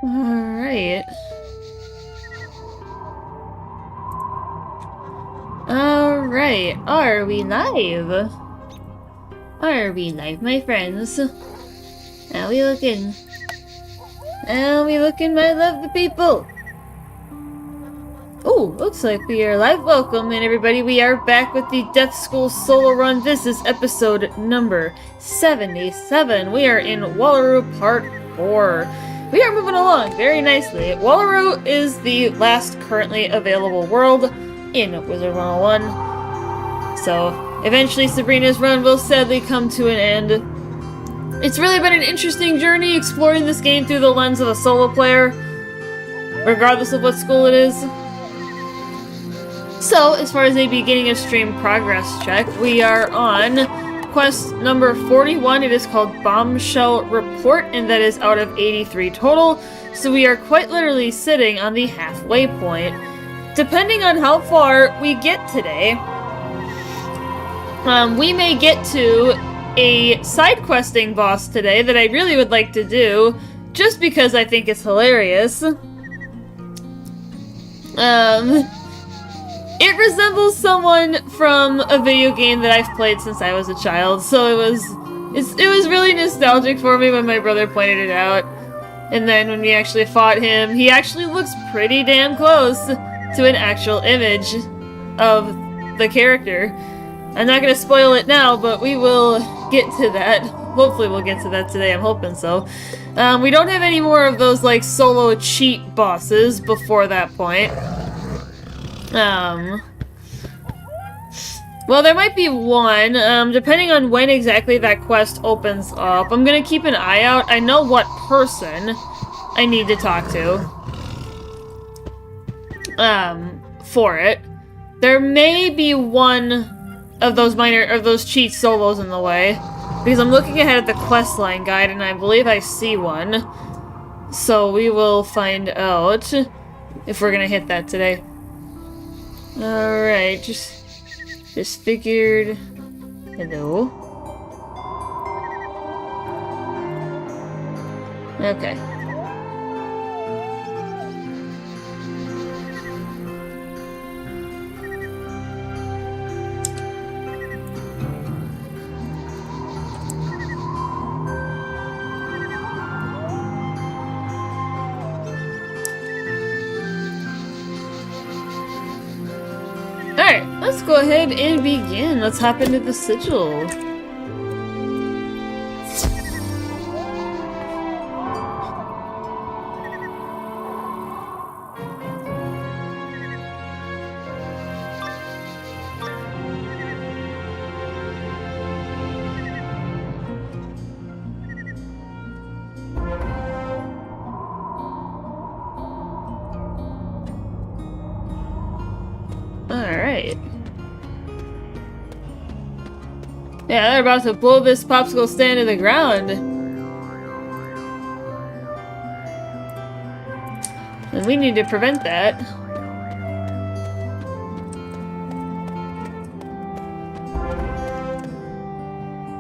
Alright. Alright, are we live? Are we live, my friends? How we looking? How we looking, my lovely people? Oh, looks like we are live. Welcome in, everybody. We are back with the Death School solo run. This is episode number 77. We are in Wallaroo Part 4. We are moving along very nicely. Wallaroo is the last currently available world in Wizard101. So, eventually Sabrina's run will sadly come to an end. It's really been an interesting journey exploring this game through the lens of a solo player, regardless of what school it is. So, as far as a beginning of stream progress check, we are on quest number 41. It is called Bombshell Report, and that is out of 83 total. So we are quite literally sitting on the halfway point. Depending on how far we get today, we may get to a side questing boss today that I really would like to do, just because I think it's hilarious. It resembles someone from a video game that I've played since I was a child, so it was really nostalgic for me when my brother pointed it out. And then when we actually fought him, he actually looks pretty damn close to an actual image of the character. I'm not gonna spoil it now, but we will get to that. Hopefully we'll get to that today, I'm hoping so. We don't have any more of those, like, solo cheat bosses before that point. Well, there might be one, depending on when exactly that quest opens up. I'm gonna keep an eye out. I know what person I need to talk to. For it. There may be one of those cheat solos in the way, because I'm looking ahead at the questline guide, and I believe I see one. So we will find out if we're gonna hit that today. Alright, just figured... Hello? Okay. Let's go ahead and begin. Let's hop into the sigil. Alright. Yeah, they're about to blow this popsicle stand to the ground. And we need to prevent that.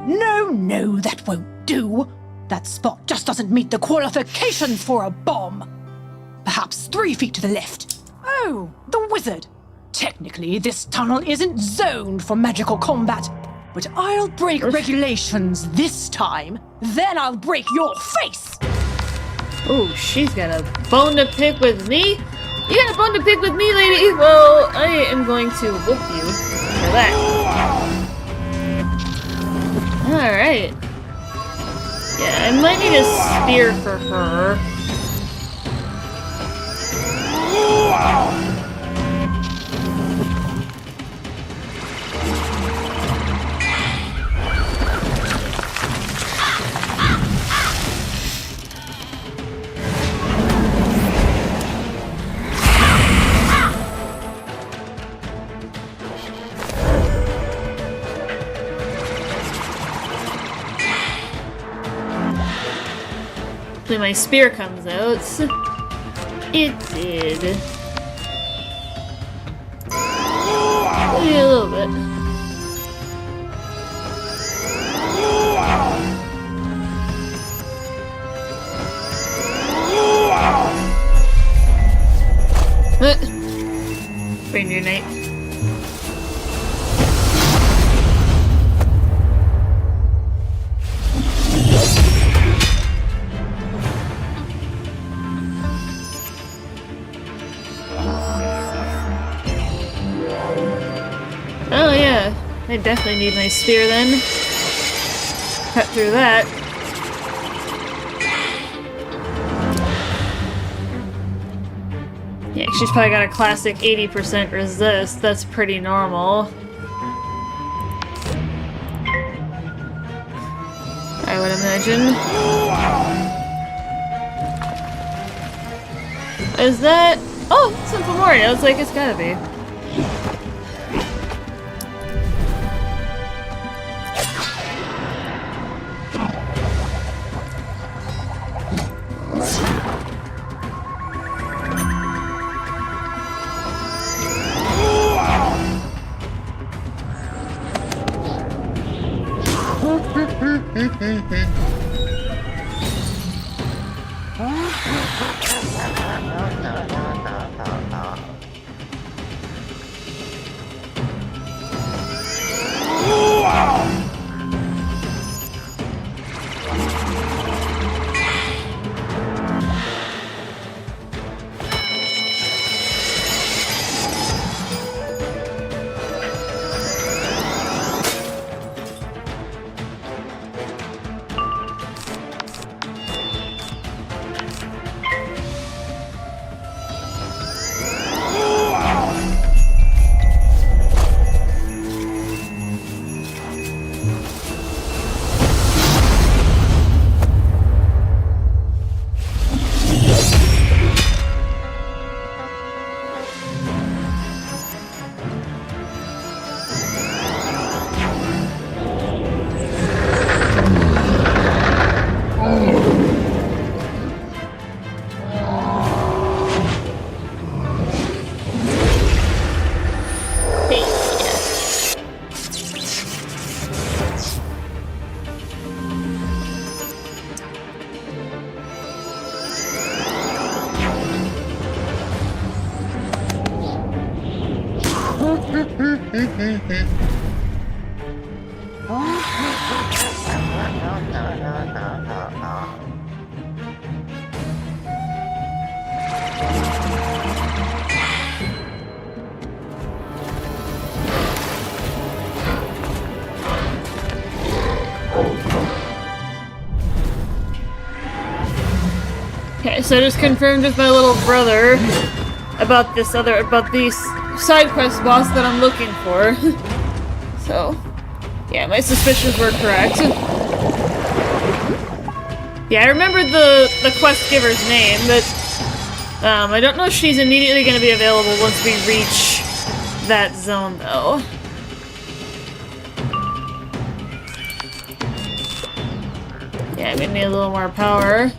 No, that won't do. That spot just doesn't meet the qualifications for a bomb. Perhaps 3 feet to the left. Oh, the wizard. Technically, this tunnel isn't zoned for magical combat. But I'll break regulations this time, then I'll break your face! Oh, she's got a bone to pick with me? You got a bone to pick with me, lady? Well, I am going to whoop you for that. Alright. Yeah, I might need a spear for her. Hopefully my spear comes out. It did. Maybe a little bit. Reindeer Knight. Oh yeah, I definitely need my spear then. Cut through that. Yeah, she's probably got a classic 80% resist. That's pretty normal. I would imagine. Is that... Oh, it's Symphomoria. I was like, it's gotta be. Okay, so I just confirmed with my little brother about the side quest boss that I'm looking for. So, yeah, my suspicions were correct. Yeah, I remembered the quest giver's name, but I don't know if she's immediately going to be available once we reach that zone, though. Yeah, I'm gonna need a little more power.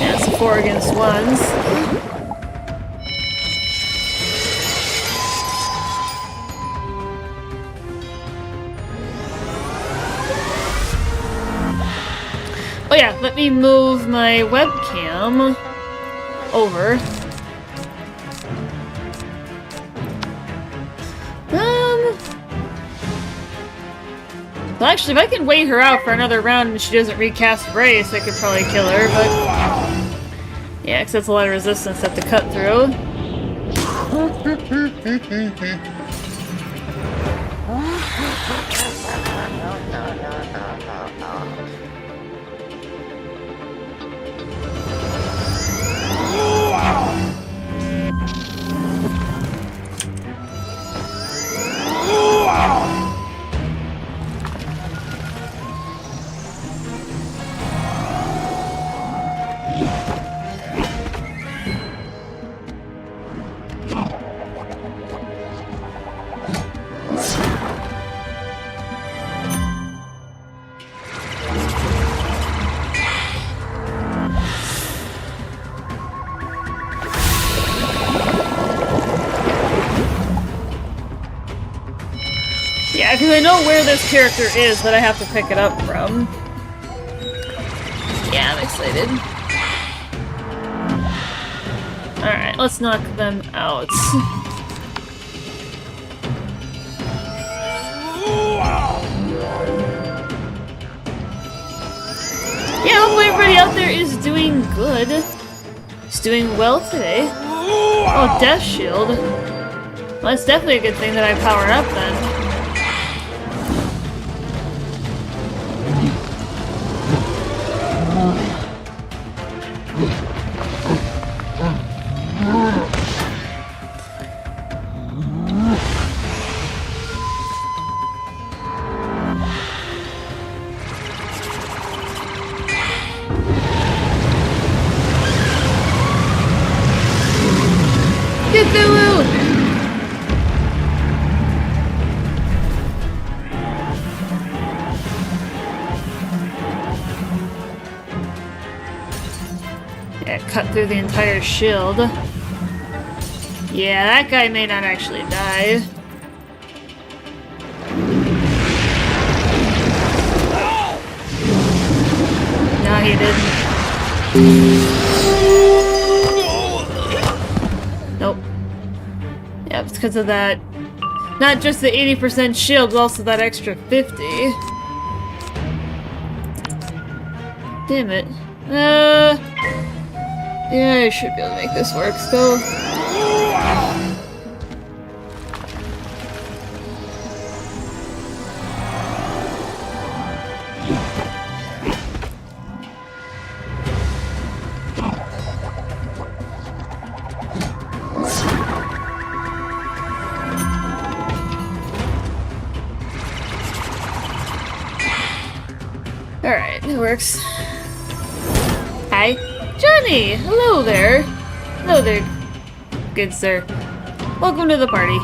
Yeah, it's 4 against 1s. Oh yeah, let me move my webcam over. Well, actually, if I can wait her out for another round and she doesn't recast Brace, I could probably kill her, but... Yeah, because that's a lot of resistance to have to cut through. because I know where this character is that I have to pick it up from. Yeah, I'm excited. Alright, let's knock them out. Yeah, hopefully everybody out there is doing good. Is doing well today. Oh, Death Shield. Well, that's definitely a good thing that I powered up then. Cut through the entire shield. Yeah, that guy may not actually die. No, he didn't. Nope. Yeah, it's because of that. Not just the 80% shield, but also that extra 50. Damn it. Yeah, I should be able to make this work still. Alright, it works. Hi. Johnny! Hello there! Hello there, good sir. Welcome to the party.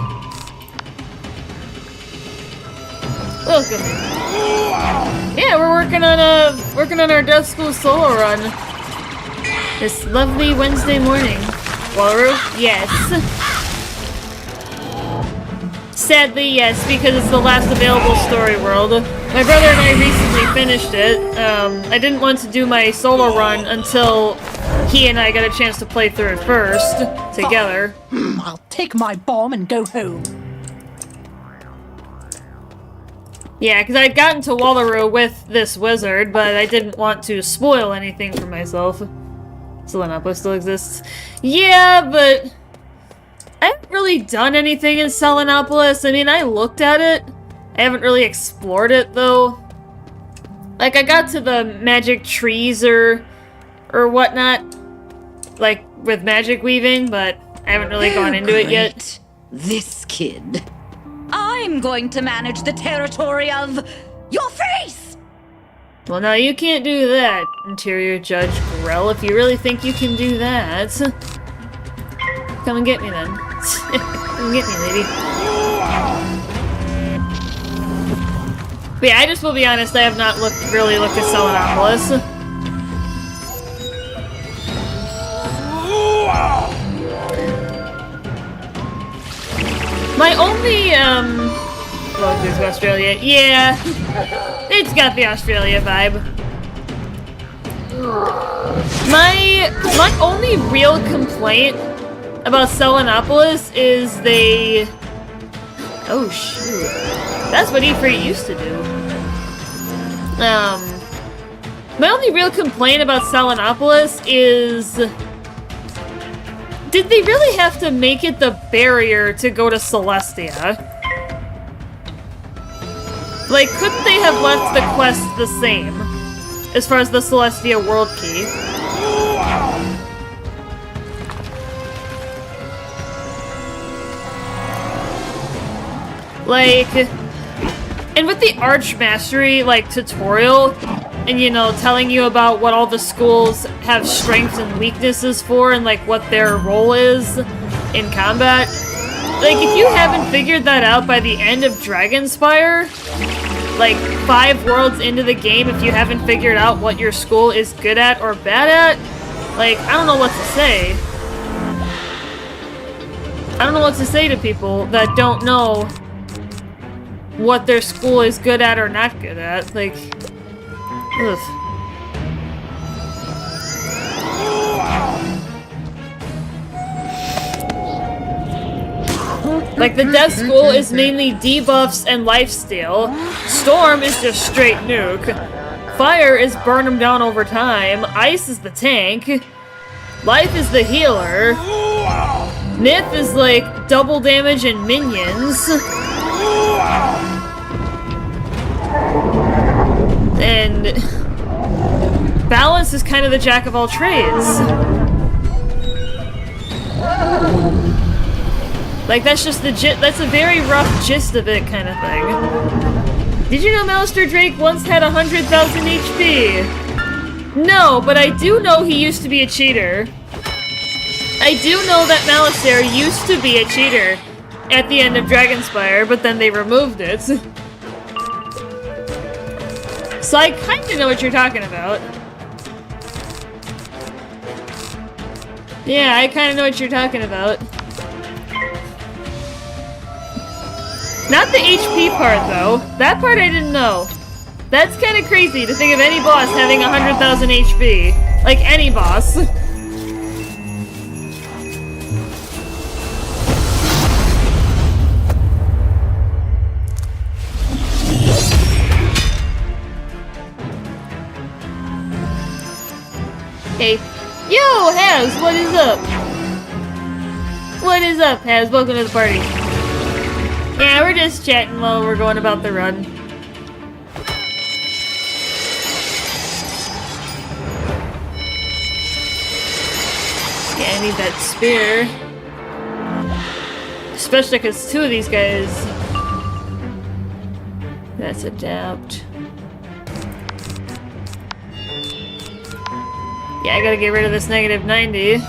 Welcome. Yeah, we're working on our Death School solo run. This lovely Wednesday morning. Wallaru? Yes. Sadly, yes, because it's the last available story world. My brother and I recently finished it. I didn't want to do my solo run until he and I got a chance to play through it first, together. I'll take my bomb and go home. Yeah, because I'd gotten to Wallaru with this wizard, but I didn't want to spoil anything for myself. Selenopolis still exists. Yeah, but I haven't really done anything in Selenopolis. I mean, I looked at it. I haven't really explored it, though. Like, I got to the magic trees or whatnot, like, with magic weaving, but I haven't really gone into it yet. This kid. I'm going to manage the territory of your face! Well, no, you can't do that, Interior Judge Grell, if you really think you can do that. Come and get me, then. Come and get me, lady. But yeah, I just will be honest, I have not really looked at Selenopolis. My only, well, there's Australia. Yeah, it's got the Australia vibe. My only real complaint about Selenopolis is they... Oh, shoot. That's what E-Freight used to do. My only real complaint about Selenopolis is... Did they really have to make it the barrier to go to Celestia? Like, couldn't they have left the quest the same? As far as the Celestia World Key? Like... And with the Archmastery, like, tutorial, and, you know, telling you about what all the schools have strengths and weaknesses for, and, like, what their role is in combat, like, if you haven't figured that out by the end of Dragonspire, like, 5 worlds into the game, if you haven't figured out what your school is good at or bad at, like, I don't know what to say. I don't know what to say to people that don't know what their school is good at or not good at. Like, ugh. Like, the Death School is mainly debuffs and lifesteal. Storm is just straight nuke. Fire is burn them down over time. Ice is the tank. Life is the healer. Myth is like double damage and minions. And balance is kind of the jack of all trades. Like, that's just the that's a very rough gist of it kind of thing. Did you know Malister Drake once had 100,000 HP? No, but I do know he used to be a cheater. I do know that Malister used to be a cheater at the end of Dragonspire, but then they removed it. So I kind of know what you're talking about. Yeah, I kind of know what you're talking about. Not the HP part, though. That part I didn't know. That's kind of crazy to think of any boss having 100,000 HP. Like, any boss. Hey. Yo, Haz, what is up? What is up, Haz? Welcome to the party. Yeah, we're just chatting while we're going about the run. Yeah, I need that spear. Especially because two of these guys... That's adapt. Yeah, I gotta get rid of this negative 90.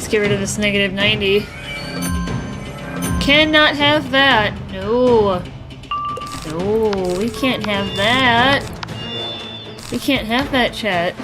Get rid of this negative 90. Cannot have that. No. No, we can't have that. We can't have that, chat.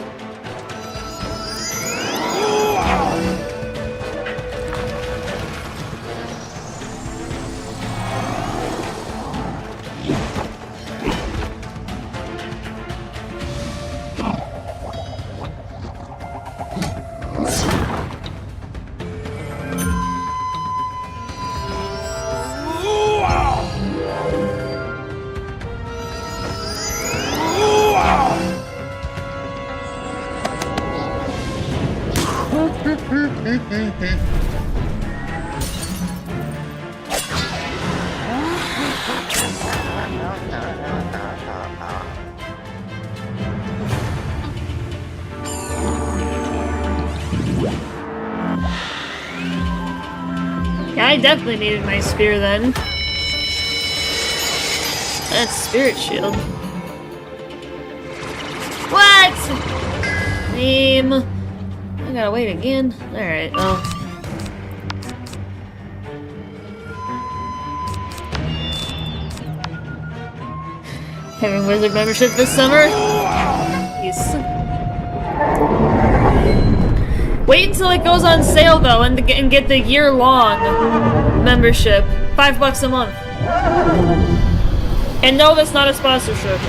Yeah, I definitely needed my spear then. That's spirit shield. What? I gotta wait again. Alright, well. Having Wizard membership this summer? Yes. Wait until it goes on sale though and get the year-long membership. $5 a month. And no, that's not a sponsorship.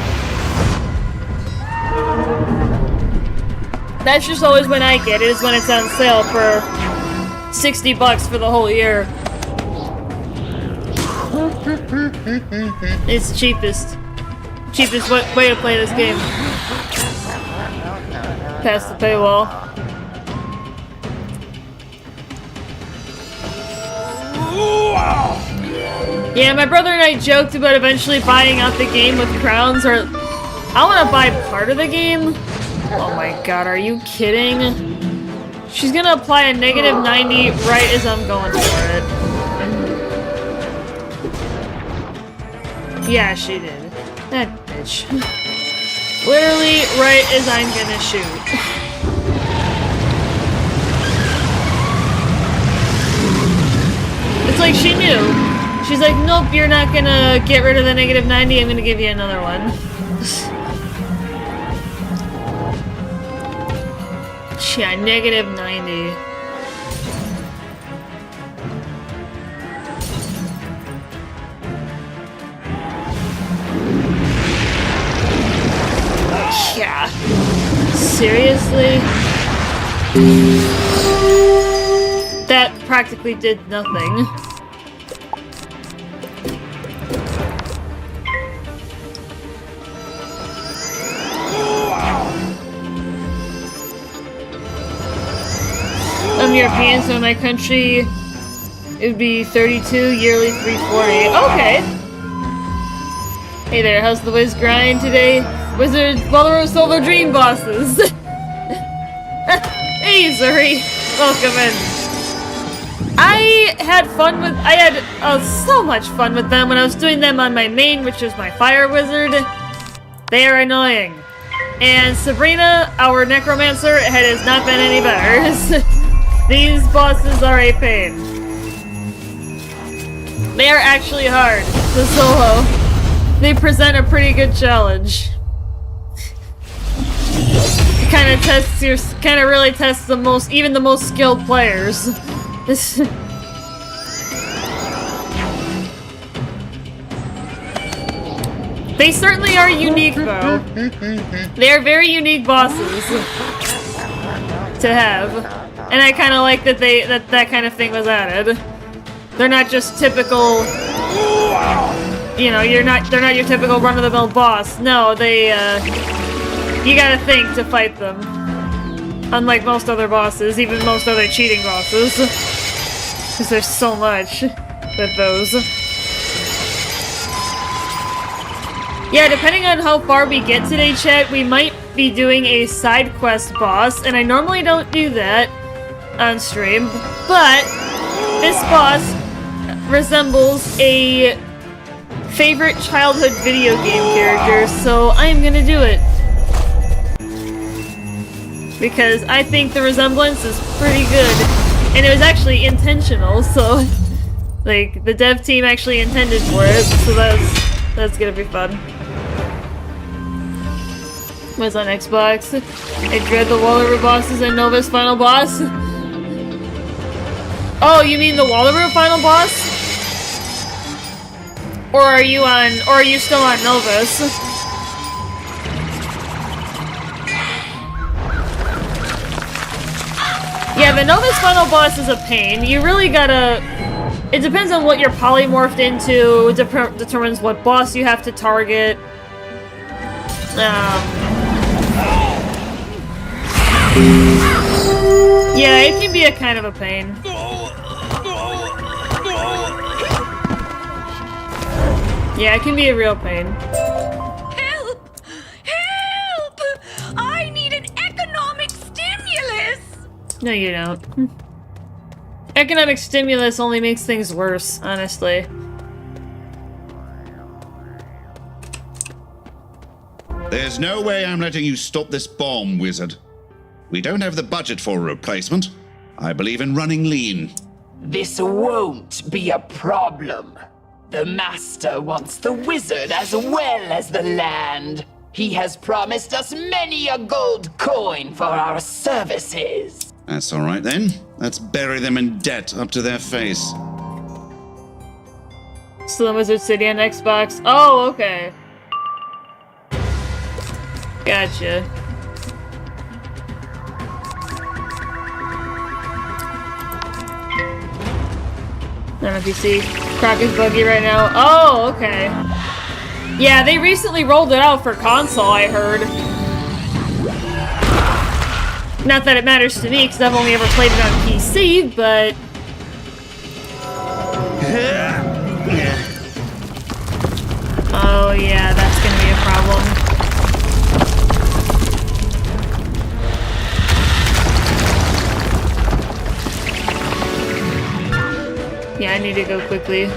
That's just always when I get it, is when it's on sale for $60 for the whole year. It's the cheapest way to play this game. Past the paywall. Yeah, my brother and I joked about eventually buying out the game with crowns, or I want to buy part of the game. Oh my god, are you kidding? She's gonna apply a negative 90 right as I'm going for it. Yeah, she did. That bitch. Literally right as I'm gonna shoot. It's like she knew. She's like, nope, you're not gonna get rid of the negative 90, I'm gonna give you another one. Yeah, negative 90. Yeah. Seriously? That practically did nothing. I'm European, so in my country it would be 32, yearly 340. Okay. Hey there, how's the Wiz grind today? Wizard 101 solo dream bosses. Hey Zuri, welcome in. I had so much fun with them when I was doing them on my main, which is my fire wizard. They are annoying. And Sabrina, our necromancer, it has not been any better. These bosses are a pain. They are actually hard to solo. They present a pretty good challenge. It kind of really tests even the most skilled players. They certainly are unique, though. They are very unique bosses to have, and I kind of like that that kind of thing was added. They're not just typical. You know, they're not your typical run-of-the-mill boss. No, you gotta think to fight them. Unlike most other bosses, even most other cheating bosses. Because there's so much with those. Yeah, depending on how far we get today, chat, we might be doing a side quest boss, and I normally don't do that on stream, but this boss resembles a favorite childhood video game character, so I'm gonna do it. Because I think the resemblance is pretty good. And it was actually intentional, so like the dev team actually intended for it, so that's gonna be fun. Was on Xbox. I dread the Wallaroo bosses and Nova's final boss. Oh, you mean the Wallaroo final boss? Or are you still on Novus? Yeah, the Novus final boss is a pain. You really gotta... It depends on what you're polymorphed into. It determines what boss you have to target. Yeah, it can be a kind of a pain. Yeah, it can be a real pain. Help! Help! I need an economic stimulus! No, you don't. Economic stimulus only makes things worse, honestly. There's no way I'm letting you stop this bomb, Wizard. We don't have the budget for a replacement. I believe in running lean. This won't be a problem. The Master wants the Wizard as well as the land. He has promised us many a gold coin for our services. That's all right then. Let's bury them in debt up to their face. Still in Wizard City on Xbox. Oh, okay. Gotcha. Not on PC. Croc is buggy right now. Oh, okay. Yeah, they recently rolled it out for console, I heard. Not that it matters to me, because I've only ever played it on PC, but... Oh yeah, that's gonna be a problem. Yeah, I need to go quickly.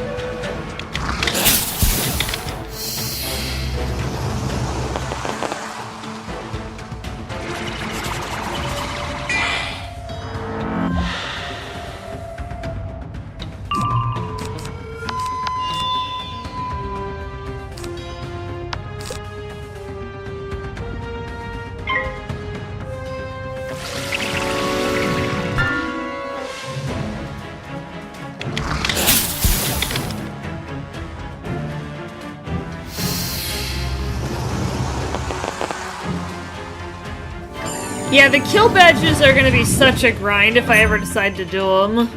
Yeah, the kill badges are gonna be such a grind if I ever decide to do them.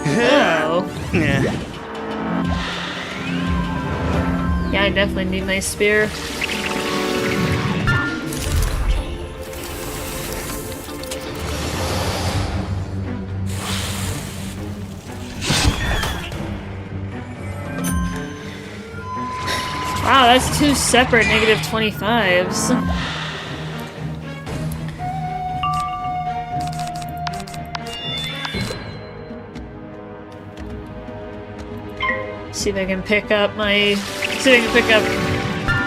Oh. Yeah, I definitely need my spear. Wow, that's 2 separate negative 25s. See if I can pick up my... See if I can pick up...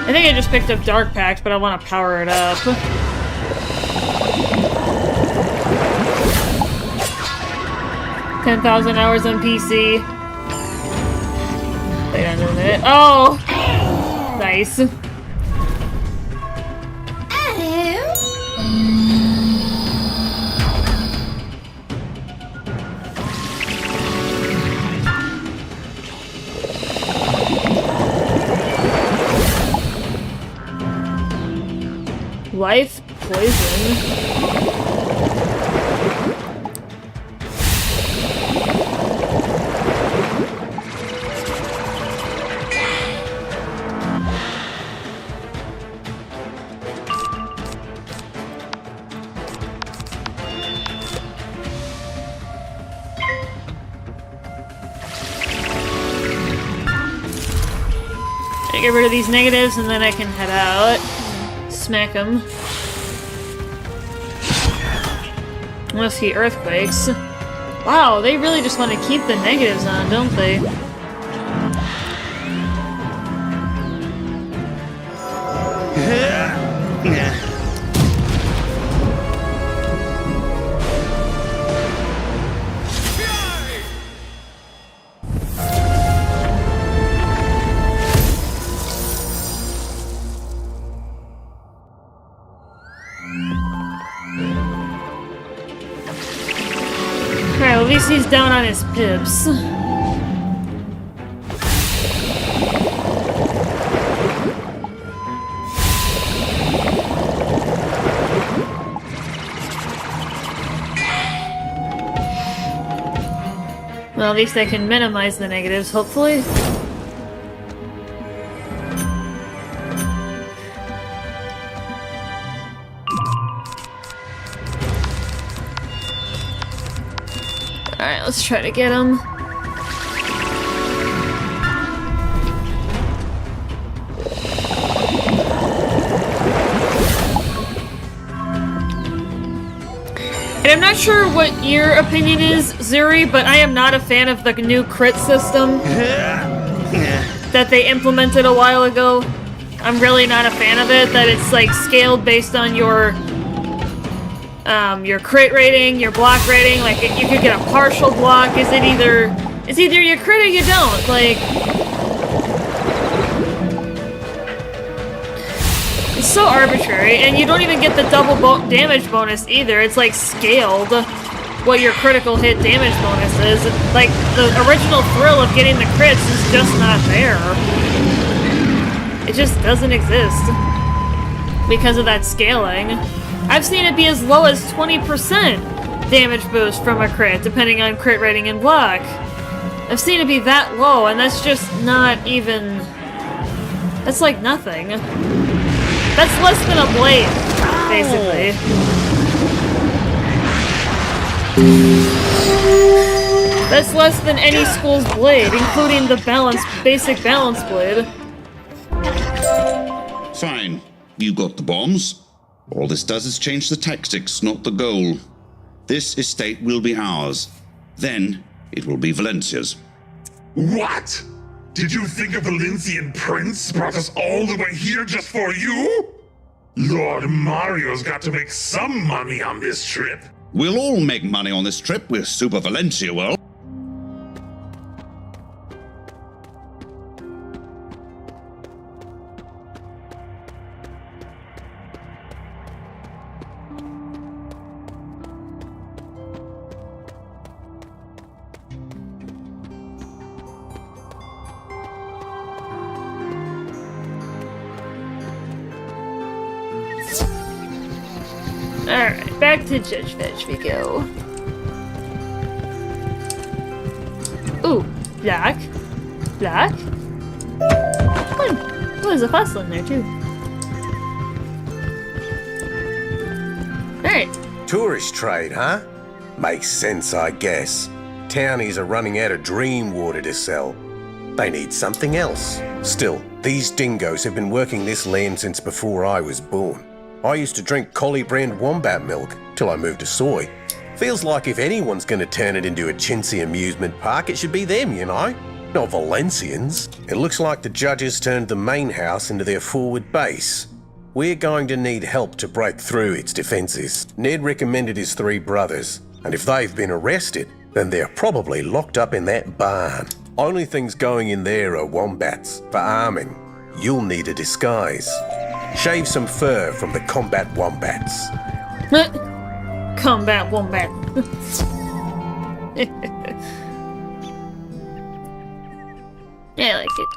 I think I just picked up Dark Pact, but I want to power it up. 10,000 hours on PC. Wait on a minute. Oh! Nice. Life poison. I get rid of these negatives and then I can head out. Smack them. Unless he earthquakes. Wow, they really just want to keep the negatives on, don't they? Alright, well, at least he's down on his pips. Well, at least I can minimize the negatives, hopefully. Alright, let's try to get him. And I'm not sure what your opinion is, Zuri, but I am not a fan of the new crit system that they implemented a while ago. I'm really not a fan of it, that it's like scaled based on your crit rating, your block rating. Like, you could get a partial block. It's either you crit or you don't. Like, it's so arbitrary, and you don't even get the double damage bonus either. It's like scaled what your critical hit damage bonus is. Like, the original thrill of getting the crits is just not there. It just doesn't exist because of that scaling. I've seen it be as low as 20% damage boost from a crit, depending on crit rating and block. I've seen it be that low, and that's just not even... That's like nothing. That's less than a blade, basically. That's less than any school's blade, including the basic balance blade. Fine. You got the bombs. All this does is change the tactics, not the goal. This estate will be ours. Then, it will be Valencia's. What? Did you think a Valencian prince brought us all the way here just for you? Lord Mario's got to make some money on this trip. We'll all make money on this trip with Super Valencia World. Alright, back to Judge Veg we go. Ooh, black. Black? Fun. Oh, there's a fossil in there too. Alright. Tourist trade, huh? Makes sense, I guess. Townies are running out of dream water to sell. They need something else. Still, these dingoes have been working this land since before I was born. I used to drink collie brand wombat milk till I moved to soy. Feels like if anyone's gonna turn it into a chintzy amusement park, it should be them, you know? Not Valencians. It looks like the judges turned the main house into their forward base. We're going to need help to break through its defences. Ned recommended his 3 brothers, and if they've been arrested, then they're probably locked up in that barn. Only things going in there are wombats. For arming, you'll need a disguise. Shave some fur from the combat wombats. Combat wombat. Yeah, I like it.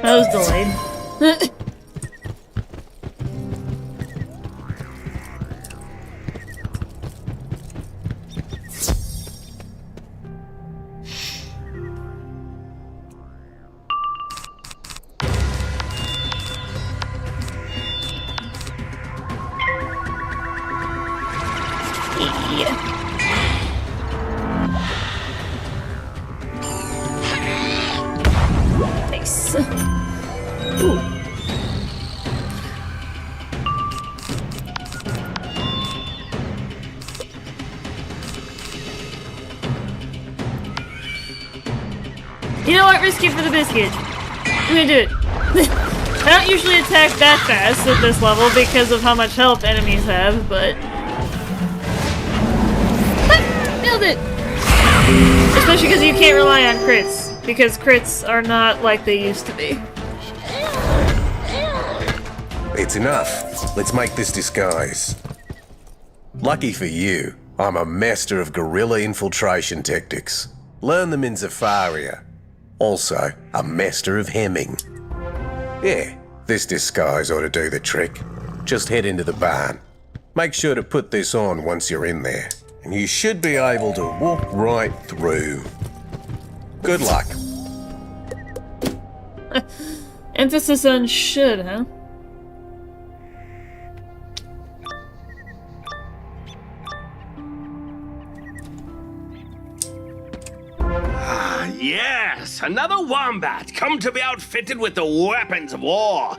That was delayed. Nice. Ooh. You know what? Risk it for the biscuit. I'm gonna do it. I don't usually attack that fast at this level because of how much health enemies have, but... Nailed it! Especially because you can't rely on crits, because crits are not like they used to be. It's enough. Let's make this disguise. Lucky for you, I'm a master of guerrilla infiltration tactics. Learn them in Zafaria. Also, a master of hemming. Yeah, this disguise ought to do the trick. Just head into the barn. Make sure to put this on once you're in there, and you should be able to walk right through. Good luck. Emphasis on should, huh? Yes, another wombat, come to be outfitted with the weapons of war.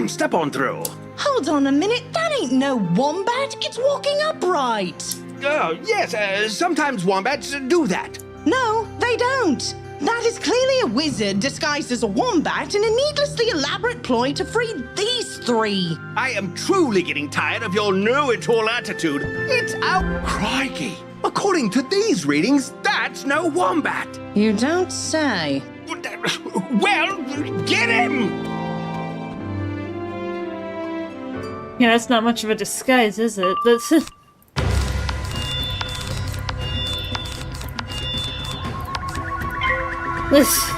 Step on through. Hold on a minute, that ain't no wombat, it's walking upright. Oh, yes, sometimes wombats do that. No, they don't. That is clearly a wizard disguised as a wombat in a needlessly elaborate ploy to free these three. I am truly getting tired of your know-it-all attitude. It's out, crikey. According to these readings, that's no wombat. You don't say. Well, get him! Yeah, that's not much of a disguise, is it? That's... This...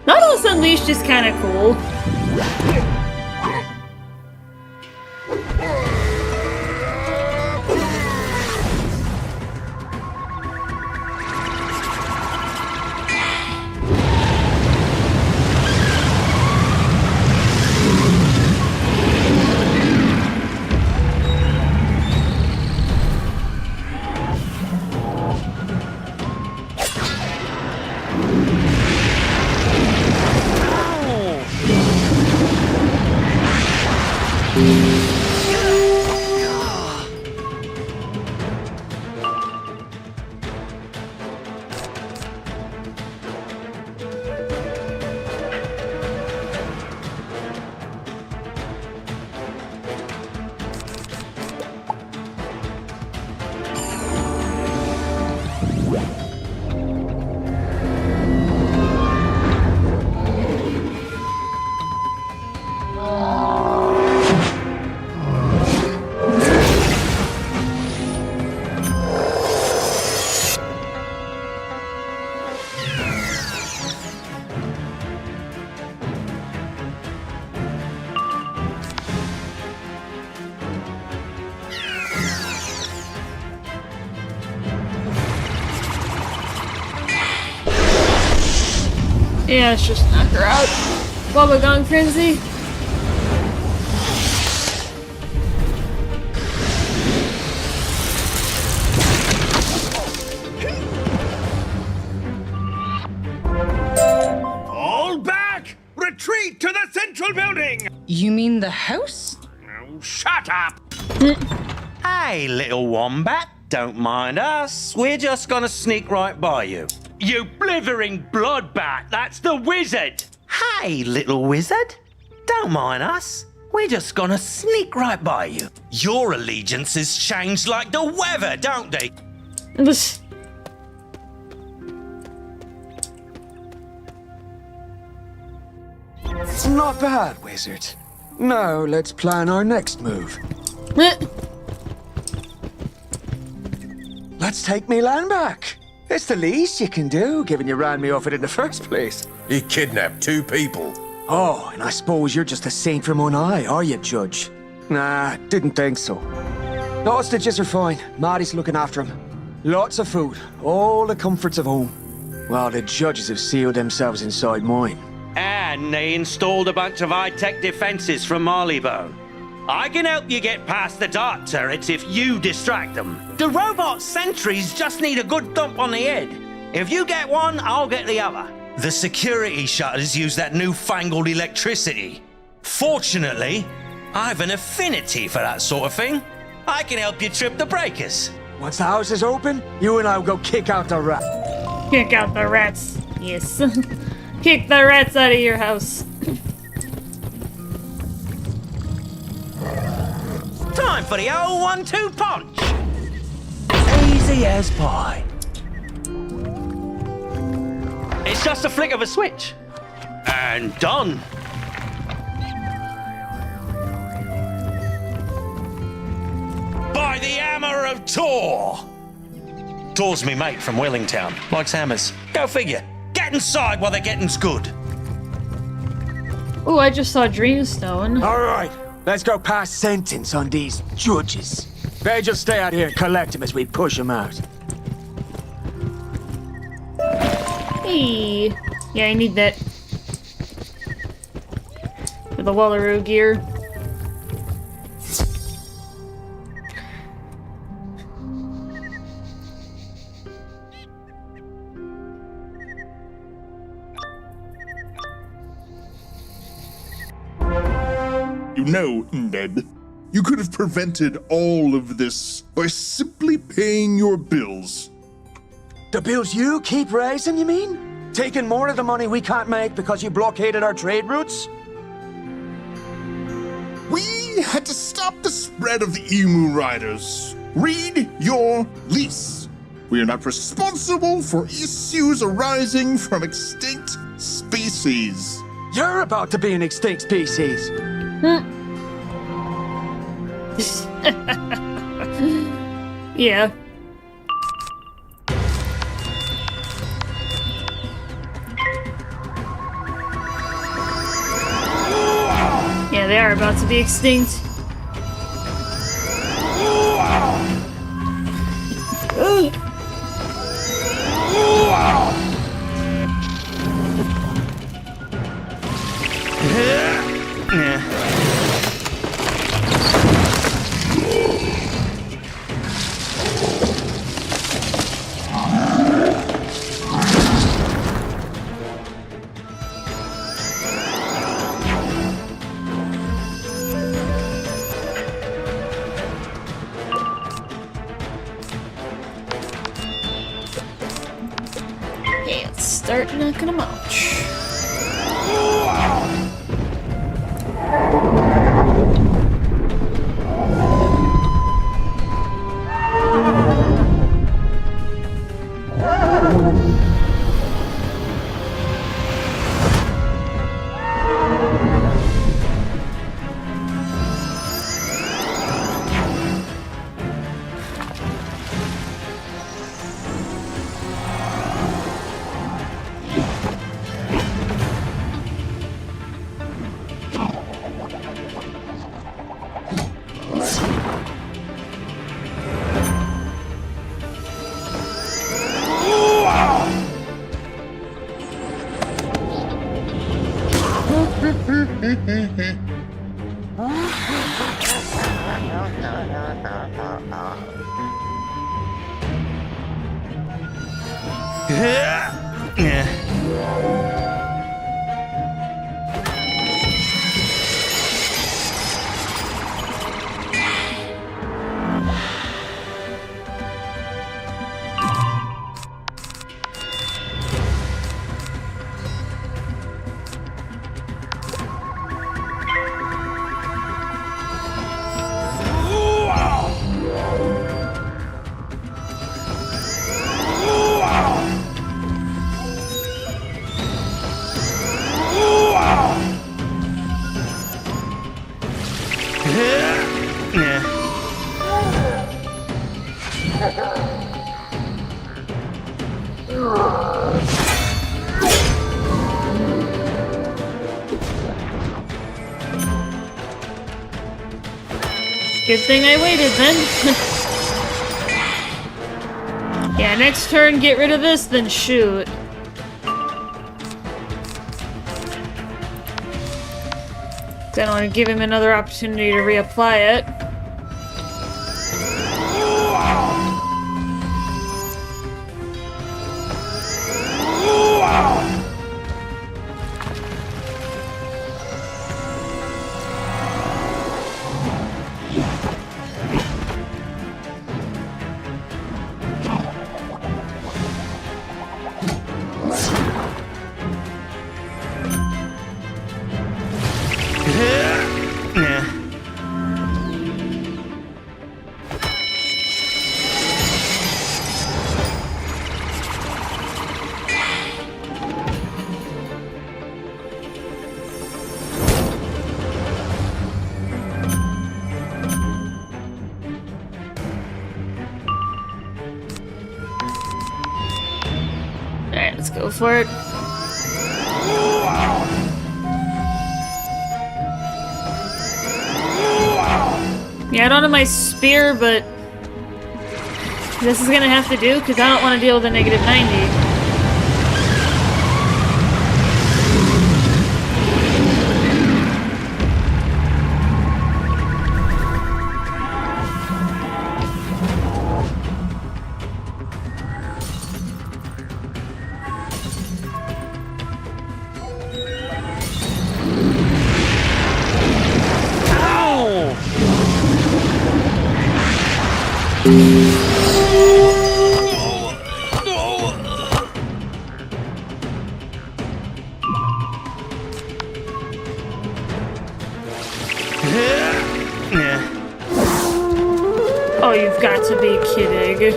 Nautilus Unleashed is kind of cool. Yeah, let's just knock her out. Bubblegum Frenzy. All back! Retreat to the central building! You mean the house? Oh, shut up! Hey, little wombat, don't mind us. We're just gonna sneak right by you. You blithering bloodbat, that's the wizard! Hey, little wizard. Don't mind us. We're just gonna sneak right by you. Your allegiances change like the weather, don't they? Not bad, Wizard. Now let's plan our next move. Let's take me land back. It's the least you can do, given you ran me off it in the first place. He kidnapped 2 people. Oh, and I suppose you're just a saint from on high, are you, Judge? Nah, didn't think so. The hostages are fine. Marty's looking after them. Lots of food, all the comforts of home. While the judges have sealed themselves inside mine. And they installed a bunch of high-tech defenses from Marleybone. I can help you get past the dark turrets if you distract them. The robot sentries just need a good thump on the head. If you get one, I'll get the other. The security shutters use that newfangled electricity. Fortunately, I've an affinity for that sort of thing. I can help you trip the breakers. Once the house is open, you and I will go kick out the rat. Kick out the rats. Yes. Kick the rats out of your house. Time for the old 1-2 punch. Easy as pie. It's just a flick of a switch. And done. By the hammer of Tor! Tor's me mate from Wellingtown. Likes hammers. Go figure. Get inside while the getting's good. Oh, I just saw Dreamstone. All right, let's go pass sentence on these judges. They just stay out here and collect them as we push them out. Hey. Yeah, I need that. For the Wallaroo gear. You know, Ned, you could have prevented all of this by simply paying your bills. The bills you keep raising, you mean? Taking more of the money we can't make because you blockaded our trade routes? We had to stop the spread of the emu riders. Read your lease. We are not responsible for issues arising from extinct species. You're about to be an extinct species. Yeah. Yeah, they are about to be extinct. Okay, let's start knocking them out. Good thing I waited then. Yeah, next turn, get rid of this, then shoot. I don't want to give him another opportunity to reapply it. Alright, let's go for it. Yeah, I don't have my spear, but this is gonna have to do because I don't want to deal with a negative 90. Oh, you've got to be kidding.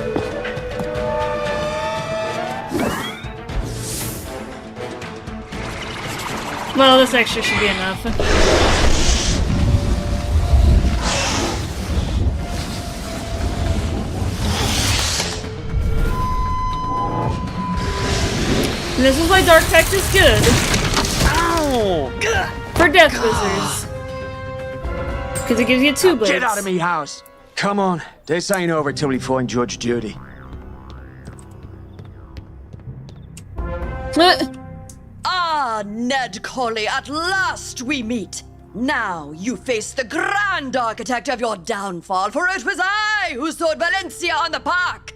Well, this extra should be enough. And this is why Dark Pact is good. Ow! For Death Wizards. Because it gives you 2 blades. Get out of me house! Come on, this ain't over till we find Judge Judy. Ah, Ned Colley, at last we meet. Now you face the grand architect of your downfall, for it was I who sowed Valencia on the park.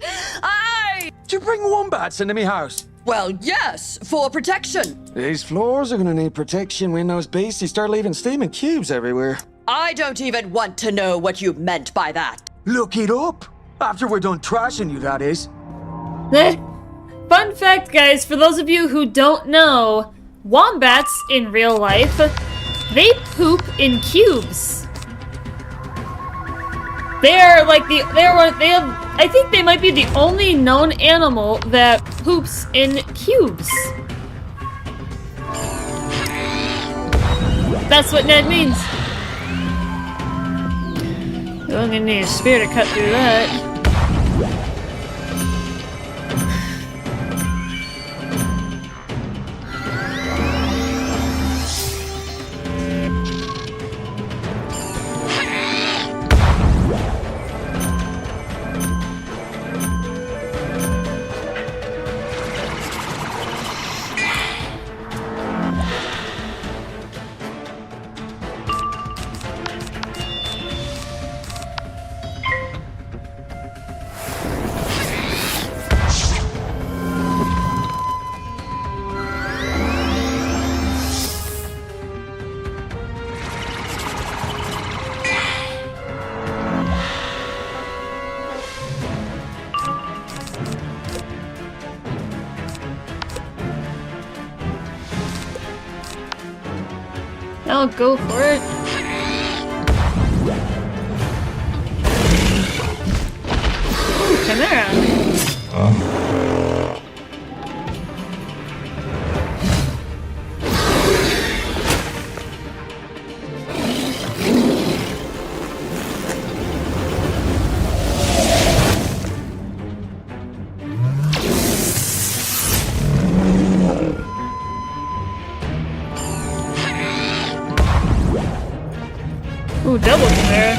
Did you bring wombats into me house? Well, yes, for protection. These floors are gonna need protection when those beasties start leaving steaming cubes everywhere. I don't even want to know what you meant by that. Look it up! After we're done trashing you, that is. Fun fact, guys, for those of you who don't know, wombats in real life, they poop in cubes. They're like I think they might be the only known animal that poops in cubes. That's what Ned means. I'm gonna need a spear to cut through that. I'll go for it. Ooh, Chimera. Ooh, double Chimera.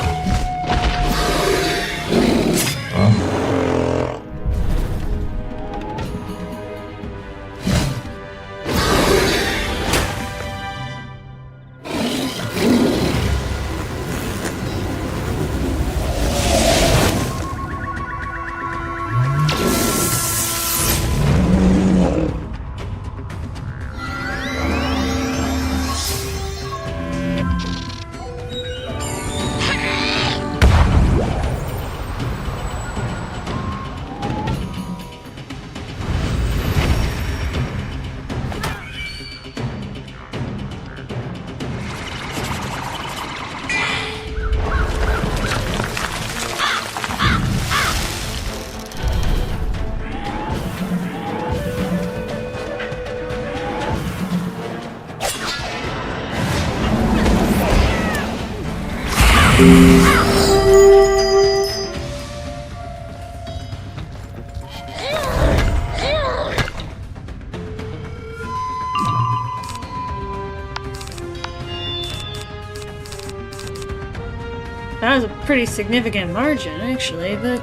That was a pretty significant margin, actually, but...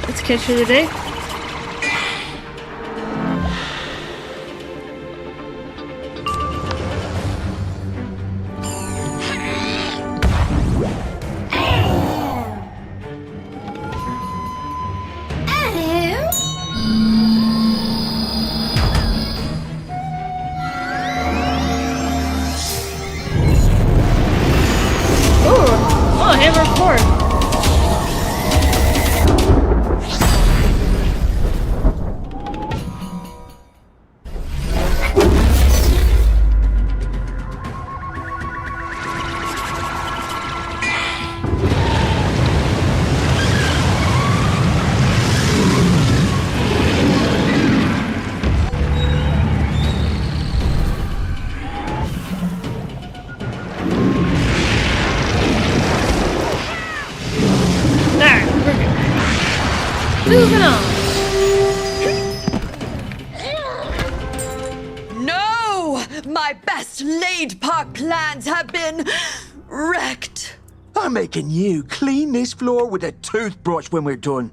Let's catch her today. Moving on. No! My best laid park plans have been wrecked. I'm making you clean this floor with a toothbrush when we're done.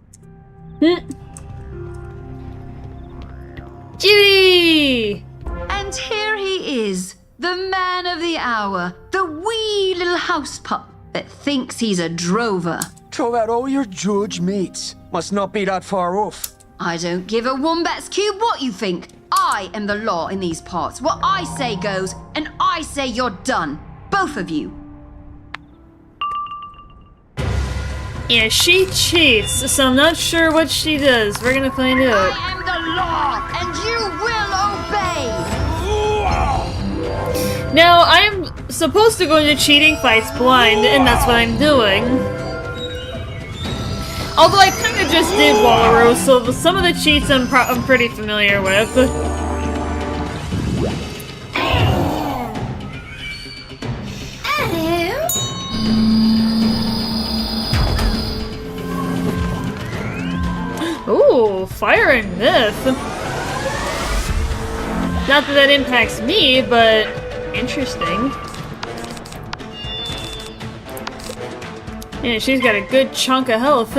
Judy! And here he is, the man of the hour, the wee little house pup that thinks he's a drover. Throw out all your judge mates. Must not be that far off. I don't give a wombat's cube what you think. I am the law in these parts. What I say goes, and I say you're done. Both of you. Yeah, she cheats, so I'm not sure what she does. We're gonna find out. I am the law, and you will obey. Now, I'm supposed to go into cheating fights blind, and that's what I'm doing. Although I kind of just did Wallaroo, so some of the cheats I'm pretty familiar with. Ooh, fire and myth. Not that that impacts me, but interesting. Yeah, she's got a good chunk of health.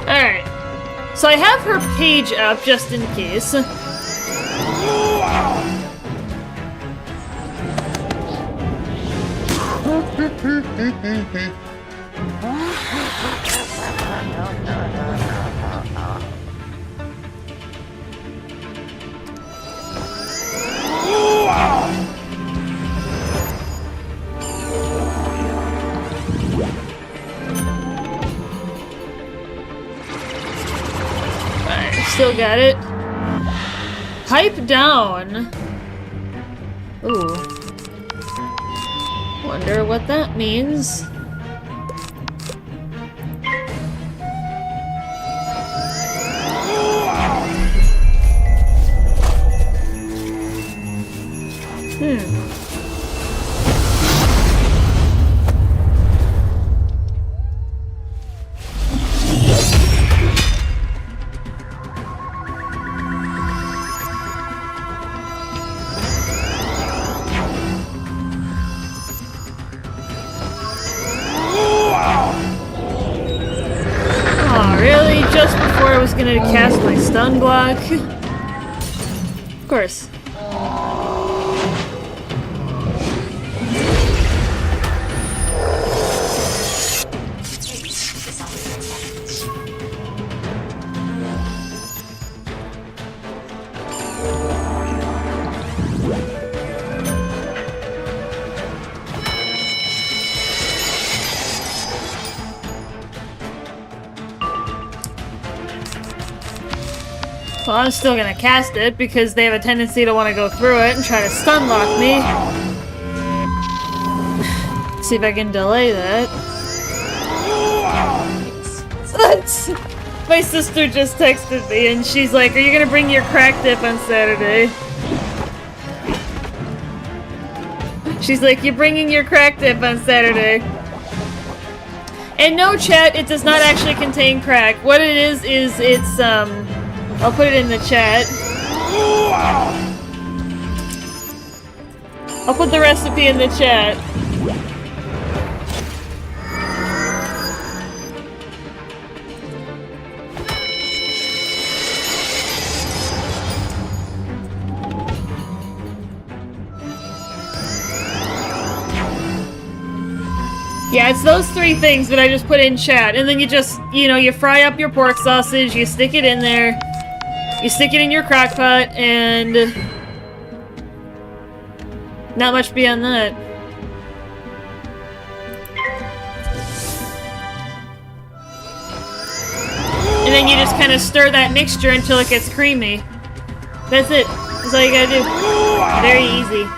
Alright. So I have her page up just in case. Still got it. Pipe down. Ooh. Wonder what that means. Really? Just before I was gonna cast my stun block? Of course. Well, I'm still gonna cast it because they have a tendency to want to go through it and try to stun lock me. See if I can delay that. My sister just texted me and she's like, "Are you gonna bring your crack dip on Saturday?" She's like, "You're bringing your crack dip on Saturday." And no, chat, it does not actually contain crack. What it is it's, I'll put it in the chat. I'll put the recipe in the chat. Yeah, it's those three things that I just put in chat, and then you just, you know, you fry up your pork sausage, you stick it in there, you stick it in your crock pot, and not much beyond that. And then you just kind of stir that mixture until it gets creamy. That's it. That's all you gotta do. Very easy.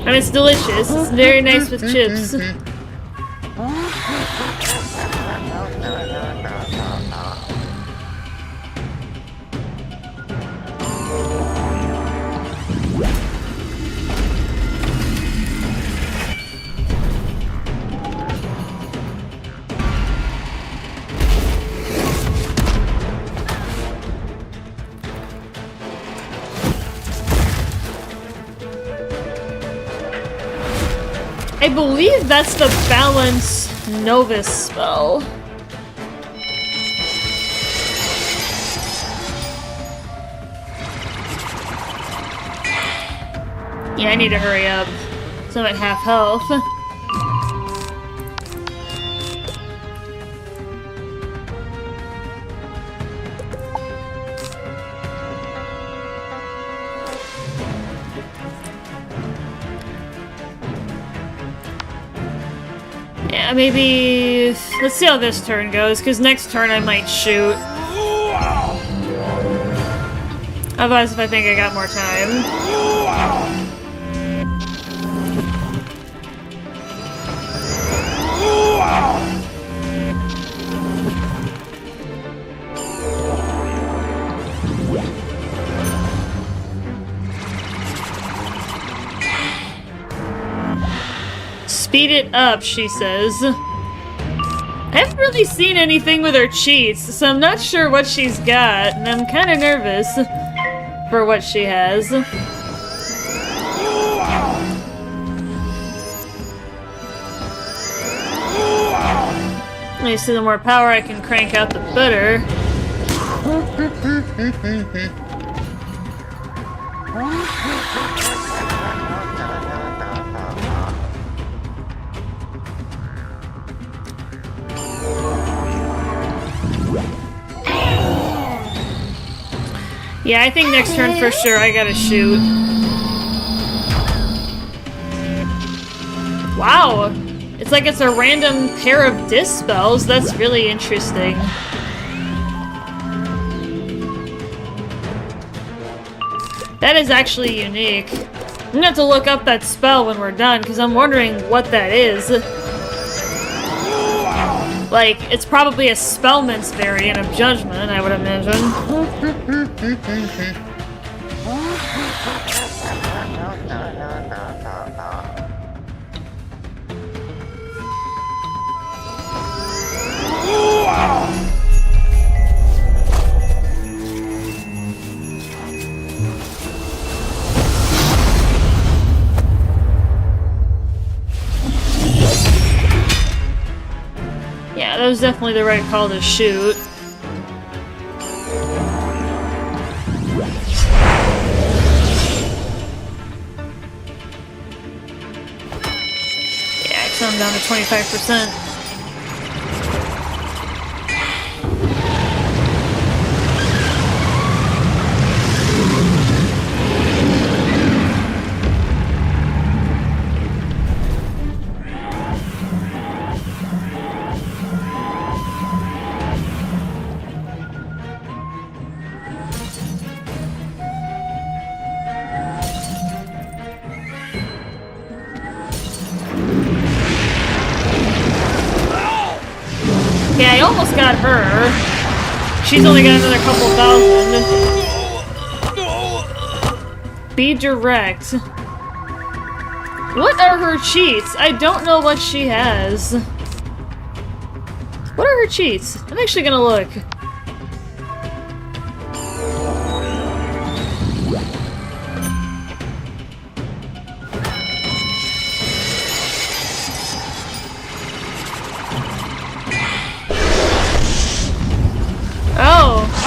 And it's delicious. It's very nice with chips. I believe that's the Balance Novus spell. Yeah, I need to hurry up. So I'm at half health. Yeah, maybe... Let's see how this turn goes, because next turn I might shoot. Otherwise, if I think I got more time. Speed it up, she says. I haven't really seen anything with her cheats, so I'm not sure what she's got, and I'm kind of nervous for what she has. Maybe the more power I can crank out, the better. Yeah, I think next turn for sure I gotta shoot. Wow! It's like it's a random pair of disc spells. That's really interesting. That is actually unique. I'm gonna have to look up that spell when we're done, because I'm wondering what that is. Like, it's probably a Spellman's variant of Judgment, I would imagine. Yeah, that was definitely the right call to shoot. Yeah, so I'm down to 25%. Yeah, I almost got her. She's only got another couple thousand. Be direct. What are her cheats? I don't know what she has. What are her cheats? I'm actually gonna look.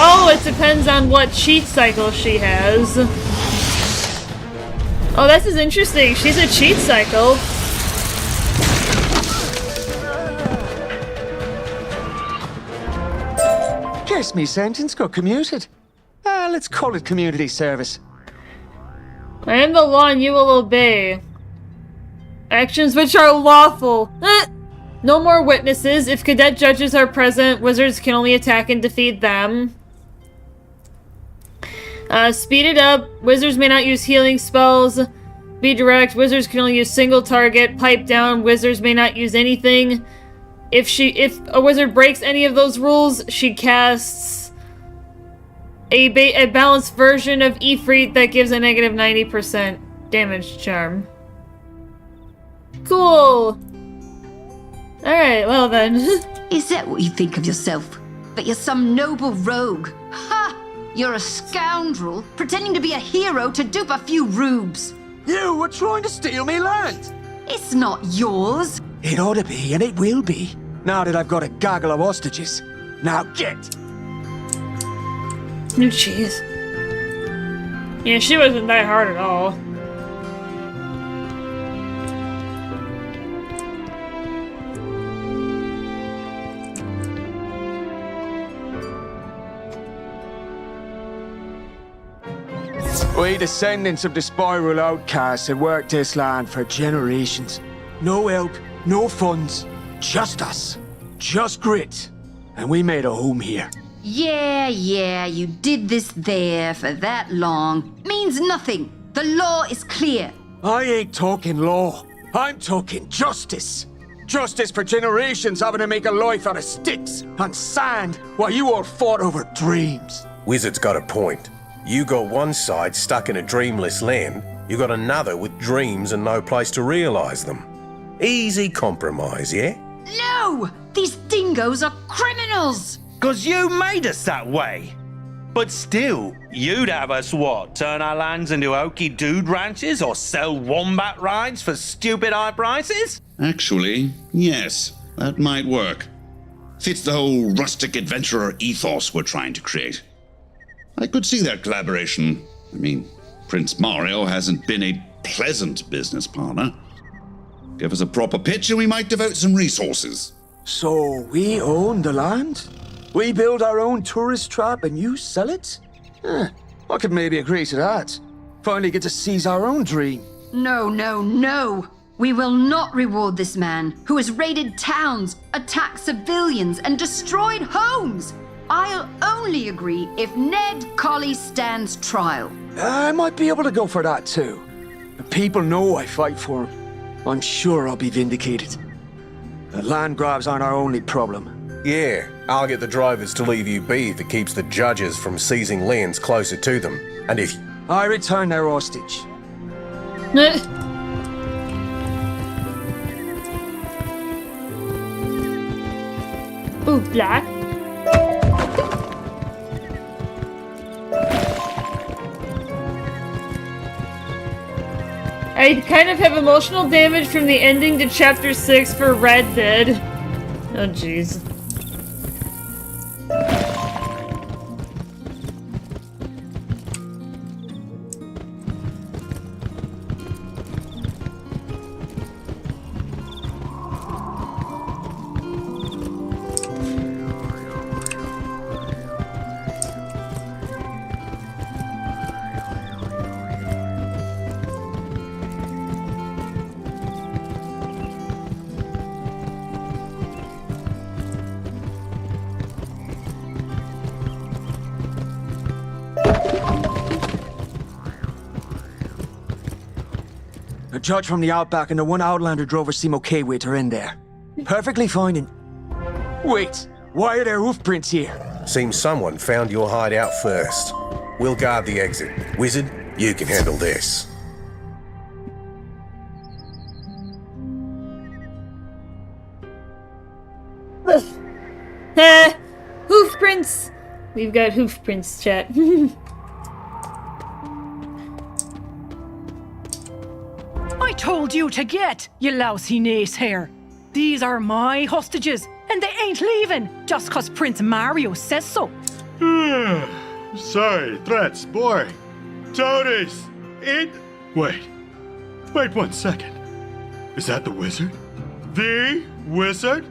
Oh, it depends on what cheat cycle she has. Oh, this is interesting. She's a cheat cycle. Guess me sentence got commuted. Let's call it community service. I am the law and you will obey. Actions which are lawful. No more witnesses. If cadet judges are present, wizards can only attack and defeat them. Speed it up. Wizards may not use healing spells. Be direct. Wizards can only use single target. Pipe down. Wizards may not use anything. If a wizard breaks any of those rules, she casts a balanced version of Ifrit that gives a negative 90% damage charm. Cool. Alright, well then. Is that what you think of yourself? That you're some noble rogue? Ha! You're a scoundrel, pretending to be a hero to dupe a few rubes. You were trying to steal me land! It's not yours. It ought to be, and it will be, now that I've got a gaggle of hostages. Now get! No jeez. Yeah, she wasn't that hard at all. We descendants of the spiral outcasts have worked this land for generations. No help, no funds, just us. Just grit. And we made a home here. Yeah, you did this there for that long. Means nothing. The law is clear. I ain't talking law. I'm talking justice. Justice for generations having to make a life out of sticks and sand while you all fought over dreams. Wizard's got a point. You got one side stuck in a dreamless land, you got another with dreams and no place to realise them. Easy compromise, yeah? No! These dingoes are criminals! 'Cause you made us that way. But still, you'd have us what? Turn our lands into oaky dude ranches or sell wombat rides for stupid high prices? Actually, yes, that might work. Fits the whole rustic adventurer ethos we're trying to create. I could see that collaboration. I mean, Prince Mario hasn't been a pleasant business partner. Give us a proper pitch and we might devote some resources. So we own the land? We build our own tourist trap and you sell it? I could maybe agree to that. Finally get to seize our own dream. No. We will not reward this man who has raided towns, attacked civilians, and destroyed homes. I'll only agree if Ned Colley stands trial. I might be able to go for that too. The people know I fight for them. I'm sure I'll be vindicated. The land grabs aren't our only problem. Yeah, I'll get the drivers to leave you be if it keeps the judges from seizing lands closer to them. And if I return their hostage. Ooh, black. I kind of have emotional damage from the ending to Chapter 6 for Red Dead. Oh, jeez. A judge from the outback and the one outlander drover seem okay with her in there. Perfectly fine and... Wait, Why are there hoof prints here? Seems someone found your hideout first. We'll guard the exit. Wizard, you can handle this. Hoof prints! We've got hoof prints, chat. I told you to get, you lousy naysayers. These are my hostages, and they ain't leaving just 'cause Prince Mario says so. Sorry, threats, boring. Toadies! Wait 1 second. Is that the wizard? The wizard?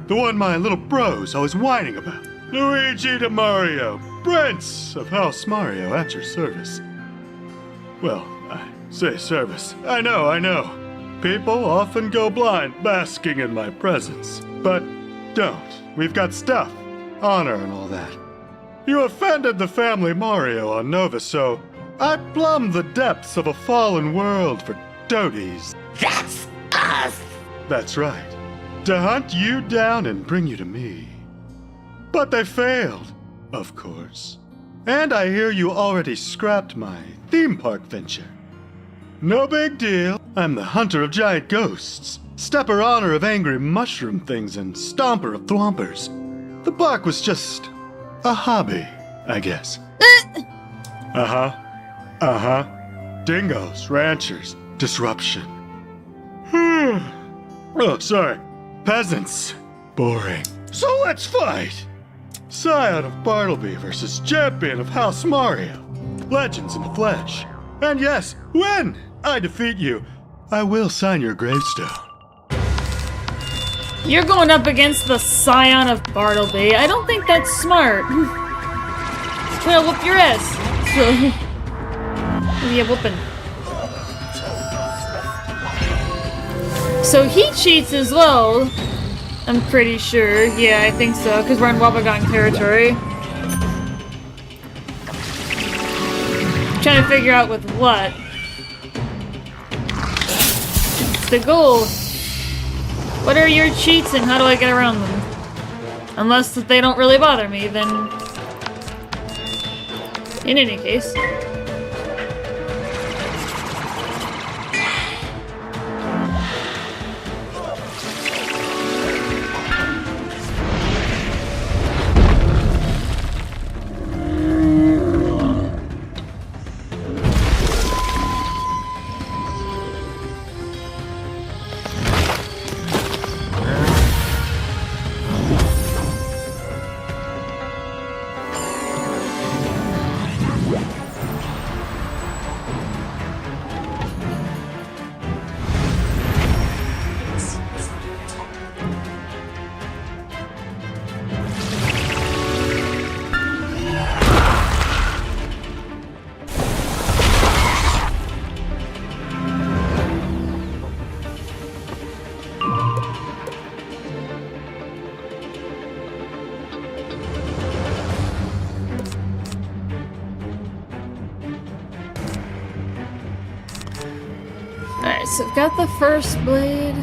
The one my little bro's always whining about. Luigi de Mario, Prince of House Mario, at your service. Well, I say service. I know. People often go blind basking in my presence. But don't. We've got stuff, honor and all that. You offended the family Mario on Nova, so I plumbed the depths of a fallen world for toadies. That's us! That's right. To hunt you down and bring you to me. But they failed, of course. And I hear you already scrapped my theme park venture. No big deal. I'm the hunter of giant ghosts, stepper honor of angry mushroom things, and stomper of thwompers. The park was just a hobby, I guess. Dingoes, ranchers, disruption. Oh, sorry. Peasants. Boring. So let's fight! Scion of Bartleby versus champion of House Mario. Legends in the flesh. And yes, when I defeat you, I will sign your gravestone. You're going up against the Scion of Bartleby. I don't think that's smart. He's trying to whoop your ass. So, yeah, whooping. So he cheats as well. I'm pretty sure. Yeah, I think so, because we're in Wobbegong territory. I'm trying to figure out with what. It's the goal. What are your cheats and how do I get around them? Unless that they don't really bother me, then... In any case. So I've got the first blade.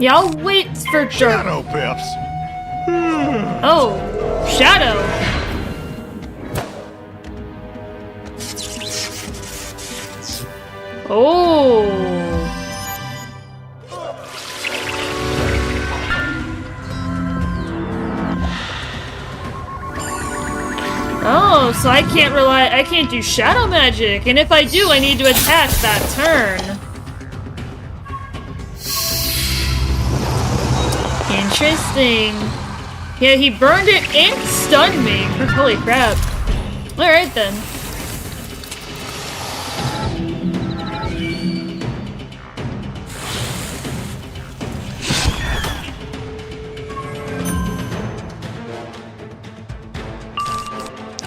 Yeah, I'll wait for Shadow Pips! Oh, Shadow! Oh! Oh, so I can't do shadow magic, and if I do, I need to attack that turn. Interesting. Yeah, he burned it and stunned me. Holy crap. Alright then.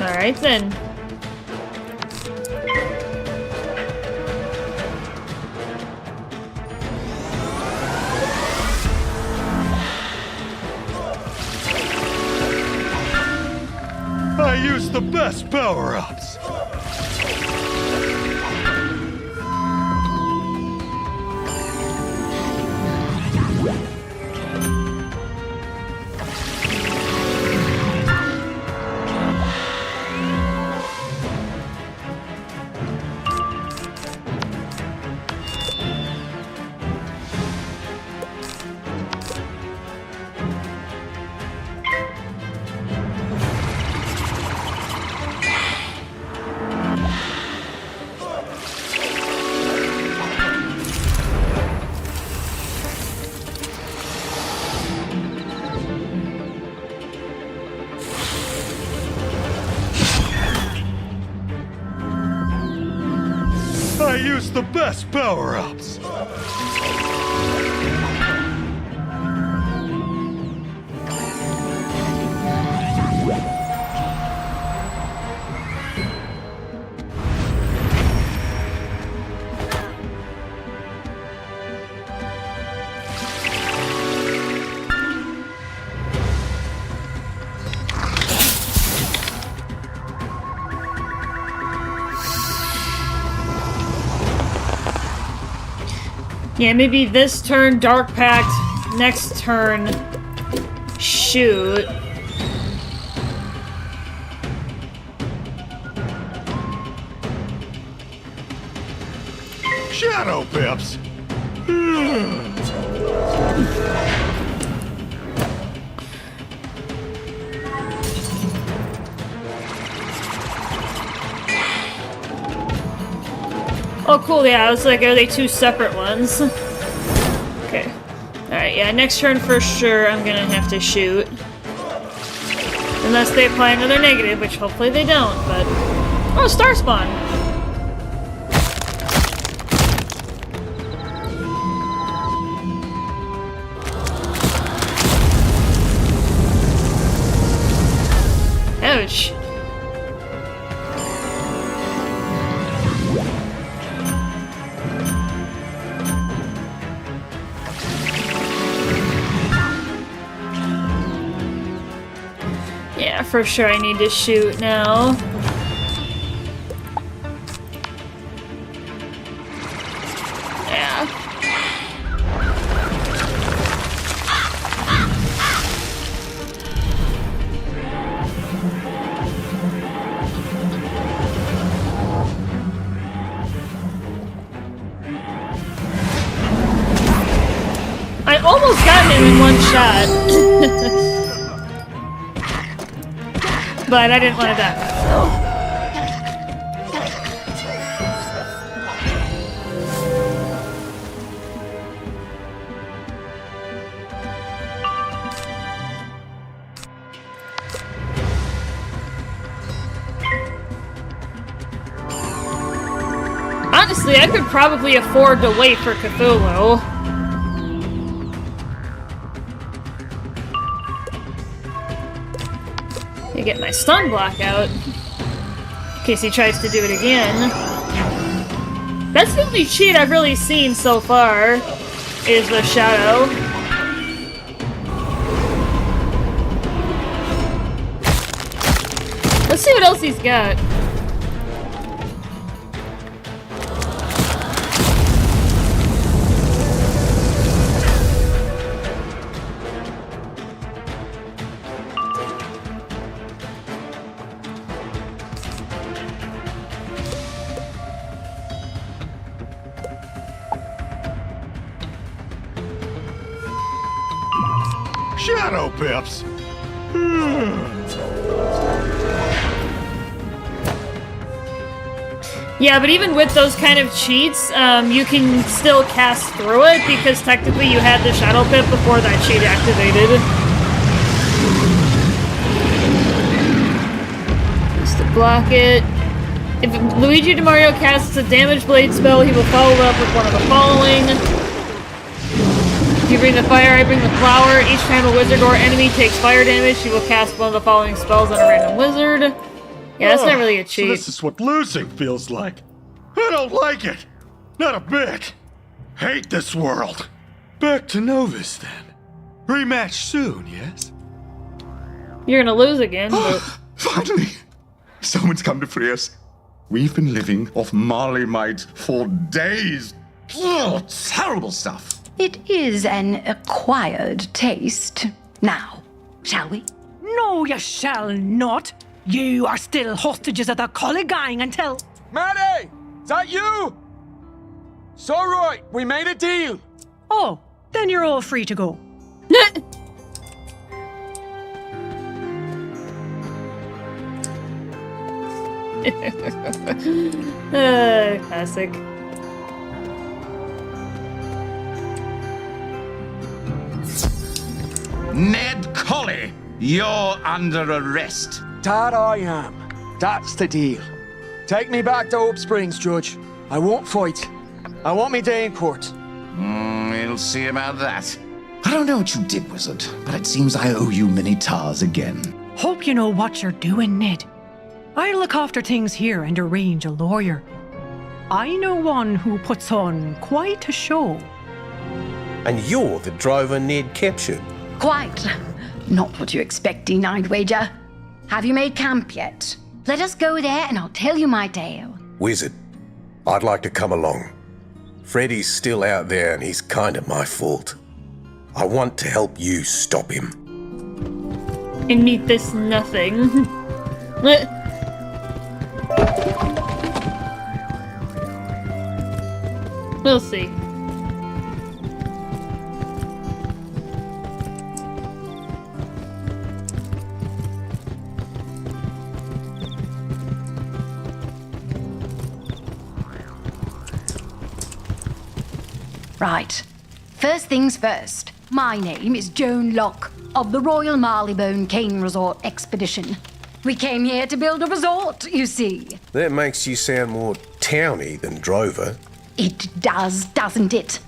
Alright then. I use the best power-ups. best power-ups. Yeah, maybe this turn, Dark Pact, next turn, shoot. Shadow Pips. Oh, cool, yeah, I was like, are they two separate ones? Okay. Alright, yeah, next turn for sure I'm gonna have to shoot. Unless they apply another negative, which hopefully they don't, but... Oh, Star Spawn! Ouch. Yeah, for sure I need to shoot now. Yeah. I almost got him in one shot. But I didn't want to die. Honestly, I could probably afford to wait for Cthulhu. To get my stun block out, in case he tries to do it again. That's the only cheat I've really seen so far, is the Shadow. Let's see what else he's got. Shadow Pips. Yeah, but even with those kind of cheats, you can still cast through it, because technically you had the Shadow Pip before that cheat activated. Just to block it. If Luigi DiMario casts a Damage Blade spell, he will follow up with one of the following. You bring the fire, I bring the flower. Each time a wizard or enemy takes fire damage, she will cast one of the following spells on a random wizard. Yeah, that's not really a cheat. So this is what losing feels like. I don't like it. Not a bit. Hate this world. Back to Novus then. Rematch soon, yes? You're gonna lose again, but... Finally! Someone's come to free us. We've been living off Marley-mite for days. Oh, terrible stuff. It is an acquired taste. Now, shall we? No, you shall not. You are still hostages of the Collie Gang until... Maddie! Is that you? It's all right. We made a deal. Oh, then you're all free to go. Classic. Ned Colley, you're under arrest. That I am. That's the deal. Take me back to Hope Springs, Judge. I won't fight. I want me day in court. We'll see about that. I don't know what you did, Wizard, but it seems I owe you many tars again. Hope you know what you're doing, Ned. I look after things here and arrange a lawyer. I know one who puts on quite a show. And you're the drover Ned captured. Quite. Not what you're expecting, I'd wager. Have you made camp yet? Let us go there and I'll tell you my tale. Wizard, I'd like to come along. Freddy's still out there and he's kind of my fault. I want to help you stop him. And meet this nothing. We'll see. Right. First things first. My name is Joan Locke of the Royal Marleybone Cane Resort Expedition. We came here to build a resort, you see. That makes you sound more towny than drover. It does, doesn't it?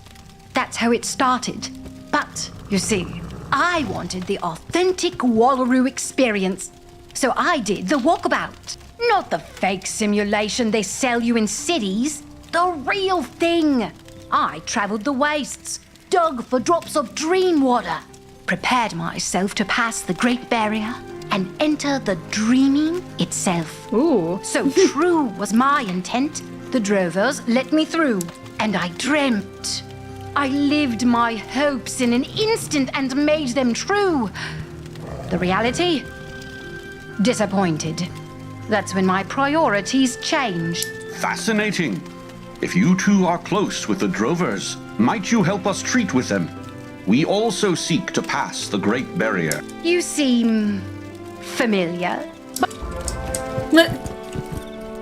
That's how it started. But, you see, I wanted the authentic Wallaroo experience. So I did the walkabout. Not the fake simulation they sell you in cities. The real thing. I travelled the wastes, dug for drops of dream water, prepared myself to pass the Great Barrier and enter the dreaming itself. Ooh. So true was my intent. The drovers let me through, and I dreamt. I lived my hopes in an instant and made them true. The reality? Disappointed. That's when my priorities changed. Fascinating. If you two are close with the drovers, might you help us treat with them? We also seek to pass the Great Barrier. You seem familiar.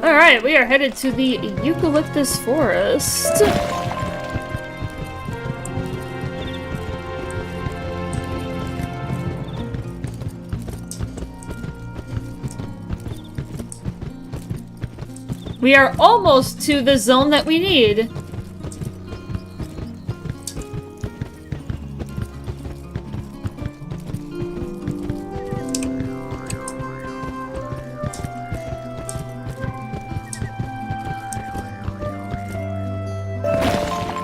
Alright, we are headed to the Eucalyptus Forest. We are almost to the zone that we need.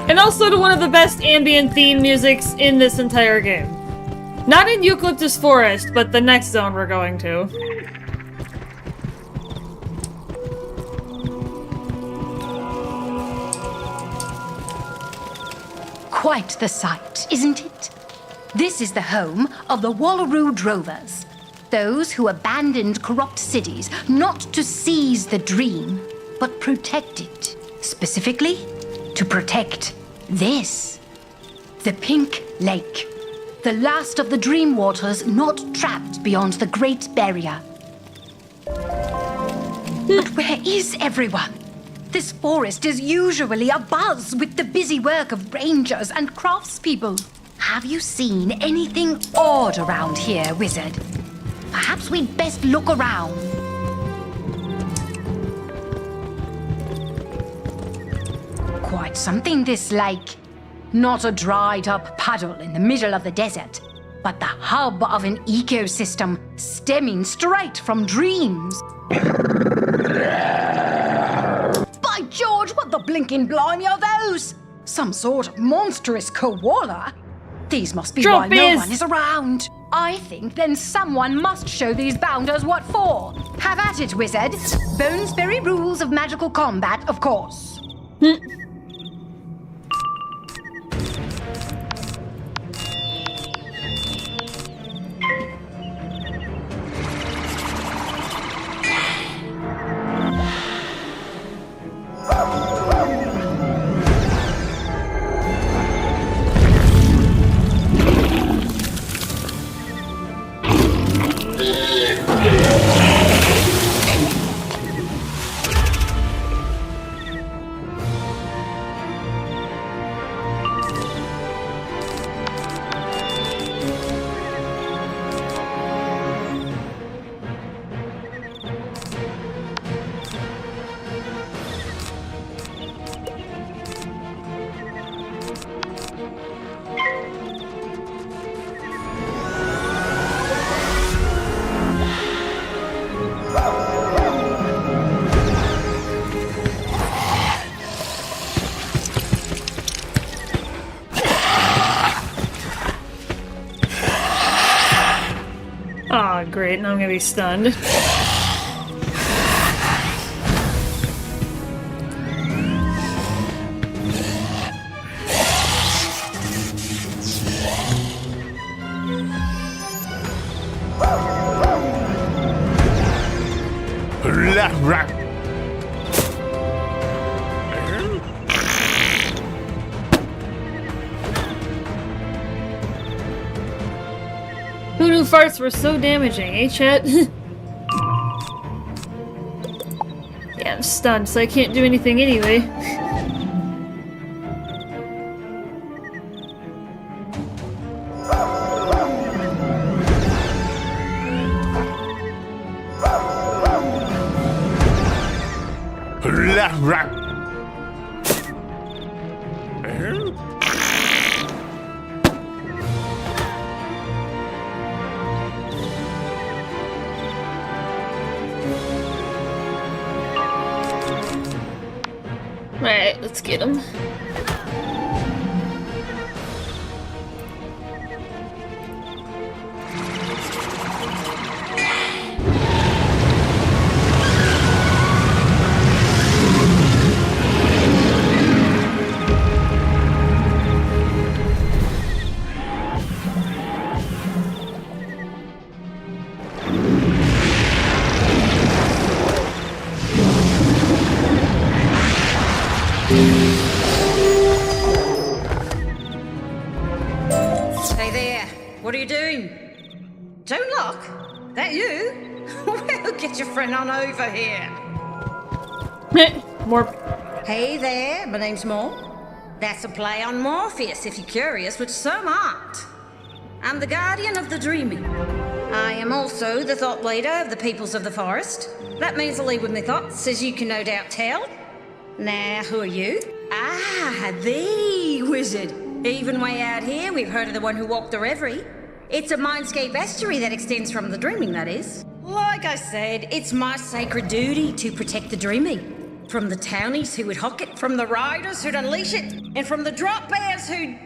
And also to one of the best ambient theme musics in this entire game. Not in Eucalyptus Forest, but the next zone we're going to. Quite the sight, isn't it? This is the home of the Wallaroo Drovers. Those who abandoned corrupt cities not to seize the dream, but protect it. Specifically, to protect this. The Pink Lake. The last of the dream waters not trapped beyond the Great Barrier. But where is everyone? This forest is usually abuzz with the busy work of rangers and craftspeople. Have you seen anything odd around here, Wizard? Perhaps we'd best look around. Quite something, this lake. Not a dried-up puddle in the middle of the desert, but the hub of an ecosystem stemming straight from dreams. By George, what the blinking blimey are those? Some sort of monstrous koala? These must be why no one is around. I think then someone must show these bounders what for. Have at it, Wizard. Bonesberry rules of magical combat, of course. Oh, great. Now I'm gonna be stunned. Who knew farts were so damaging, eh, chat? Yeah, I'm stunned, so I can't do anything anyway. Alright, let's get him. Hey there, what are you doing? Don't look. That you? Well, get your friend on over here. More. Hey there, my name's Mo. That's a play on Morpheus, if you're curious, which some aren't. I'm the guardian of the dreaming. I am also the thought leader of the peoples of the forest. That means I lead with my thoughts, as you can no doubt tell. Now, who are you? Ah, the wizard. Even way out here, we've heard of the one who walked the reverie. It's a mindscape estuary that extends from the dreaming, that is. Like I said, it's my sacred duty to protect the dreaming. From the townies who would hock it, from the riders who'd unleash it, and from the drop bears who'd...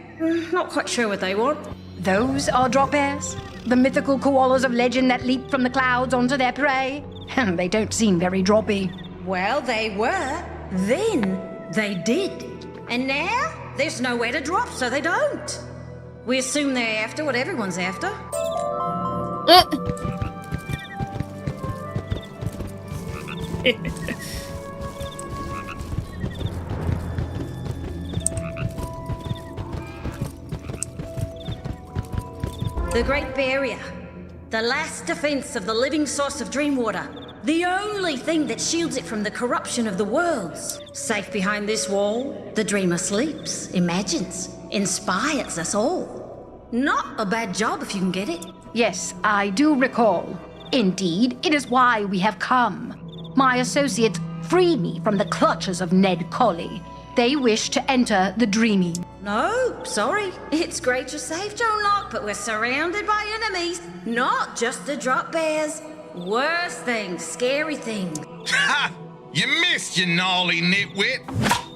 not quite sure what they want. Those are drop bears? The mythical koalas of legend that leap from the clouds onto their prey? And they don't seem very droppy. Well, they were. Then they did. And now, there's nowhere to drop, so they don't. We assume they're after what everyone's after. The Great Barrier. The last defense of the living source of dream water. The only thing that shields it from the corruption of the worlds. Safe behind this wall, the dreamer sleeps, imagines, inspires us all. Not a bad job if you can get it. Yes, I do recall. Indeed, it is why we have come. My associates freed me from the clutches of Ned Colley. They wish to enter the dreaming. No, sorry. It's great you're safe, Joan Locke, but we're surrounded by enemies. Not just the drop bears. Worse things, scary things. Ha! You missed, you gnarly nitwit!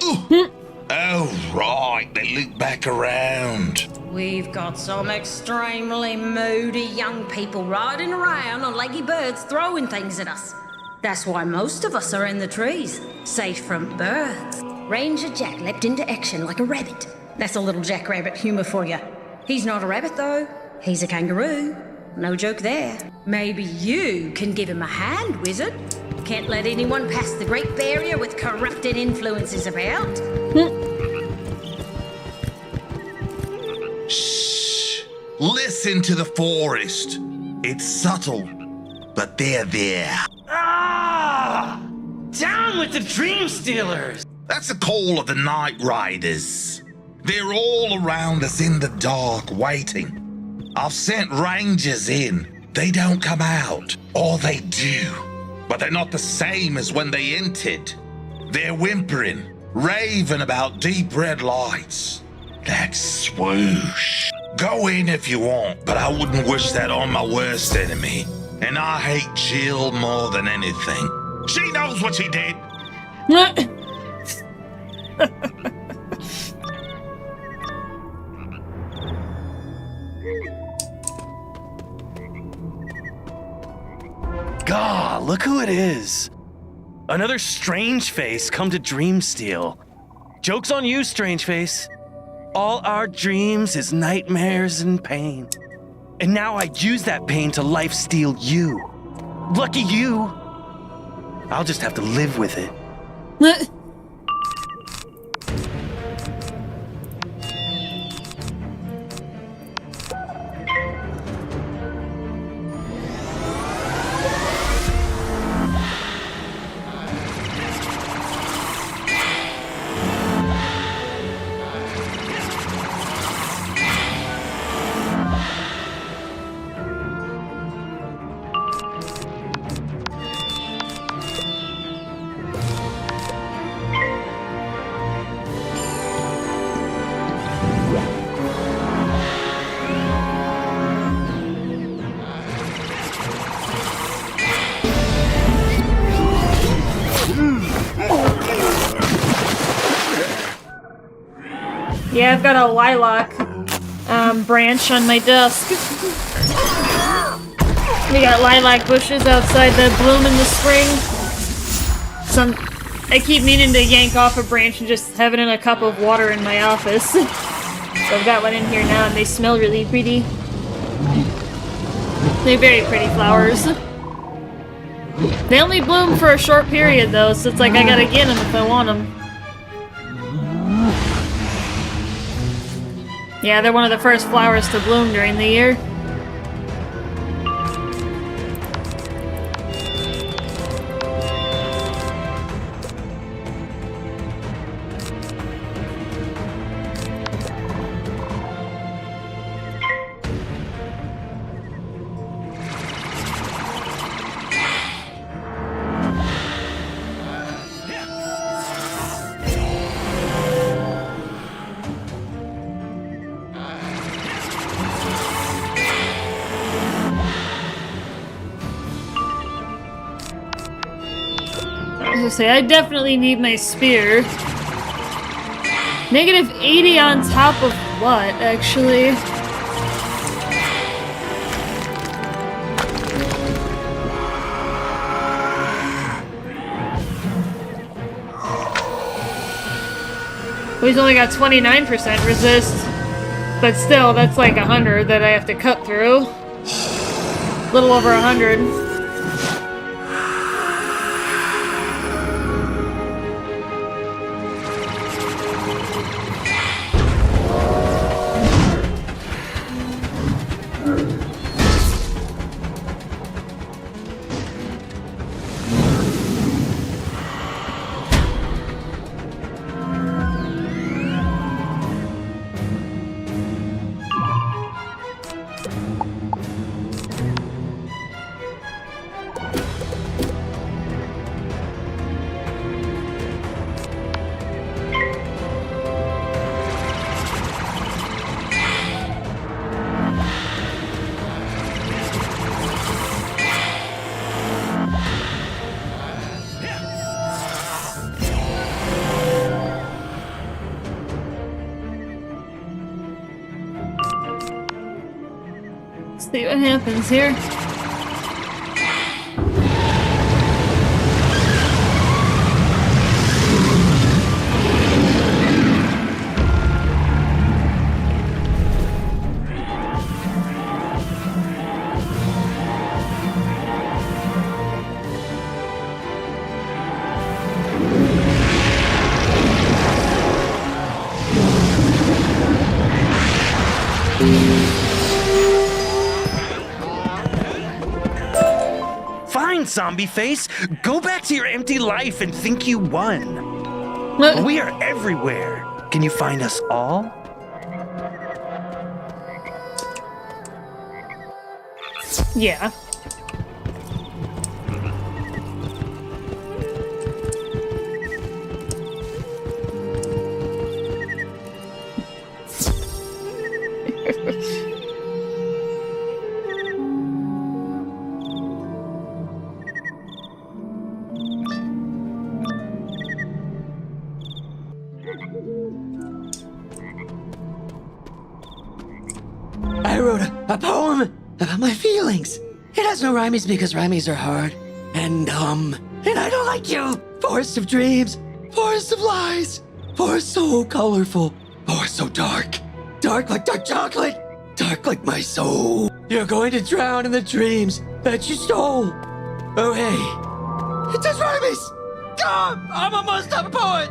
Ooh. Oh, right, they loop back around. We've got some extremely moody young people riding around on leggy birds throwing things at us. That's why most of us are in the trees, safe from birds. Ranger Jack leapt into action like a rabbit. That's a little jackrabbit humor for you. He's not a rabbit, though. He's a kangaroo. No joke there. Maybe you can give him a hand, wizard. Can't let anyone pass the Great Barrier with corrupted influences about. Shh. Listen to the forest. It's subtle, but they're there. Ah! Down with the Dream Stealers! That's the call of the Night Riders. They're all around us in the dark, waiting. I've sent rangers in. They don't come out. Or they do. But they're not the same as when they entered. They're whimpering, raving about deep red lights. That swoosh. Go in if you want, but I wouldn't wish that on my worst enemy. And I hate Jill more than anything. She knows what she did. Gah, look who it is. Another strange face come to Dreamsteal. Joke's on you, strange face. All our dreams is nightmares and pain. And now I use that pain to life-steal you. Lucky you. I'll just have to live with it. Yeah, I've got a lilac branch on my desk. We got lilac bushes outside that bloom in the spring. I keep meaning to yank off a branch and just have it in a cup of water in my office. So I've got one in here now and they smell really pretty. They're very pretty flowers. They only bloom for a short period though, so it's like I gotta get them if I want them. Yeah, they're one of the first flowers to bloom during the year. I definitely need my spear. Negative 80 on top of what, actually? Well, he's only got 29% resist. But still, that's like 100 that I have to cut through. A little over 100. See what happens here. Zombie face, go back to your empty life and think you won. We are everywhere. Can you find us all? Yeah. I wrote a poem about my feelings. It has no rhymies because rhymies are hard and dumb. And I don't like you! Forest of dreams, forest of lies, forest so colorful, forest so dark. Dark like dark chocolate, dark like my soul. You're going to drown in the dreams that you stole. Oh, hey. It does rhymies! God, I'm almost a poet!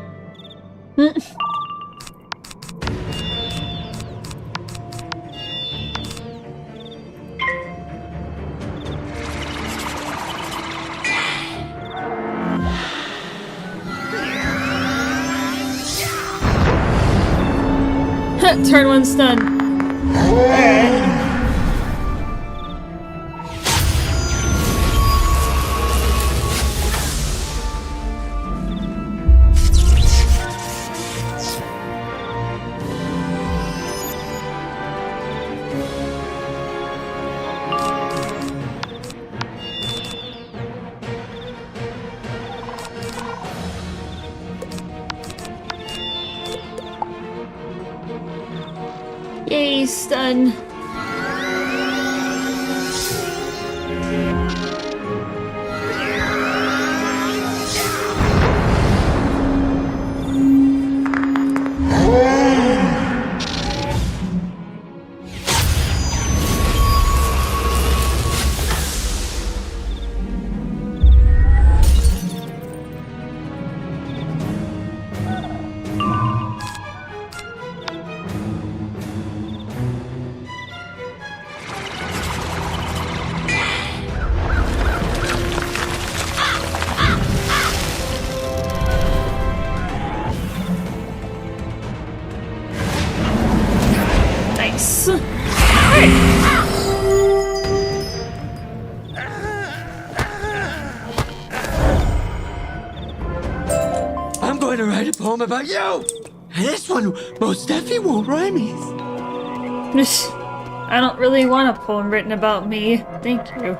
Turn 1 stun. Alright. Yay, stun. Nice. I'm going to write a poem about you! And this one most definitely won't rhyme me. I don't really want a poem written about me. Thank you.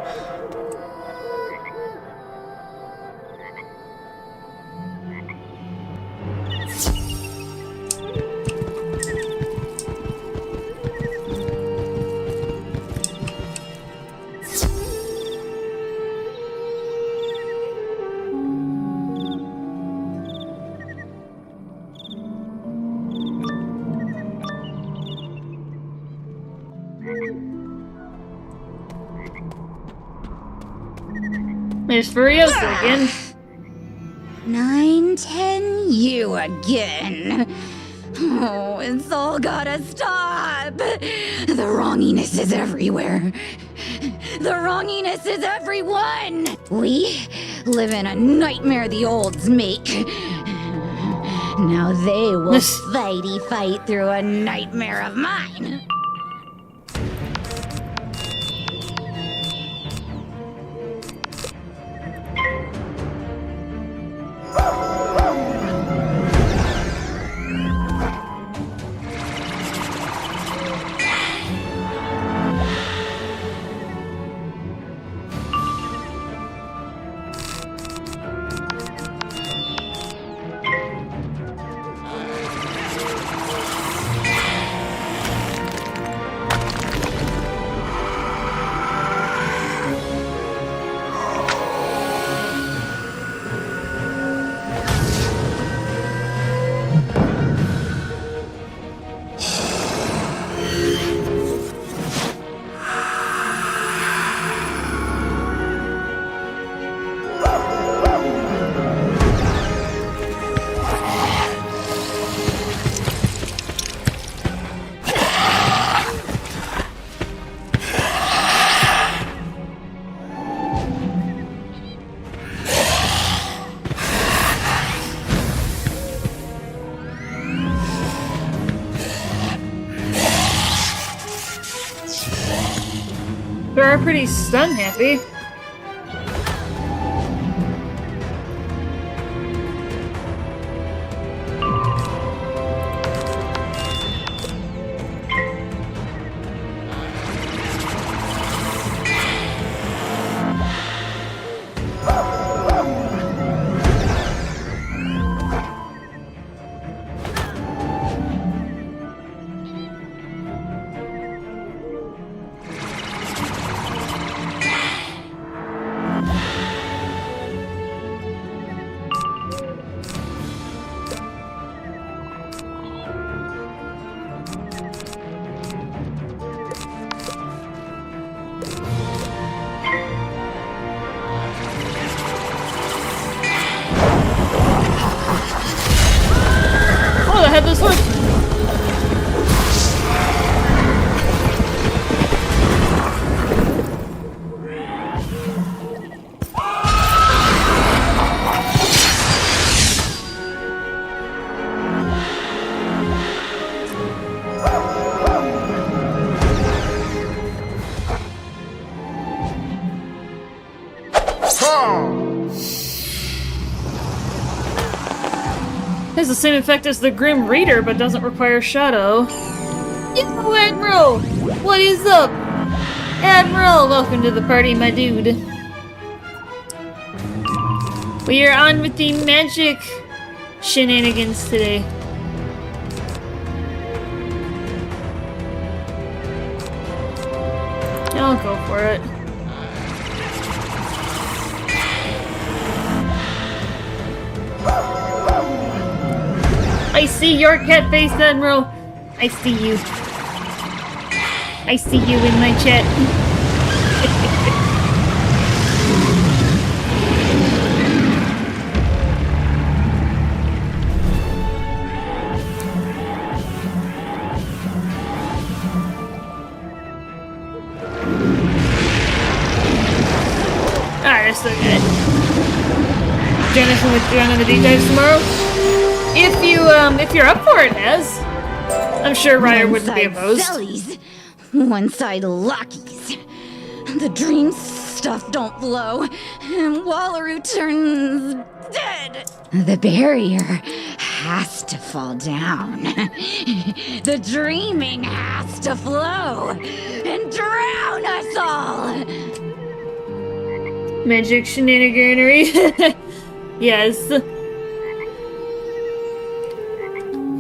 There's Furiosa again. 910, you again. Oh, it's all gotta stop. The wronginess is everywhere. The wronginess is everyone. We live in a nightmare the olds make. Now they will fight through a nightmare of mine. They're pretty stun happy. has the same effect as the Grim Reader, but doesn't require shadow. Yo, Admiral! What is up? Admiral, welcome to the party, my dude. We are on with the magic shenanigans today. I'll go for it. I see your cat face, Admiral. I see you. I see you in my chat. Alright, that's so good. Join us when we join on the deep dives tomorrow. If you're up for it, Nez. I'm sure Ryder wouldn't be opposed. Sellies, one side Lockies. The dream stuff don't flow, and Wallaroo turns dead. The barrier has to fall down. The dreaming has to flow and drown us all. Magic shenaniganery. Yes.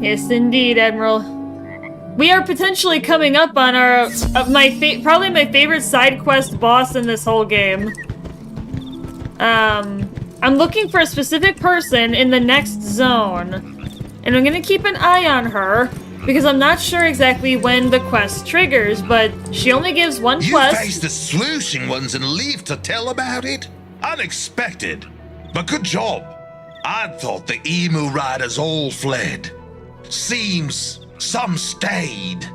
Yes, indeed, Admiral. We are potentially coming up on our probably my favorite side quest boss in this whole game. I'm looking for a specific person in the next zone, and I'm gonna keep an eye on her because I'm not sure exactly when the quest triggers, but she only gives one quest. You face the sleuthing ones and leave to tell about it? Unexpected, but good job. I thought the emu riders all fled. Seems some stayed,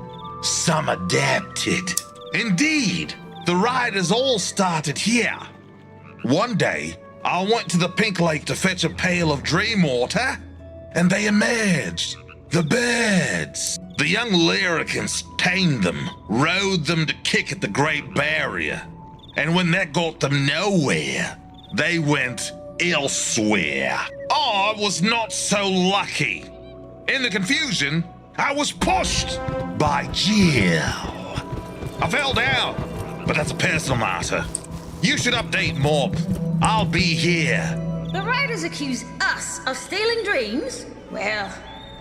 some adapted. Indeed, the riders all started here. One day, I went to the Pink Lake to fetch a pail of dream water, and they emerged. The birds. The young Lyricans tamed them, rode them to kick at the Great Barrier. And when that got them nowhere, they went elsewhere. I was not so lucky. In the confusion, I was pushed by Jill. I fell down, but that's a personal matter. You should update Mob. I'll be here. The Riders accuse us of stealing dreams? Well,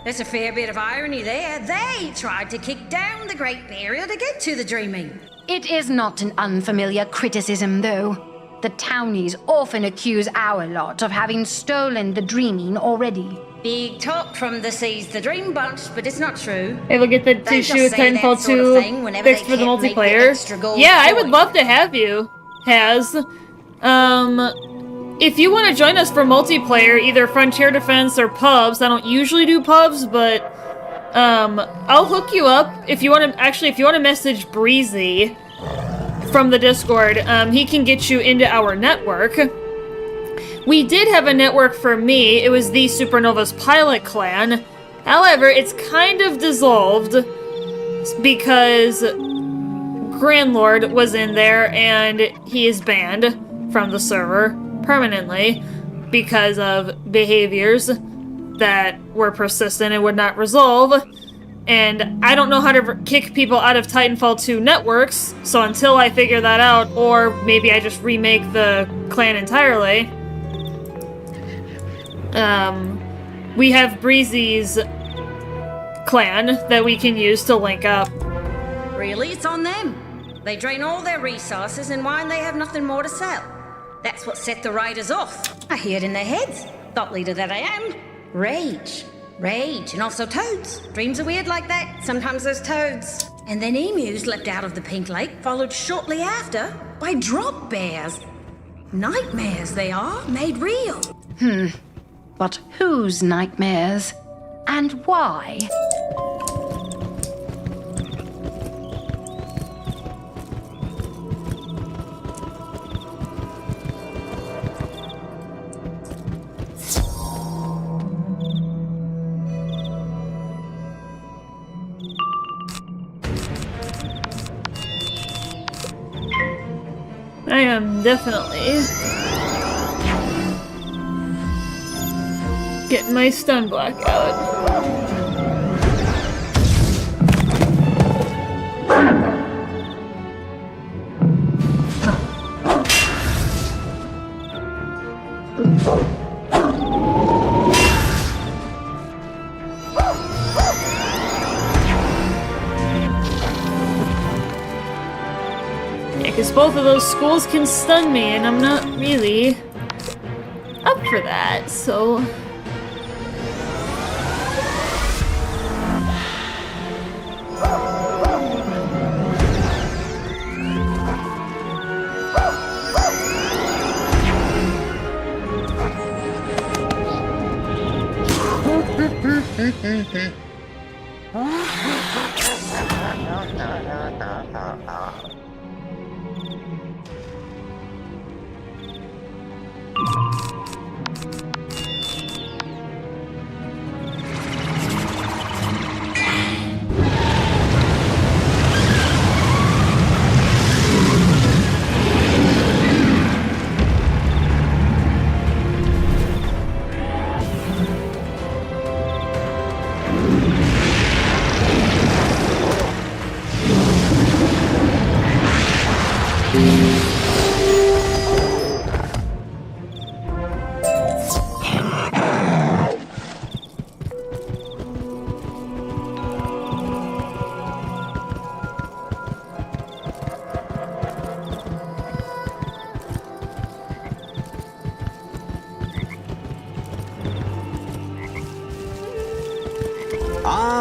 there's a fair bit of irony there. They tried to kick down the Great Barrier to get to the dreaming. It is not an unfamiliar criticism, though. The townies often accuse our lot of having stolen the dreaming already. Big talk from the Seize the Dream bunch, but it's not true. Hey, we'll get the They tissue just with say that Titanfall sort of 2 thing whenever fixed they for the can't make the multiplayer. extra gold Yeah, I would coin. love to have you, Haz. If you want to join us for multiplayer, either Frontier Defense or pubs, I don't usually do pubs, but I'll hook you up. If you want to message Breezy from the Discord, he can get you into our network. We did have a network for me. It was the Supernova's Pilot Clan. However, it's kind of dissolved because Grandlord was in there and he is banned from the server permanently because of behaviors that were persistent and would not resolve. And I don't know how to kick people out of Titanfall 2 networks, so until I figure that out, or maybe I just remake the clan entirely, we have Breezy's clan that we can use to link up. Really, it's on them. They drain all their resources, and why they have nothing more to sell. That's what set the Riders off. I hear it in their heads. Thought leader that I am. Rage. Rage, and also toads. Dreams are weird like that. Sometimes there's toads. And then emus leapt out of the Pink Lake, followed shortly after by drop bears. Nightmares they are, made real. But whose nightmares? And why? I am definitely Getting my stun block out. Because both of those schools can stun me, and I'm not really up for that, so...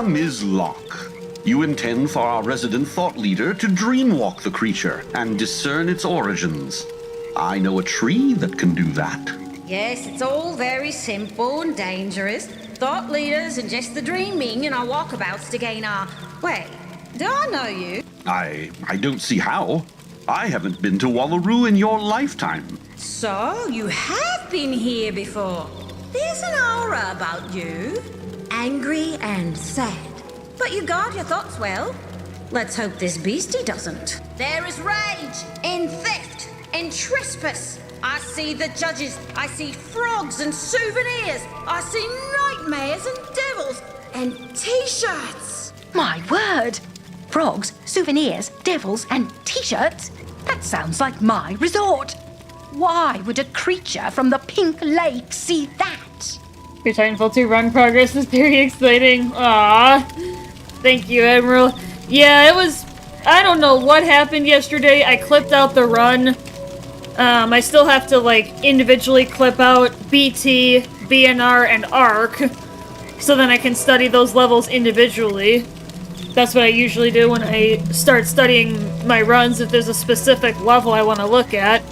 Ms. Locke, you intend for our resident thought leader to dreamwalk the creature and discern its origins. I know a tree that can do that. Yes, it's all very simple and dangerous. Thought leaders ingest the dreaming in our walkabouts to gain our... Wait, do I know you? I don't see how. I haven't been to Wallaroo in your lifetime. So, you have been here before. There's an aura about you. Angry and sad. But you guard your thoughts well. Let's hope this beastie doesn't. There is rage and theft and trespass. I see the judges. I see frogs and souvenirs. I see nightmares and devils and t-shirts. My word! Frogs, souvenirs, devils, and t-shirts? That sounds like my resort. Why would a creature from the Pink Lake see that? Your Titanfall 2 run progress is very exciting. Aww. Thank you, Admiral. Yeah, it was... I don't know what happened yesterday. I clipped out the run. I still have to, like, individually clip out BT, BNR, and ARC. So then I can study those levels individually. That's what I usually do when I start studying my runs, if there's a specific level I want to look at.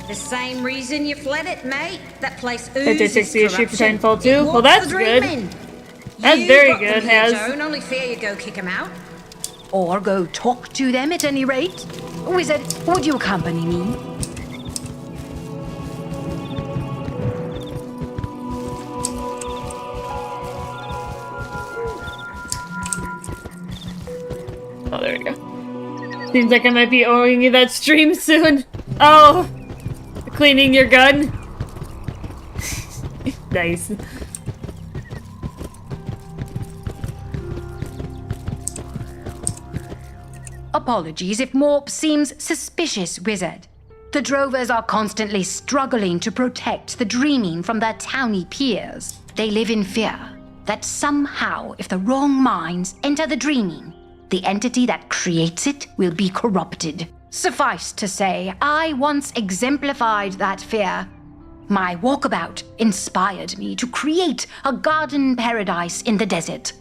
The same reason you fled it, mate. That place Did they oozes fix the issue for corruption. Titanfall 2? It Well, wants that's the good. dreaming. That's You very got them good, here, Has. Joan. Only fear you go kick them out. Or go talk to them at any rate. Wizard, would you accompany me? Oh, there we go. Seems like I might be owing you that stream soon. Oh! Cleaning your gun? Nice. Apologies if Morp seems suspicious, Wizard. The Drovers are constantly struggling to protect the dreaming from their towny peers. They live in fear that somehow, if the wrong minds enter the dreaming, the entity that creates it will be corrupted. Suffice to say, I once exemplified that fear. My walkabout inspired me to create a garden paradise in the desert,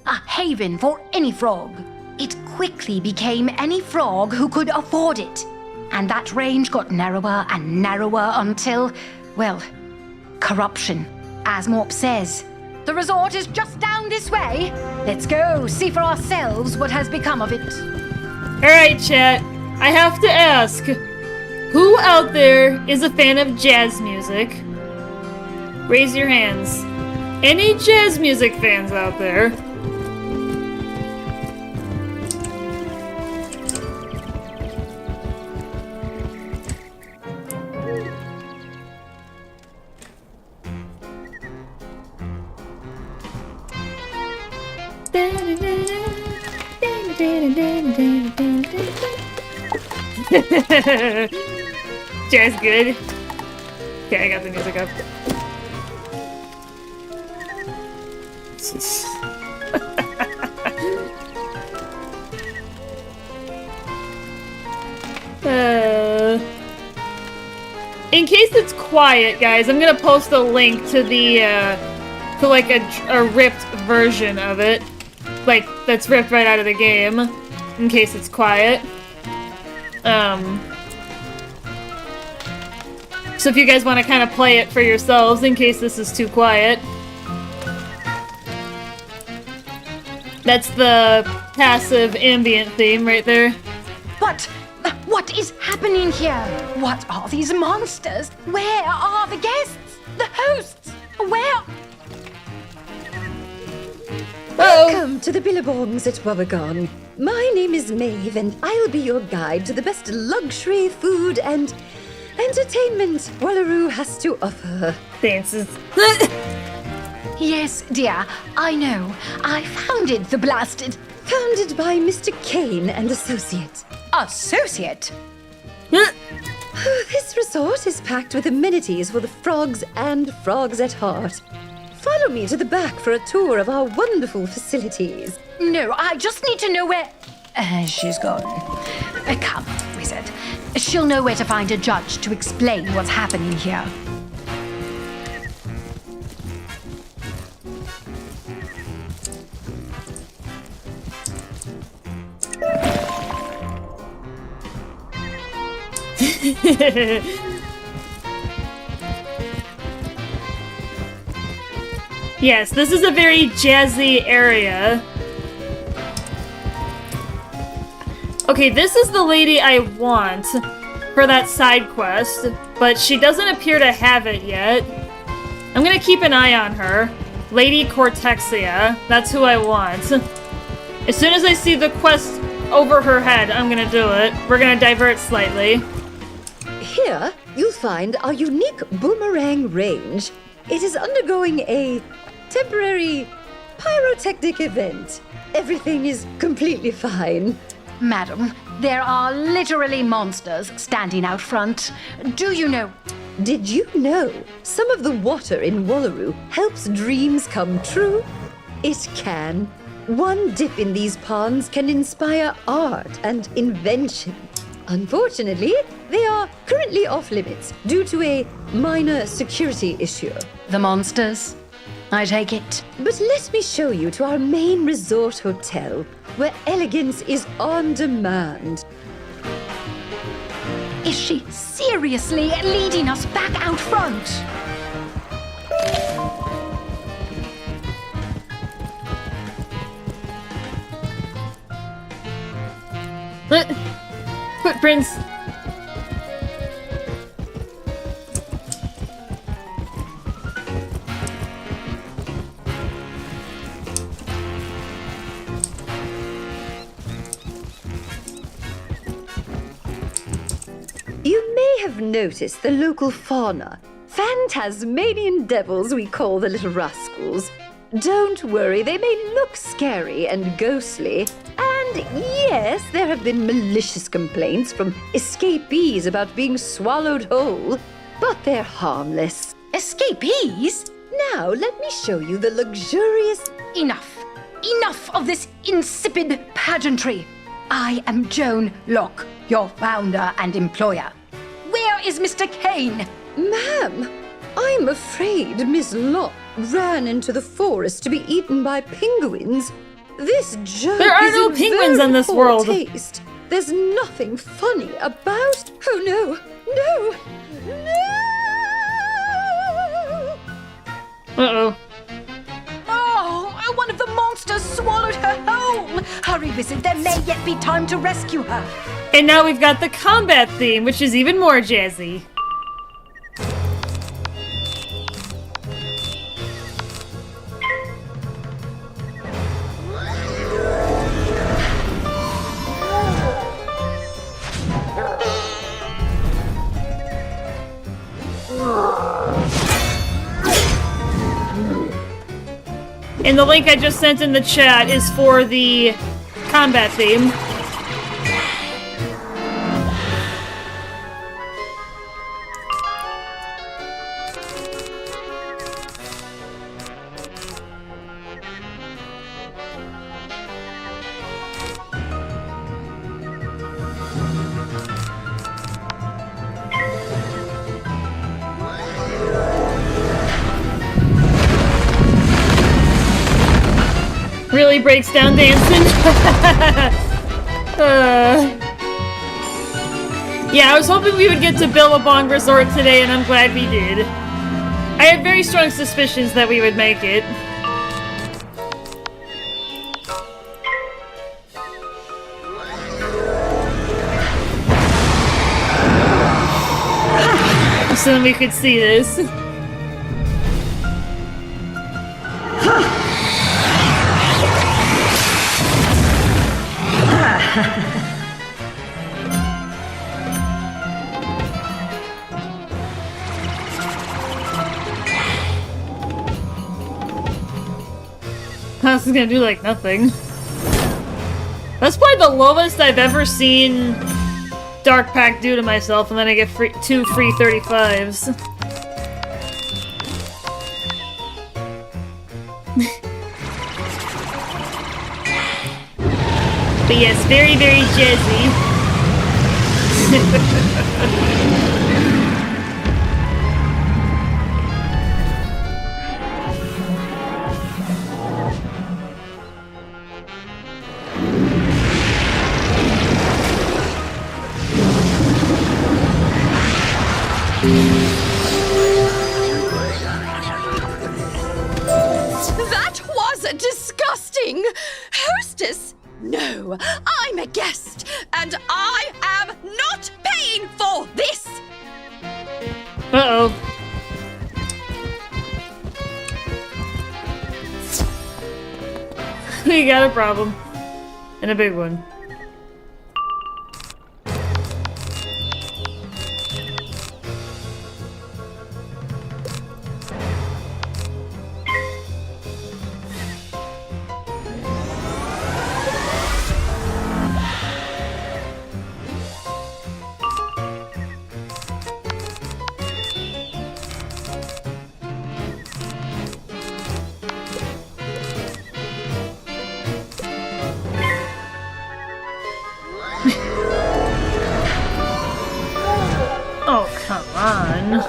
a haven for any frog. It quickly became any frog who could afford it, and that range got narrower and narrower until, well, corruption, as Morp says. The resort is just down this way. Let's go see for ourselves what has become of it. Alright, chat. I have to ask, who out there is a fan of jazz music? Raise your hands. Any jazz music fans out there? Jazz good. Okay, I got the music up. In case it's quiet, guys, I'm gonna post a link to the, to like a ripped version of it. Like, that's ripped right out of the game. In case it's quiet. So if you guys want to kind of play it for yourselves, in case this is too quiet. That's the passive ambient theme right there. What is happening here? What are these monsters? Where are the guests? The hosts? Where? Welcome to the Billabongs at Wobbegong. My name is Maeve, and I'll be your guide to the best luxury, food, and entertainment Wallaroo has to offer. Dances. Yes, dear, I know. I founded the blasted... Founded by Mr. Kane and Associate. Associate? This resort is packed with amenities for the frogs and frogs at heart. Follow me to the back for a tour of our wonderful facilities. No, I just need to know where... she's gone. Come, Wizard. She'll know where to find a judge to explain what's happening here. Yes, this is a very jazzy area. Okay, this is the lady I want for that side quest, but she doesn't appear to have it yet. I'm gonna keep an eye on her. Lady Cortexia, that's who I want. As soon as I see the quest over her head, I'm gonna do it. We're gonna divert slightly. Here, you'll find our unique boomerang range. It is undergoing a temporary pyrotechnic event. Everything is completely fine. Madam, there are literally monsters standing out front. Do you know? Did you know some of the water in Wallaroo helps dreams come true? It can. One dip in these ponds can inspire art and invention. Unfortunately, they are currently off limits due to a minor security issue. The monsters? I take it. But let me show you to our main resort hotel, where elegance is on demand. Is she seriously leading us back out front? Footprints. You may have noticed the local fauna. Phantasmanian devils, we call the little rascals. Don't worry, they may look scary and ghostly. And yes, there have been malicious complaints from escapees about being swallowed whole, but they're harmless. Escapees? Now, let me show you the luxurious... Enough. Enough of this insipid pageantry. I am Joan Locke, your founder and employer. Where is Mr. Kane? Ma'am, I'm afraid Miss Locke ran into the forest to be eaten by penguins. This joke There are is no in penguins very in this poor world. Taste. There's nothing funny about... Oh no, no, no! Uh-oh. Oh, one of the monsters swallowed her whole. Hurry, Wizard, there may yet be time to rescue her. And now we've got the combat theme, which is even more jazzy. And the link I just sent in the chat is for the combat theme. Really breaks down dancing. Yeah, I was hoping we would get to Billabong Resort today, and I'm glad we did. I had very strong suspicions that we would make it. So then we could see this. This is gonna do like nothing. That's probably the lowest I've ever seen Dark Pact do to myself, and then I get two free 35s. But yes, very, very jazzy. That was disgusting! Hostess? No, I'm a guest, and I am not paying for this! Uh-oh. We got a problem. And a big one. Oh, come on.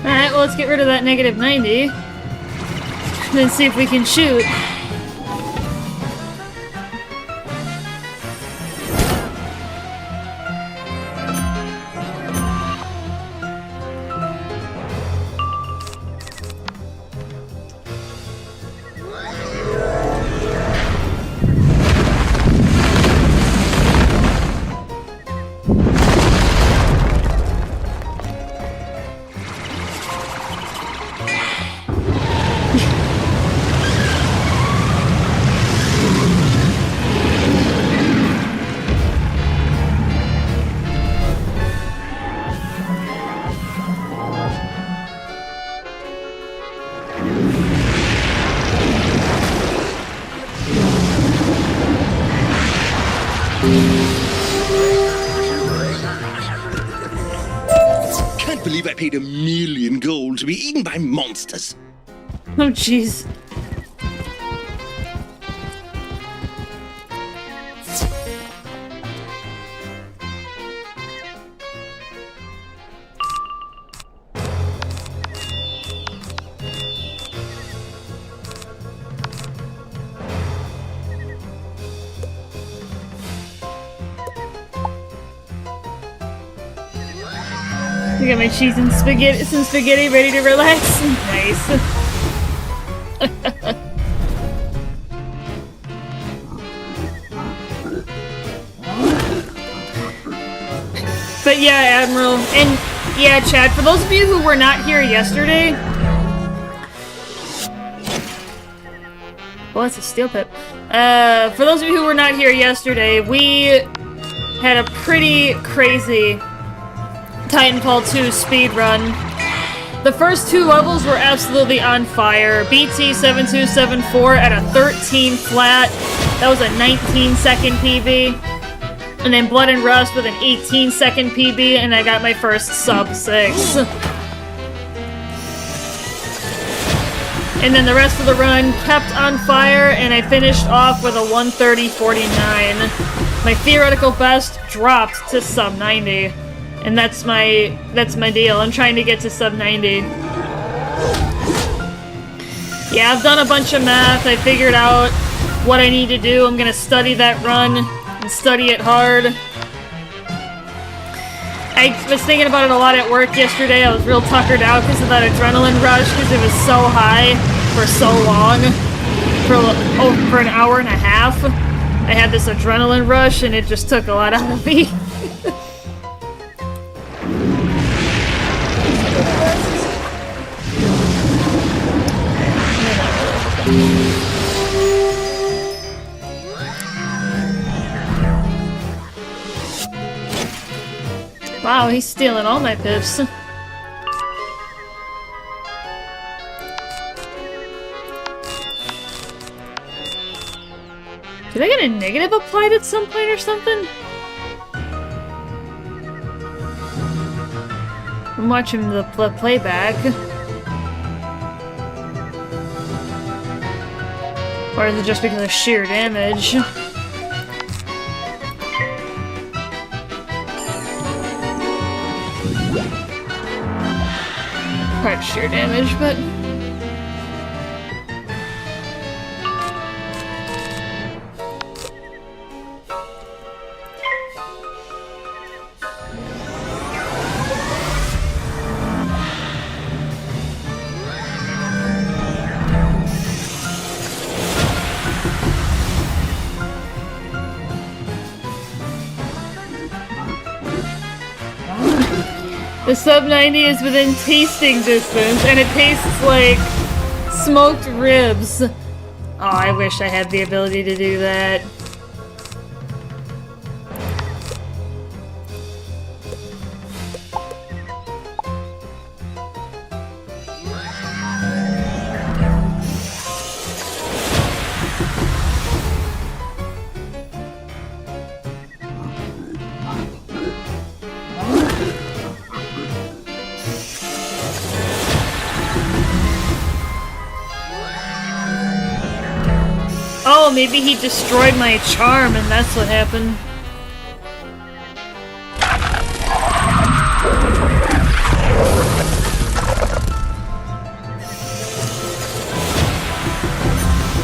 Alright, well, let's get rid of that negative 90. And then see if we can shoot. Can't believe I paid $1 million gold to be eaten by monsters. Oh, jeez. I got my cheese and spaghetti, some spaghetti ready to relax. Nice. But yeah, Admiral, and yeah, Chad, for those of you who were not here yesterday... Well, it's a steel pip. For those of you who were not here yesterday, we had a pretty crazy Titanfall 2 speedrun. The first 2 levels were absolutely on fire. BT7274 at a 13 flat. That was a 19-second PB. And then Blood and Rust with an 18-second PB, and I got my first sub 6. And then the rest of the run kept on fire, and I finished off with a 130.49. My theoretical best dropped to sub 90. And that's my deal. I'm trying to get to sub 90. Yeah, I've done a bunch of math. I figured out what I need to do. I'm gonna study that run and study it hard. I was thinking about it a lot at work yesterday. I was real tuckered out because of that adrenaline rush because it was so high for so long. For an hour and a half. I had this adrenaline rush and it just took a lot out of me. Wow, he's stealing all my pips. Did I get a negative applied at some point or something? I'm watching the playback. Or is it just because of sheer damage? Part sheer damage, but... The sub 90 is within tasting distance, and it tastes like smoked ribs. Oh, I wish I had the ability to do that. Oh, maybe he destroyed my charm and that's what happened.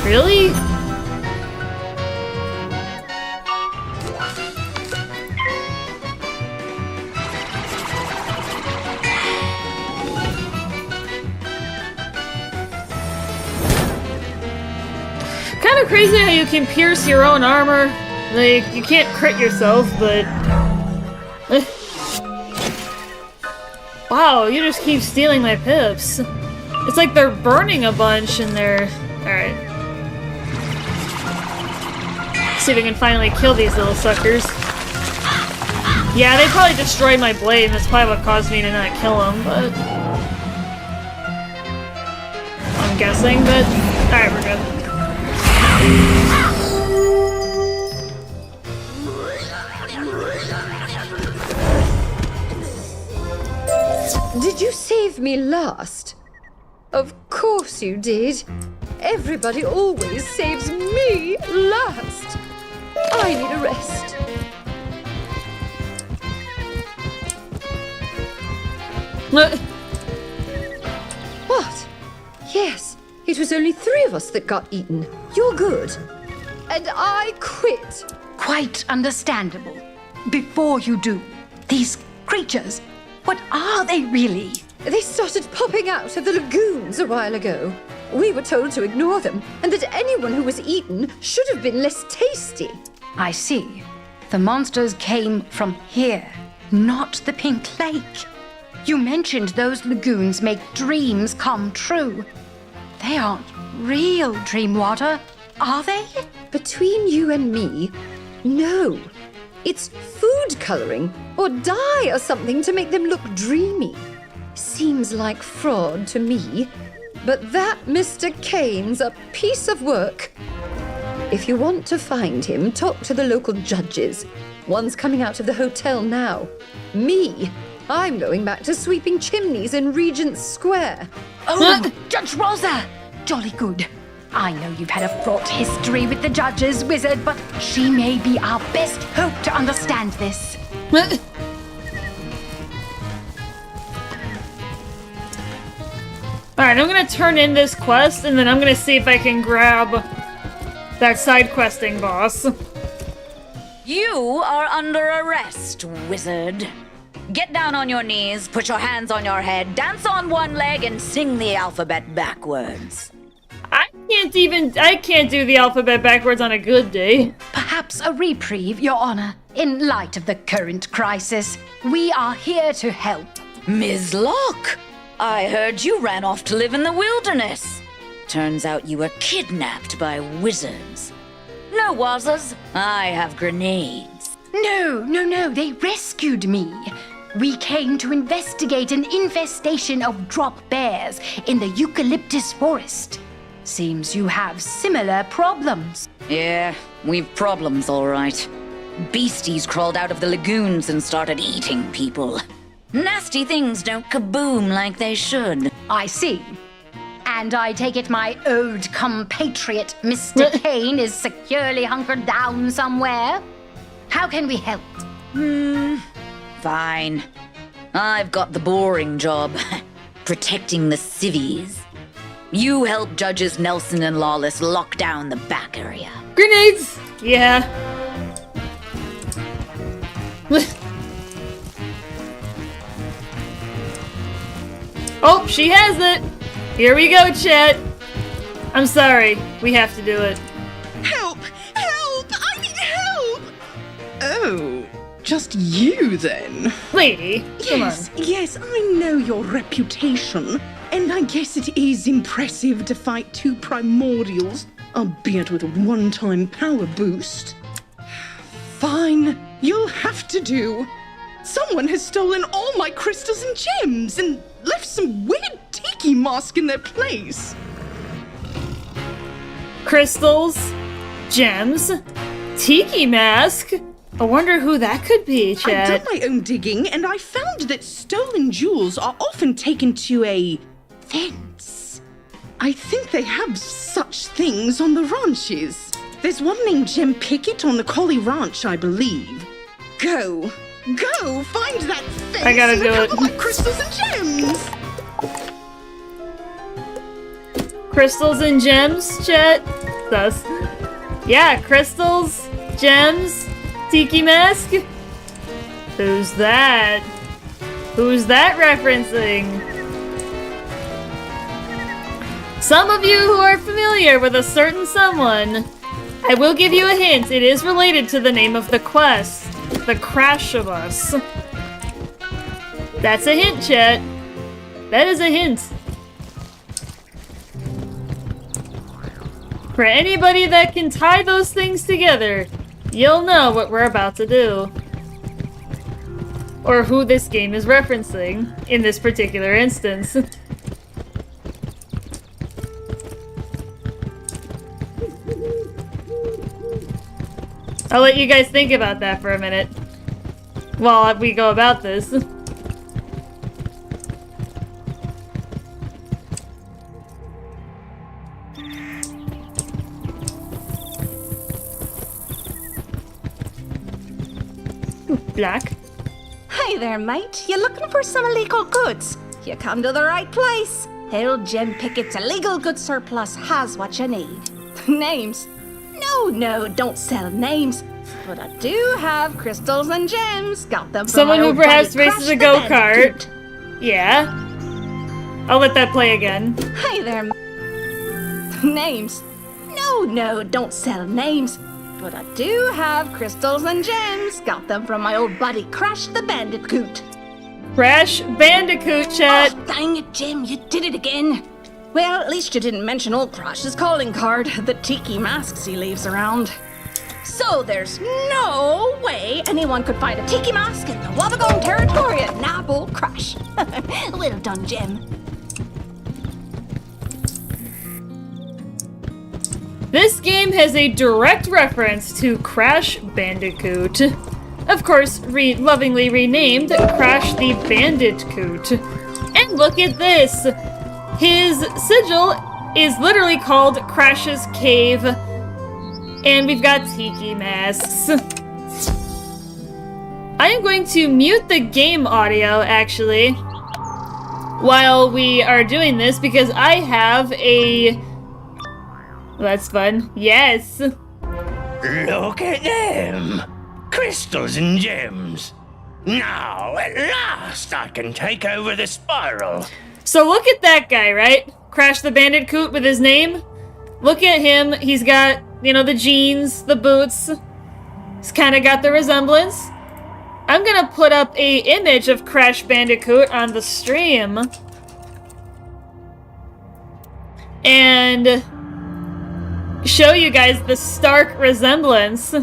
Really? Kind of crazy how you can pierce your own armor. Like, you can't crit yourself, but... Wow, you just keep stealing my pips. It's like they're burning a bunch and they're... Alright. See if I can finally kill these little suckers. Yeah, they probably destroyed my blade, and that's probably what caused me to not kill them, but... I'm guessing, but... Alright, we're good. Did you save me last? Of course you did. Everybody always saves me last. I need a rest. What? Yes, it was only 3 of us that got eaten. You're good. And I quit. Quite understandable. Before you do, these creatures, But are they really? They started popping out of the lagoons a while ago. We were told to ignore them, and that anyone who was eaten should have been less tasty. I see. The monsters came from here, not the Pink Lake. You mentioned those lagoons make dreams come true. They aren't real dream water, are they? Between you and me, no. It's food coloring or dye or something to make them look dreamy. Seems like fraud to me, but that Mr. Kane's a piece of work. If you want to find him, talk to the local judges. One's coming out of the hotel now. Me, I'm going back to sweeping chimneys in Regent Square. Oh, Judge Rosa! Jolly good. I know you've had a fraught history with the judges, Wizard, but she may be our best hope to understand this. Alright, I'm gonna turn in this quest, and then I'm gonna see if I can grab that side questing boss. You are under arrest, wizard. Get down on your knees, put your hands on your head, dance on one leg, and sing the alphabet backwards. I can't do the alphabet backwards on a good day. Perhaps a reprieve, Your Honor. In light of the current crisis, we are here to help. Ms. Locke, I heard you ran off to live in the wilderness. Turns out you were kidnapped by wizards. No, Wazas, I have grenades. No, they rescued me. We came to investigate an infestation of drop bears in the eucalyptus forest. Seems you have similar problems. Yeah, we've problems, all right. Beasties crawled out of the lagoons and started eating people. Nasty things don't kaboom like they should. I see. And I take it my old compatriot, Mr. Kane, is securely hunkered down somewhere? How can we help? Fine. I've got the boring job. Protecting the civvies. You help Judges Nelson and Lawless lock down the back area. Grenades! Yeah. Oh, she has it! Here we go, chat! I'm sorry, we have to do it. Help! Help! I need help! Oh, just you then? Lady, come on. Yes, I know your reputation, and I guess it is impressive to fight two primordials, albeit with a one-time power boost. Fine, you'll have to do. Someone has stolen all my crystals and gems and left some weird tiki mask in their place. Crystals, gems, tiki mask. I wonder who that could be, chat. I did my own digging, and I found that stolen jewels are often taken to a fence. I think they have such things on the ranches. There's one named Gem Pickett on the Collie Ranch, I believe. Go, find that fence. I gotta and do recover it. my crystals and gems. Crystals and gems, chat? Sus. Yeah, crystals, gems, tiki mask. Who's that? Who's that referencing? Some of you who are familiar with a certain someone, I will give you a hint. It is related to the name of the quest, The Crash of Us. That's a hint, chat. That is a hint. For anybody that can tie those things together, you'll know what we're about to do. Or who this game is referencing in this particular instance. I'll let you guys think about that for a minute while we go about this. Black. Hey there, mate. You looking for some illegal goods? You come to the right place. Old Gem Pickett's illegal goods surplus has what you need. Names? No, don't sell names. but I do have crystals and gems. Got them from Someone my who old perhaps buddy races a Crash the go-kart. Bandicoot. Yeah. I'll let that play again. Hey there, names. No, don't sell names. But I do have crystals and gems. Got them from my old buddy Crash the Bandicoot. Crash Bandicoot, chat. Oh, dang it, Jim, you did it again. Well, at least you didn't mention old Crash's calling card, the tiki masks he leaves around. So there's no way anyone could find a tiki mask in the Wabagone territory at nab old Crash. Well done, Jim. This game has a direct reference to Crash Bandicoot. Of course, lovingly renamed Crash the Bandicoot. And look at this! His sigil is literally called Crash's Cave. And we've got tiki masks. I am going to mute the game audio, actually, while we are doing this, because I have a... That's fun. Yes! Look at them! Crystals and gems. Now, at last, I can take over the spiral. So look at that guy, right? Crash the Bandicoot with his name. Look at him. He's got, you know, the jeans, the boots. He's kind of got the resemblance. I'm gonna put up a image of Crash Bandicoot on the stream. And show you guys the stark resemblance.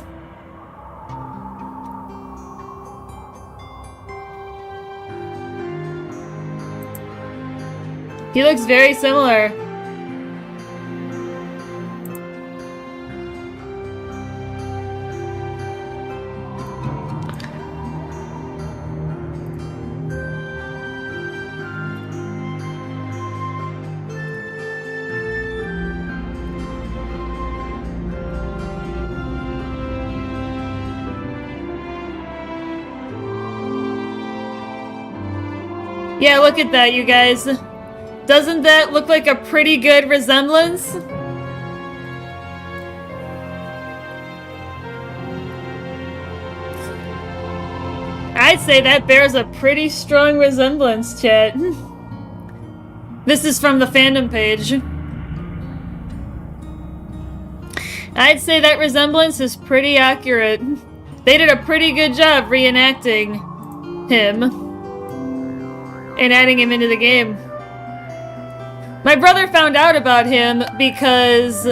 He looks very similar. Yeah, look at that, you guys. Doesn't that look like a pretty good resemblance? I'd say that bears a pretty strong resemblance, chat. This is from the fandom page. I'd say that resemblance is pretty accurate. They did a pretty good job reenacting him and adding him into the game. My brother found out about him because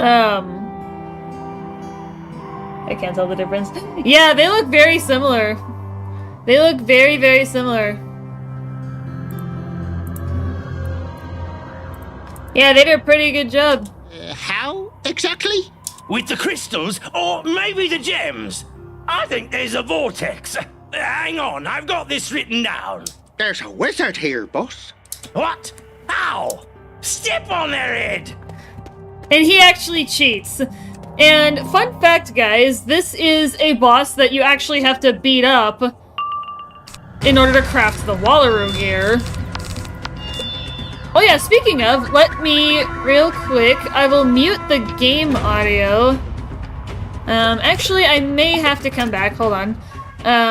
I can't tell the difference. Yeah, they look very similar. They look very, very similar. Yeah, they did a pretty good job. How exactly? With the crystals, or maybe the gems. I think there's a vortex. Hang on, I've got this written down. There's a wizard here, boss. What? How? Step on their head! And he actually cheats. And fun fact, guys, this is a boss that you actually have to beat up in order to craft the Wallaroo gear. Oh yeah, speaking of, let me, real quick, I will mute the game audio. Actually, I may have to come back, hold on.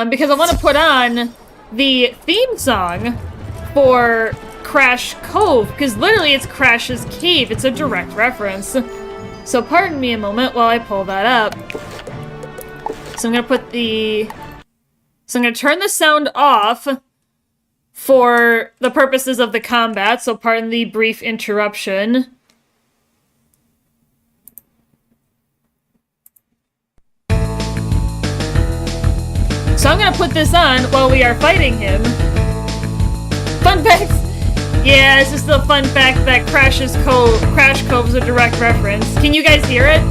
Because I want to put on the theme song for Crash Cove, because literally it's Crash's Cave. It's a direct reference. So pardon me a moment while I pull that up. So I'm gonna put the... So I'm gonna turn the sound off for the purposes of the combat, so pardon the brief interruption. So I'm gonna put this on while we are fighting him. Fun fact! Yeah, it's just a fun fact that Crash Cove is a direct reference. Can you guys hear it?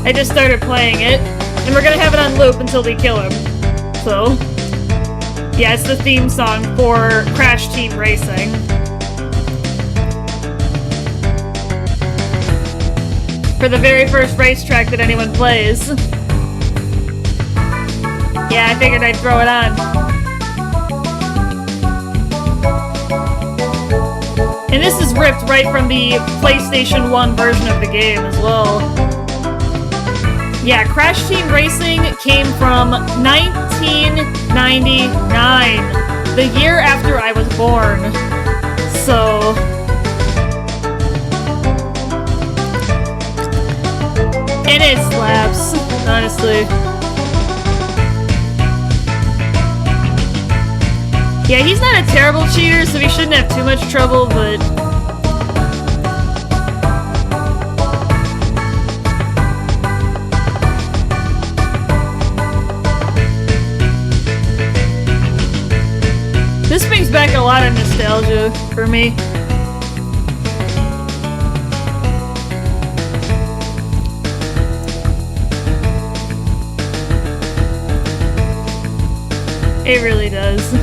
I just started playing it, and we're gonna have it on loop until we kill him. So, yeah, it's the theme song for Crash Team Racing. For the very first racetrack that anyone plays. Yeah, I figured I'd throw it on. And this is ripped right from the PlayStation 1 version of the game as well. Yeah, Crash Team Racing came from 1999, the year after I was born. So... and it slaps, honestly. Yeah, he's not a terrible cheater, so he shouldn't have too much trouble, but... this brings back a lot of nostalgia for me. It really does.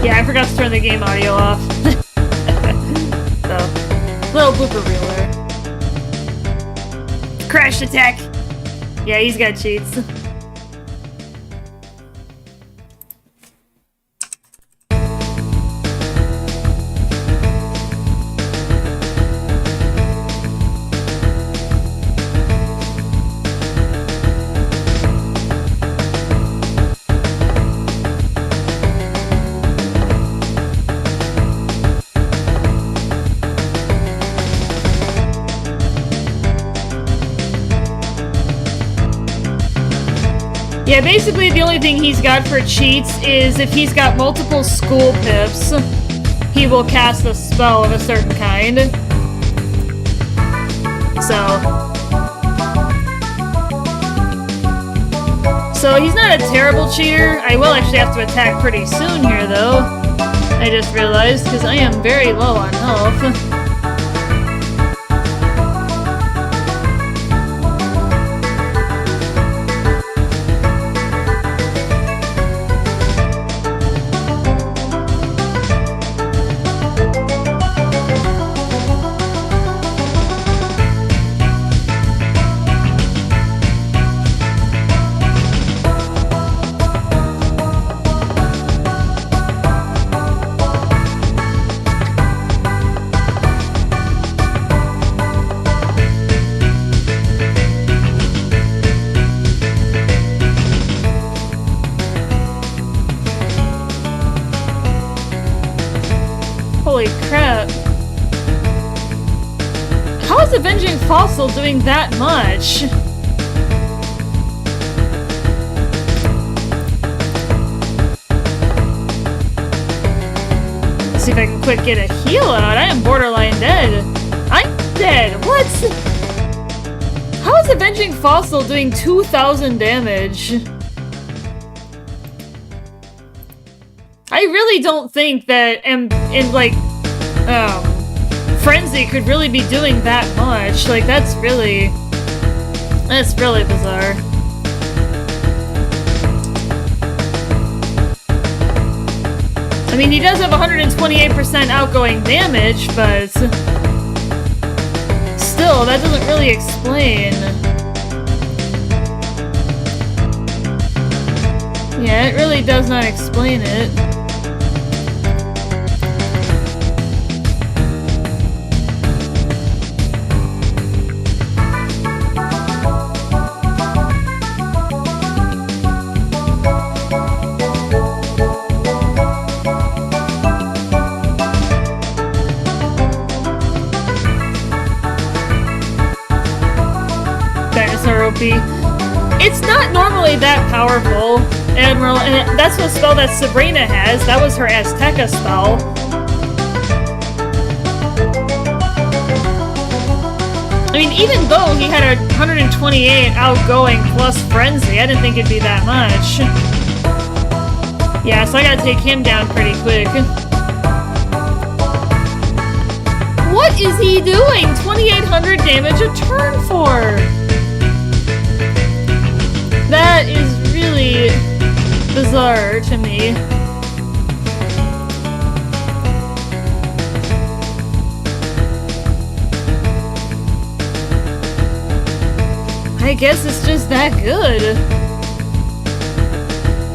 Yeah, I forgot to turn the game audio off. So, little blooper reel there. Crash attack! Yeah, he's got cheats. Yeah, basically the only thing he's got for cheats is if he's got multiple school pips, he will cast a spell of a certain kind. So he's not a terrible cheater. I will actually have to attack pretty soon here, though. I just realized, because I am very low on health. Holy crap. How is Avenging Fossil doing that much? Let's see if I can quick get a heal out. I am borderline dead. I'm dead. What? How is Avenging Fossil doing 2,000 damage? I really don't think that Frenzy could really be doing that much. Like, that's really bizarre. I mean, he does have 128% outgoing damage, but still, that doesn't really explain. Yeah, it really does not explain it. It's not normally that powerful, Admiral, and that's the spell that Sabrina has. That was her Azteca spell. I mean, even though he had a 128 outgoing plus Frenzy, I didn't think it'd be that much. Yeah, so I gotta take him down pretty quick. What is he doing? 2,800 damage a turn for? That is really bizarre to me. I guess it's just that good.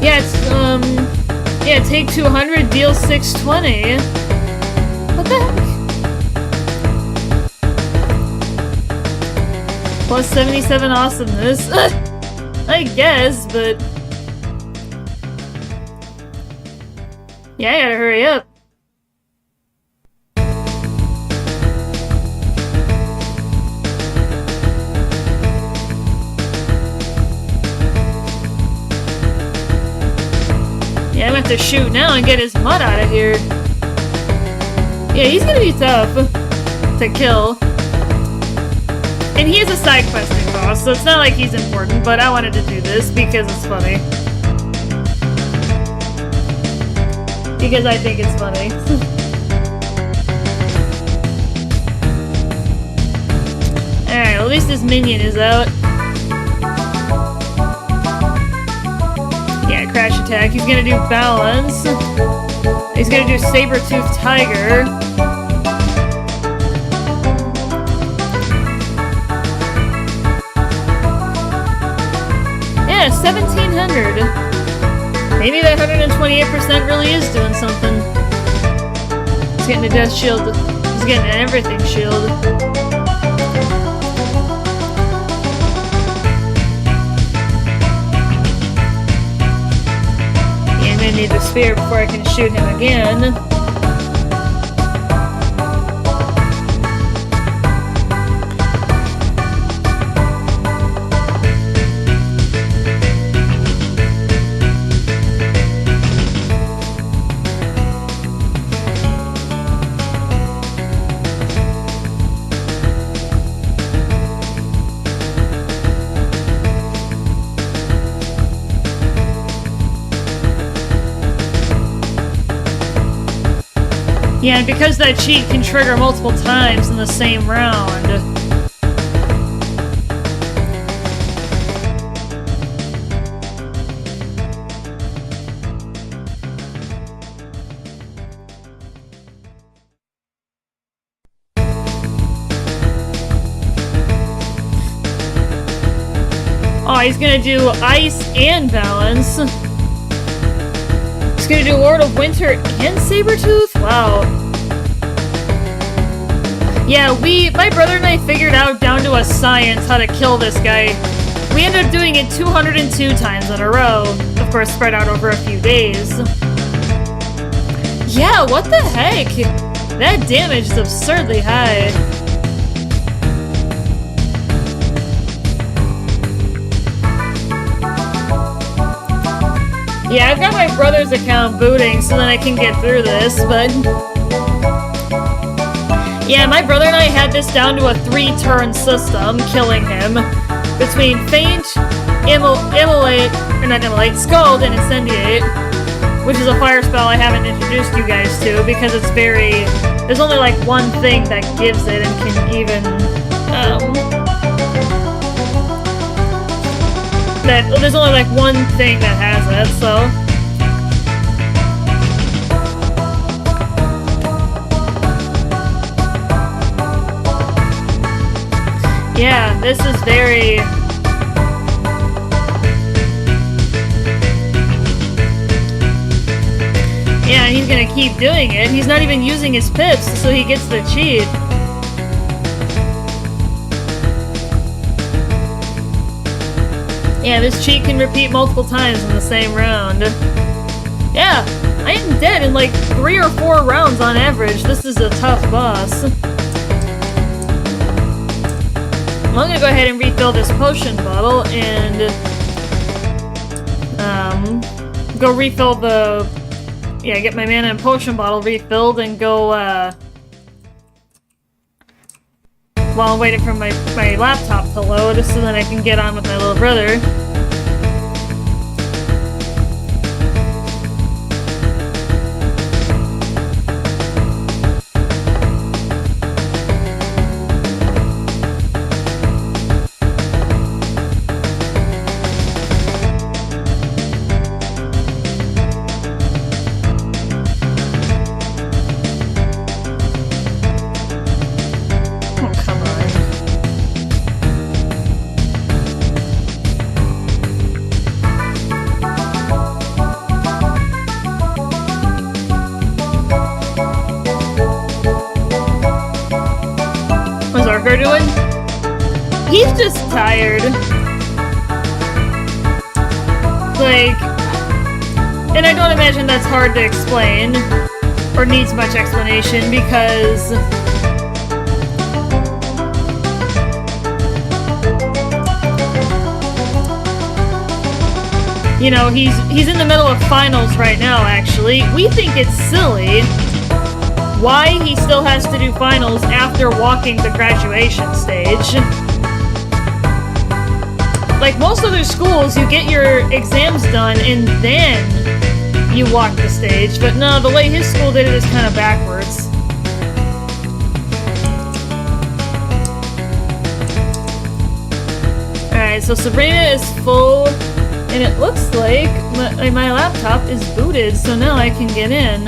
Yeah, it's, yeah, take 200, deal 620. What the heck? Plus 77 awesomeness. I guess, but... Yeah, I gotta hurry up. Yeah, I'm gonna have to shoot now and get his mud out of here. Yeah, he's gonna be tough to kill. And he is a side questing boss, so it's not like he's important, but I wanted to do this because it's funny. Because I think it's funny. Alright, at least this minion is out. Yeah, crash attack. He's gonna do balance. He's gonna do saber-toothed tiger. Yeah, 1700. Maybe that 128% really is doing something. He's getting a death shield. He's getting an everything shield. Yeah, I'm gonna need the spear before I can shoot him again. Yeah, and because that cheat can trigger multiple times in the same round. Oh, he's gonna do ice and balance. He's gonna do Lord of Winter and Sabretooth? Wow. Yeah, my brother and I figured out down to a science how to kill this guy. We ended up doing it 202 times in a row. Of course, spread out over a few days. Yeah, what the heck? That damage is absurdly high. Yeah, I've got my brother's account booting so that I can get through this, but... Yeah, my brother and I had this down to a 3-turn system, killing him. Between Faint, Scald, and Incendiate. Which is a fire spell I haven't introduced you guys to, because it's very... There's only like one thing that gives it and can even... there's only like one thing that has it, so... Yeah, this is very... Yeah, he's gonna keep doing it. He's not even using his pips, so he gets the cheat. Yeah, this cheat can repeat multiple times in the same round. Yeah, I am dead in like 3 or 4 rounds on average. This is a tough boss. I'm gonna go ahead and refill this potion bottle and go refill the... Yeah, get my mana and potion bottle refilled and go while I'm waiting for my laptop to load so that I can get on with my little brother. Parker doing? He's just tired. Like, and I don't imagine that's hard to explain, or needs much explanation, because you know, he's in the middle of finals right now, actually. We think it's silly why he still has to do finals after walking the graduation stage. Like most other schools, you get your exams done and then you walk the stage. But no, the way his school did it is kind of backwards. Alright, so Sabrina is full. And it looks like my laptop is booted, so now I can get in.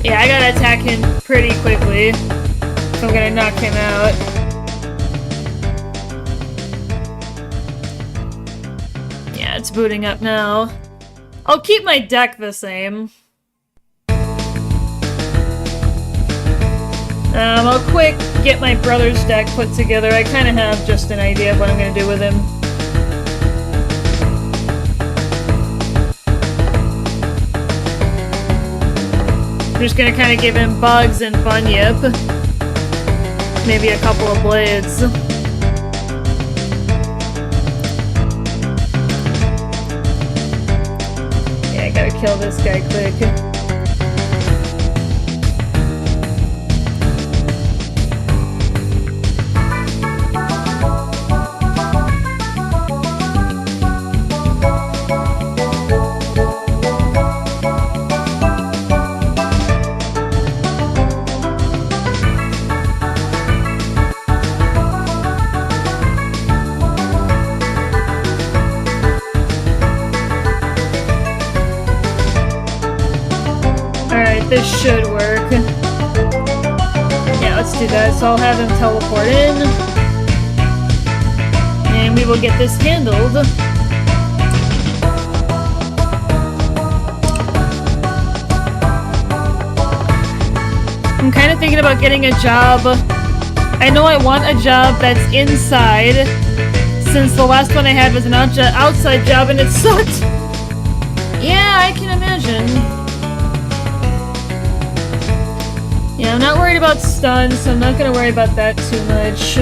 Yeah, I gotta attack him pretty quickly if I'm gonna knock him out. Yeah, it's booting up now. I'll keep my deck the same. I'll quick get my brother's deck put together. I kind of have just an idea of what I'm going to do with him. I'm just going to kind of give him Bugs and Bunyip. Maybe a couple of Blades. Yeah, I gotta kill this guy quick. This should work. Yeah, let's do that. So I'll have him teleport in. And we will get this handled. I'm kind of thinking about getting a job. I know I want a job that's inside, since the last one I had was an outside job and it sucked. Yeah, I can imagine. Yeah, I'm not worried about stuns, so I'm not gonna worry about that too much.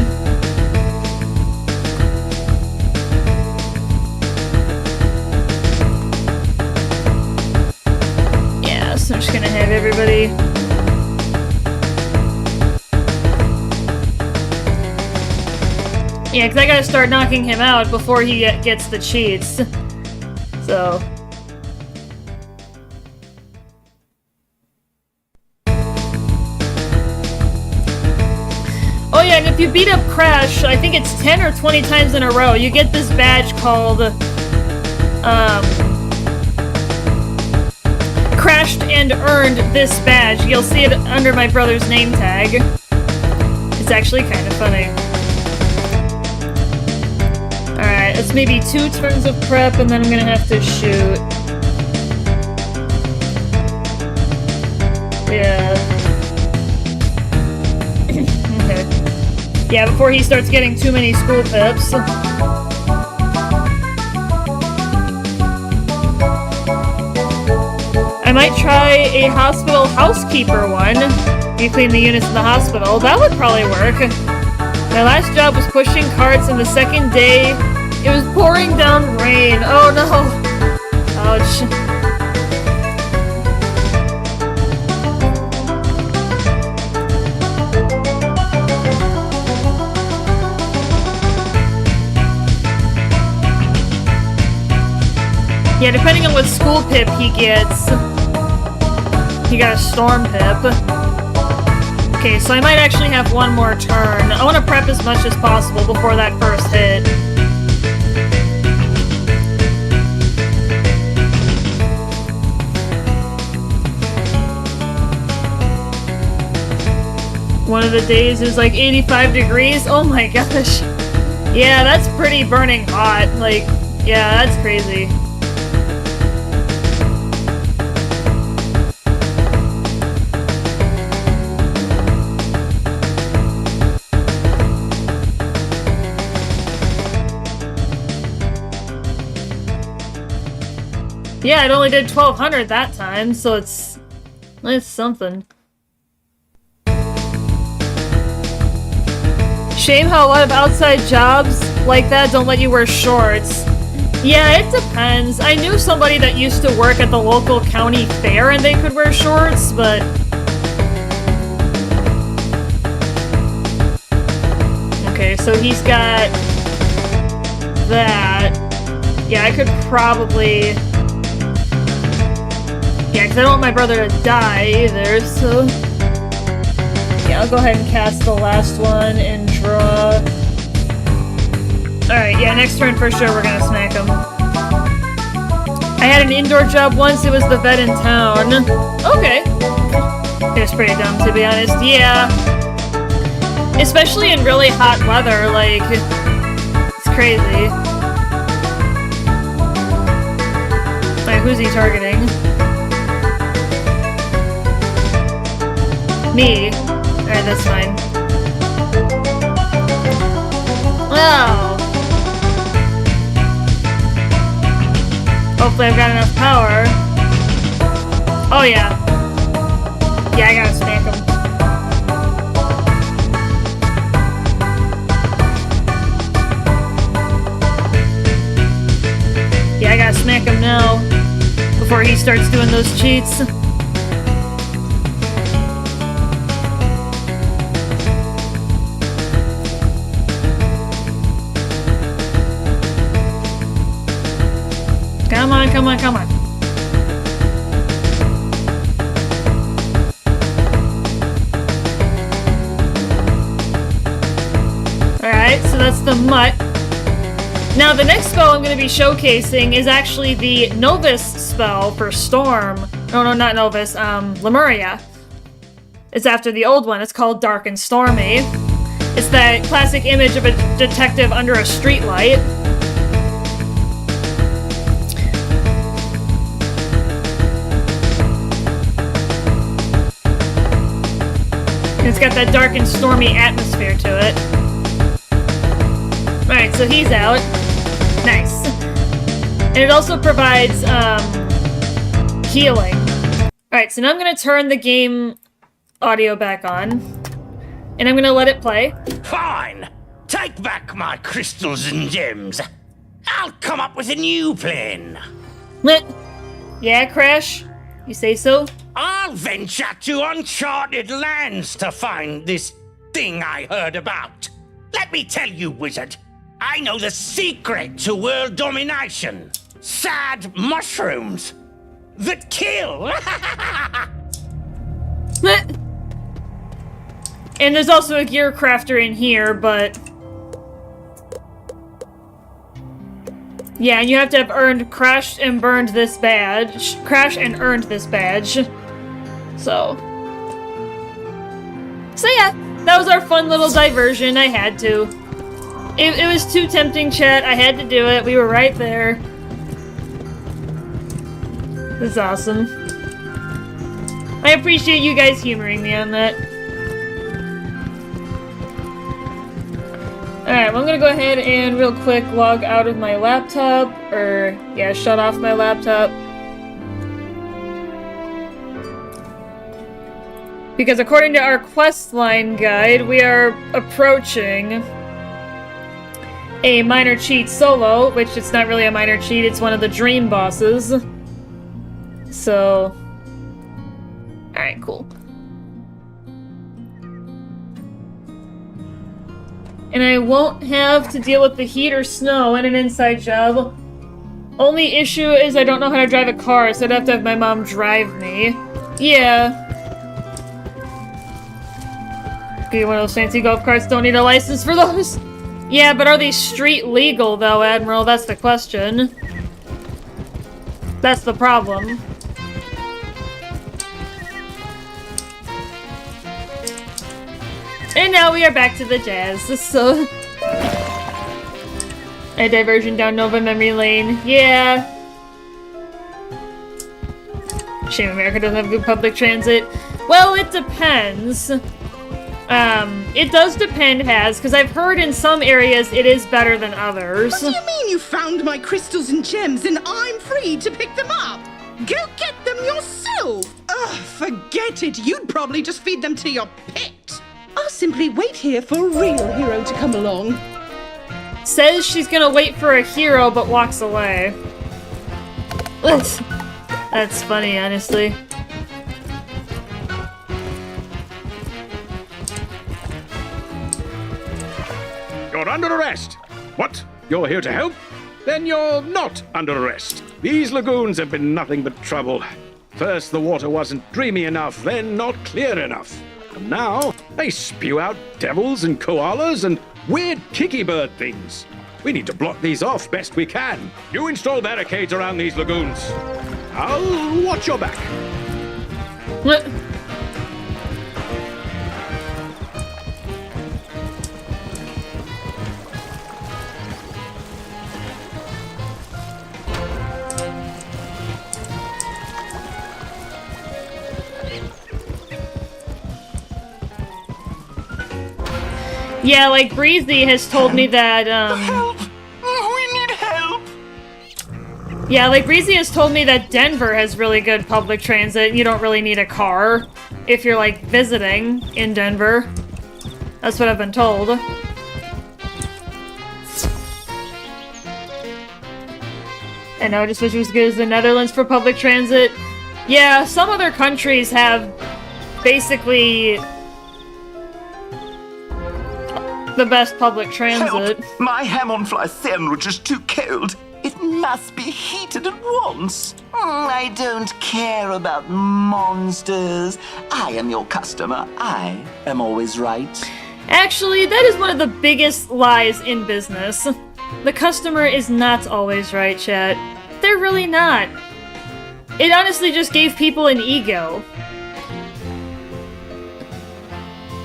Yeah, so I'm just gonna have everybody... Yeah, because I gotta start knocking him out before he gets the cheats. So... Oh yeah, and if you beat up Crash, I think it's 10 or 20 times in a row, you get this badge called, Crashed and Earned This Badge. You'll see it under my brother's name tag. It's actually kind of funny. Alright, it's maybe 2 turns of prep, and then I'm gonna have to shoot. Yeah. Okay. Yeah, before he starts getting too many school pips. I might try a hospital housekeeper one. You clean the units in the hospital. That would probably work. My last job was pushing carts, and the second day, it was pouring down rain. Oh no! Ouch. Yeah, depending on what school pip he gets, he got a storm pip. Okay, so I might actually have one more turn. I want to prep as much as possible before that first hit. One of the days is like 85 degrees. Oh my gosh. Yeah, that's pretty burning hot. Like, yeah, that's crazy. Yeah, it only did 1,200 that time, so it's something. Shame how a lot of outside jobs like that don't let you wear shorts. Yeah, it depends. I knew somebody that used to work at the local county fair and they could wear shorts, but... Okay, so he's got... that. Yeah, I could probably... Yeah, because I don't want my brother to die either, so... Yeah, I'll go ahead and cast the last one and draw... Alright, yeah, next turn for sure we're gonna smack him. I had an indoor job once, it was the vet in town. Okay. It was pretty dumb, to be honest. Yeah. Especially in really hot weather, like... It's crazy. Alright, who's he targeting? Me. Alright, that's fine. Oh! Hopefully I've got enough power. Oh yeah. Yeah, I gotta smack him. Yeah, I gotta smack him now. Before he starts doing those cheats. Come on, come on, come on. Alright, so that's the mutt. Now, the next spell I'm going to be showcasing is actually the Novus spell for Storm. No, not Novus, Lemuria. It's after the old one. It's called Dark and Stormy. It's that classic image of a detective under a streetlight. It's got that dark and stormy atmosphere to it. Alright, so he's out. Nice. And it also provides, healing. Alright, so now I'm gonna turn the game audio back on. And I'm gonna let it play. Fine! Take back my crystals and gems. I'll come up with a new plan. Yeah, Crash? You say so? I'll venture to uncharted lands to find this thing I heard about. Let me tell you, wizard, I know the secret to world domination. Sad mushrooms that kill. And there's also a gear crafter in here, but... Yeah, and you have to have earned, crashed and burned this badge. Crashed and earned this badge. So yeah, that was our fun little diversion. I had to. It was too tempting, chat. I had to do it. We were right there. This is awesome. I appreciate you guys humoring me on that. Alright, well, I'm gonna go ahead and real quick log out of my laptop. Or, yeah, shut off my laptop. Because according to our questline guide, we are approaching a minor cheat solo, which it's not really a minor cheat, it's one of the dream bosses. So... Alright, cool. And I won't have to deal with the heat or snow in an inside job. Only issue is I don't know how to drive a car, so I'd have to have my mom drive me. Yeah. Okay, one of those fancy golf carts, don't need a license for those. Yeah, but are they street legal though, Admiral? That's the question. That's the problem. And now we are back to the jazz, so... A diversion down Nova Memory Lane. Yeah. Shame America doesn't have good public transit. Well, it depends. It does depend, because I've heard in some areas it is better than others. What do you mean you found my crystals and gems and I'm free to pick them up? Go get them yourself! Ugh, forget it. You'd probably just feed them to your pet. I'll simply wait here for a real hero to come along. Says she's gonna wait for a hero, but walks away. That's funny, honestly. You're under arrest. What? You're here to help? Then you're not under arrest. These lagoons have been nothing but trouble. First, the water wasn't dreamy enough, then not clear enough. And now, they spew out devils and koalas and weird tiki bird things. We need to block these off best we can. You install barricades around these lagoons. I'll watch your back. What? Yeah, like Breezy has told me that, Help! We need help! Yeah, like Breezy has told me that Denver has really good public transit. You don't really need a car if you're, like, visiting in Denver. That's what I've been told. I know, I just wish it was as good as the Netherlands for public transit. Yeah, some other countries have basically the best public transit. Help! My ham-on-fly sandwich is too cold. It must be heated at once. I don't care about monsters. I am your customer. I am always right. Actually, that is one of the biggest lies in business. The customer is not always right, chat. They're really not. It honestly just gave people an ego.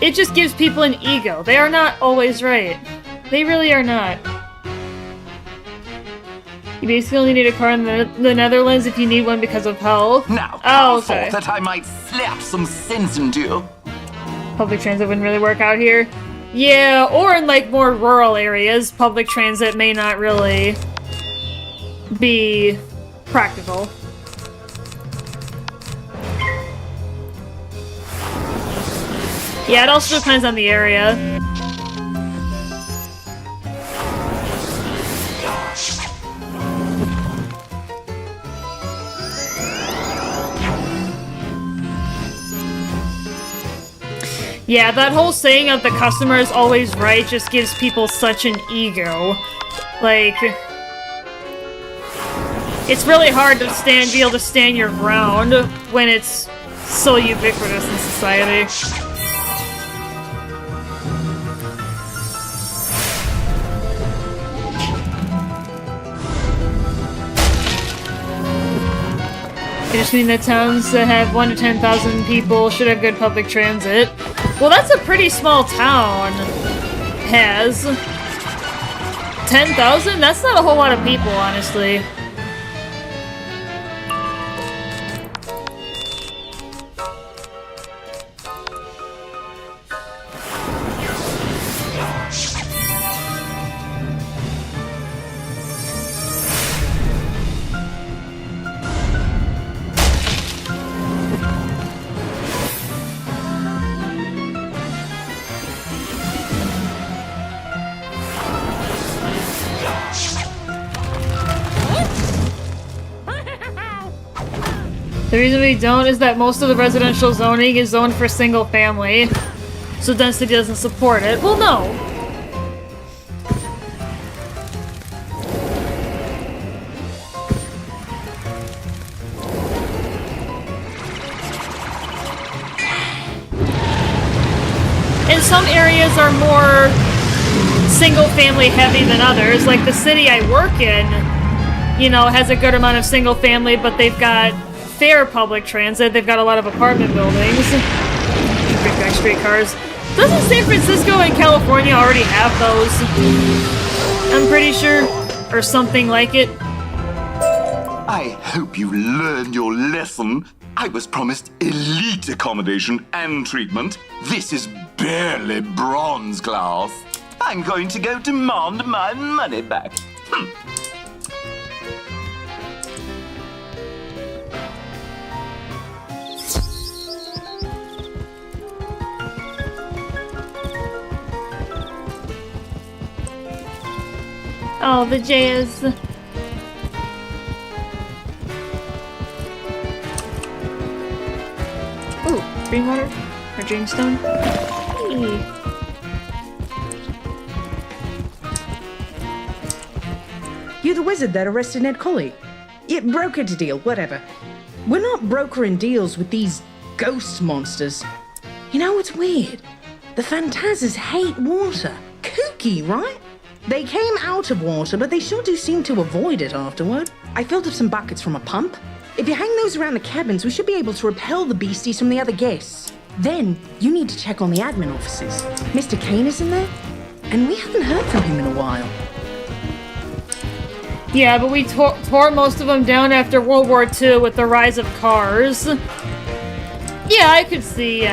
It just gives people an ego. They are not always right. They really are not. You basically only need a car in the Netherlands if you need one because of health. Now, oh, okay. that I might slap some sense into you. Public transit wouldn't really work out here. Yeah, or in like more rural areas, public transit may not really be practical. Yeah, it also depends on the area. Yeah, that whole saying of the customer is always right just gives people such an ego. Like, it's really hard to be able to stand your ground when it's so ubiquitous in society. I just mean that towns that have 1 to 10,000 people should have good public transit. Well, that's a pretty small town. Has 10,000? That's not a whole lot of people, honestly. The reason we don't is that most of the residential zoning is zoned for single family, so density doesn't support it. Well, no. And some areas are more single family heavy than others. Like the city I work in, you know, has a good amount of single family, but they've got fair public transit. They've got a lot of apartment buildings. Bring back streetcars. Doesn't San Francisco and California already have those? I'm pretty sure. Or something like it. I hope you learned your lesson. I was promised elite accommodation and treatment. This is barely bronze class. I'm going to go demand my money back. Oh, the jazz. Ooh, green water? Or dreamstone? Hey. You the wizard that arrested Ned Colley? Yeah, brokered a deal, whatever. We're not brokering deals with these ghost monsters. You know what's weird? The Phantasms hate water. Kooky, right? They came out of water, but they sure do seem to avoid it afterward. I filled up some buckets from a pump. If you hang those around the cabins, we should be able to repel the beasties from the other guests. Then, you need to check on the admin offices. Mr. Kane is in there? And we haven't heard from him in a while. Yeah, but we tore most of them down after World War II with the rise of cars. Yeah, I could see,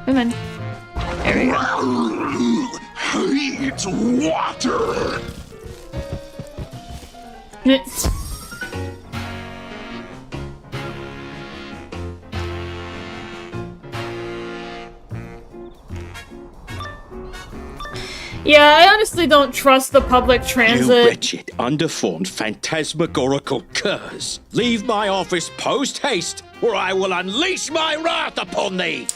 Come on. There we go. It's water. Yeah, I honestly don't trust the public transit. You wretched, underformed, phantasmagorical curs! Leave my office post-haste, or I will unleash my wrath upon thee!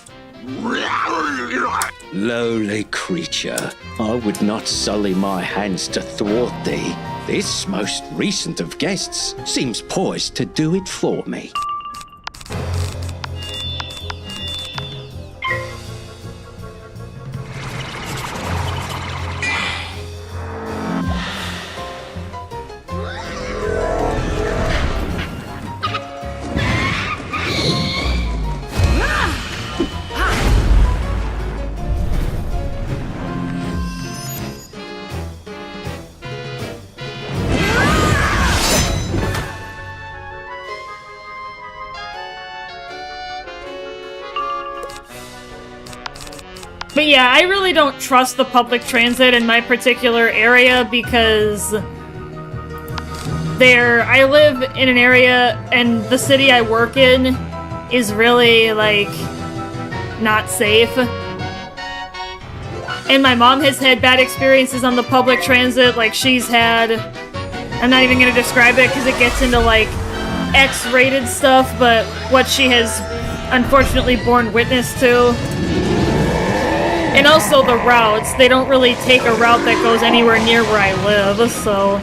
Lowly creature, I would not sully my hands to thwart thee. This most recent of guests seems poised to do it for me. But yeah, I really don't trust the public transit in my particular area because I live in an area and the city I work in is really, like, not safe. And my mom has had bad experiences on the public transit, like she's had... I'm not even gonna describe it because it gets into, like, X-rated stuff, but what she has unfortunately borne witness to. And also the routes. They don't really take a route that goes anywhere near where I live, so...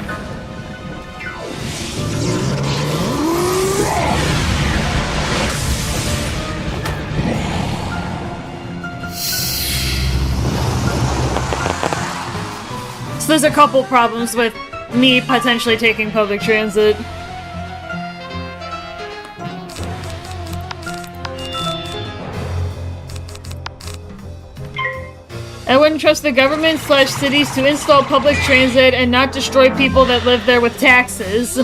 So there's a couple problems with me potentially taking public transit. I wouldn't trust the government/cities to install public transit and not destroy people that live there with taxes.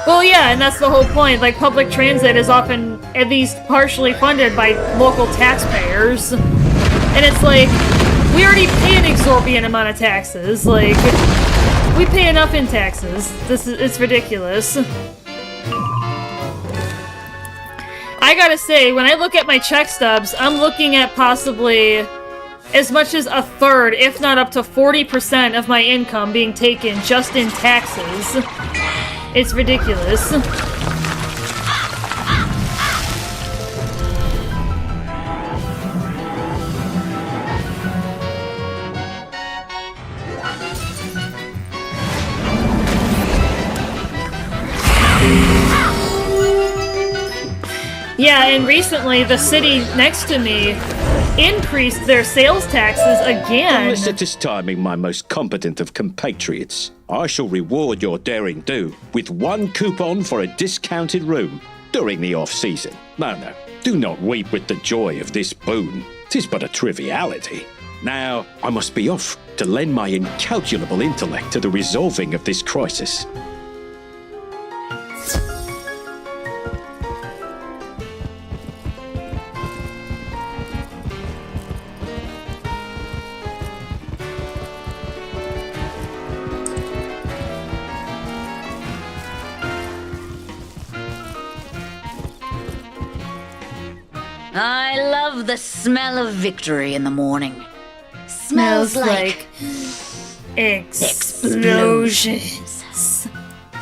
Well, yeah, and that's the whole point. Like, public transit is often at least partially funded by local taxpayers. And it's like, we already pay an exorbitant amount of taxes. Like, we pay enough in taxes. It's ridiculous. I gotta say, when I look at my check stubs, I'm looking at possibly as much as a third, if not up to 40% of my income being taken just in taxes. It's ridiculous. Yeah, and recently the city next to me increased their sales taxes again. Felicitous timing, my most competent of compatriots. I shall reward your daring do with 1 coupon for a discounted room during the off-season. No, do not weep with the joy of this boon. 'Tis but a triviality. Now, I must be off to lend my incalculable intellect to the resolving of this crisis. I love the smell of victory in the morning. Smells like explosions.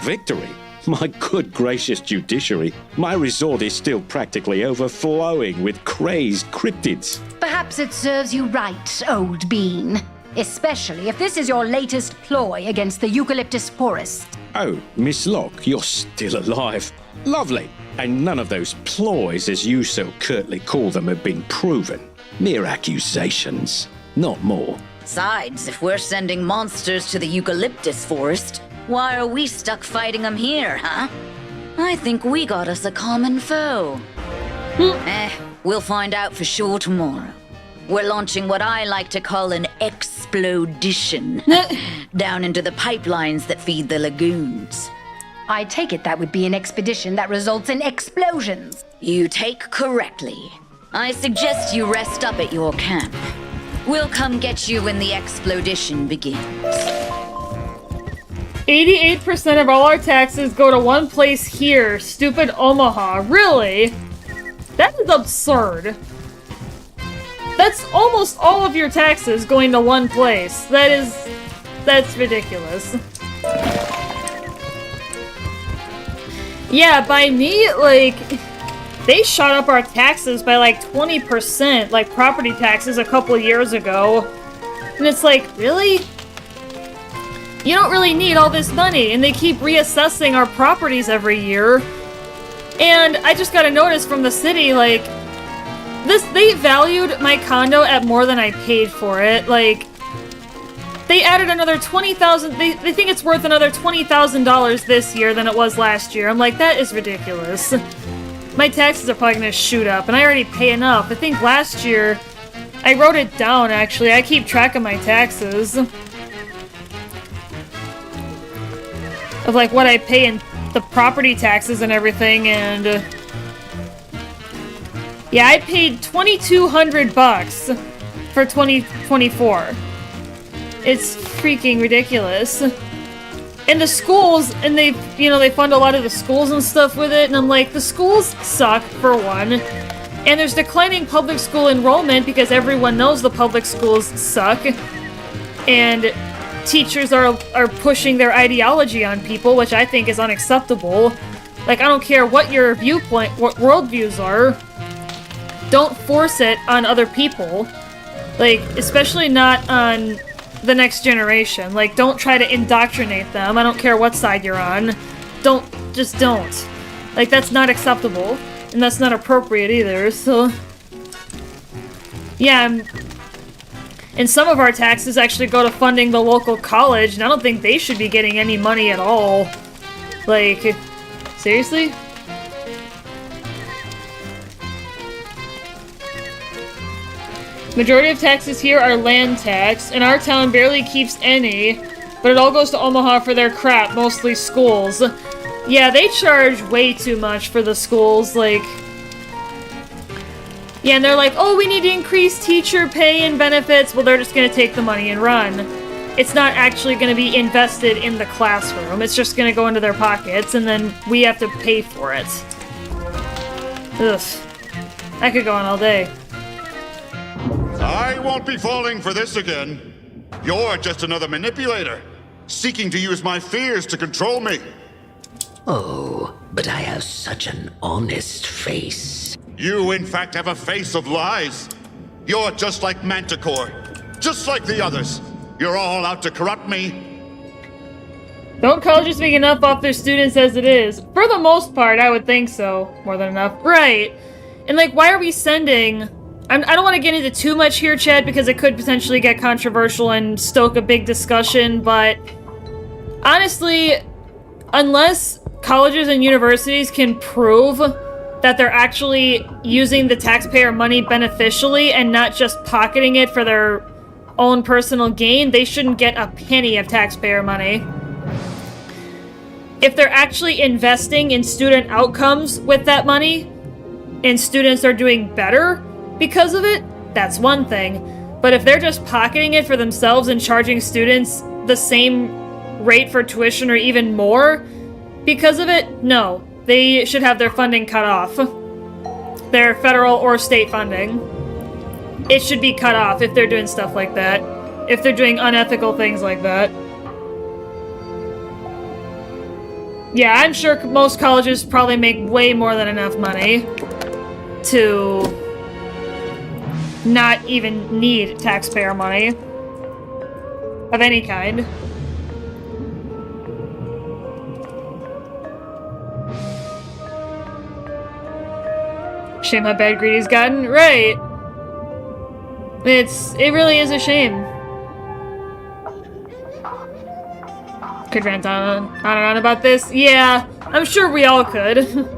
Victory? My good gracious judiciary, my resort is still practically overflowing with crazed cryptids. Perhaps it serves you right, old bean. Especially if this is your latest ploy against the eucalyptus forest. Oh, Miss Locke, you're still alive. Lovely. And none of those ploys, as you so curtly call them, have been proven. Mere accusations, not more. Besides, if we're sending monsters to the eucalyptus forest, why are we stuck fighting them here, huh? I think we got us a common foe. We'll find out for sure tomorrow. We're launching what I like to call an explodition down into the pipelines that feed the lagoons. I take it that would be an expedition that results in explosions. You take correctly. I suggest you rest up at your camp. We'll come get you when the explodition begins. 88% of all our taxes go to one place here. Stupid Omaha. Really? That is absurd. That's almost all of your taxes going to one place. That's ridiculous. Yeah, by me, like, they shot up our taxes by like 20%, like property taxes a couple years ago. And it's like, really? You don't really need all this money, and they keep reassessing our properties every year. And I just got a notice from the city, like, they valued my condo at more than I paid for it. Like, they added another $20,000. They think it's worth another $20,000 this year than it was last year. I'm like, that is ridiculous. My taxes are probably gonna shoot up, and I already pay enough. I think last year, I wrote it down, actually. I keep track of my taxes. Of, like, what I pay in the property taxes and everything, and... yeah, I paid $2,200 for 2024. It's freaking ridiculous. And the schools, and they fund a lot of the schools and stuff with it, and I'm like, the schools suck, for one. And there's declining public school enrollment because everyone knows the public schools suck. And teachers are pushing their ideology on people, which I think is unacceptable. Like, I don't care what your viewpoint, what worldviews are. Don't force it on other people. Like, especially not on the next generation. Like, don't try to indoctrinate them. I don't care what side you're on. Just don't. Like, that's not acceptable. And that's not appropriate either, so... yeah, and some of our taxes actually go to funding the local college, and I don't think they should be getting any money at all. Like, seriously? Majority of taxes here are land tax, and our town barely keeps any, but it all goes to Omaha for their crap, mostly schools. Yeah, they charge way too much for the schools, like... yeah, and they're like, oh, we need to increase teacher pay and benefits. Well, they're just gonna take the money and run. It's not actually gonna be invested in the classroom. It's just gonna go into their pockets, and then we have to pay for it. Ugh. I could go on all day. I won't be falling for this again. You're just another manipulator, seeking to use my fears to control me. Oh, but I have such an honest face. You, in fact, have a face of lies. You're just like Manticore, just like the others. You're all out to corrupt me. Don't colleges make enough off their students as it is? For the most part, I would think so. More than enough. Right. And, like, why are we sending... I don't want to get into too much here, Chad, because it could potentially get controversial and stoke a big discussion, but... honestly, unless colleges and universities can prove that they're actually using the taxpayer money beneficially and not just pocketing it for their own personal gain, they shouldn't get a penny of taxpayer money. If they're actually investing in student outcomes with that money, and students are doing better because of it, that's one thing. But if they're just pocketing it for themselves and charging students the same rate for tuition or even more because of it, no. They should have their funding cut off. Their federal or state funding. It should be cut off if they're doing stuff like that. If they're doing unethical things like that. Yeah, I'm sure most colleges probably make way more than enough money to not even need taxpayer money of any kind. Shame how bad Greedy's gotten. Right. It really is a shame. Could rant on and on about this. Yeah, I'm sure we all could.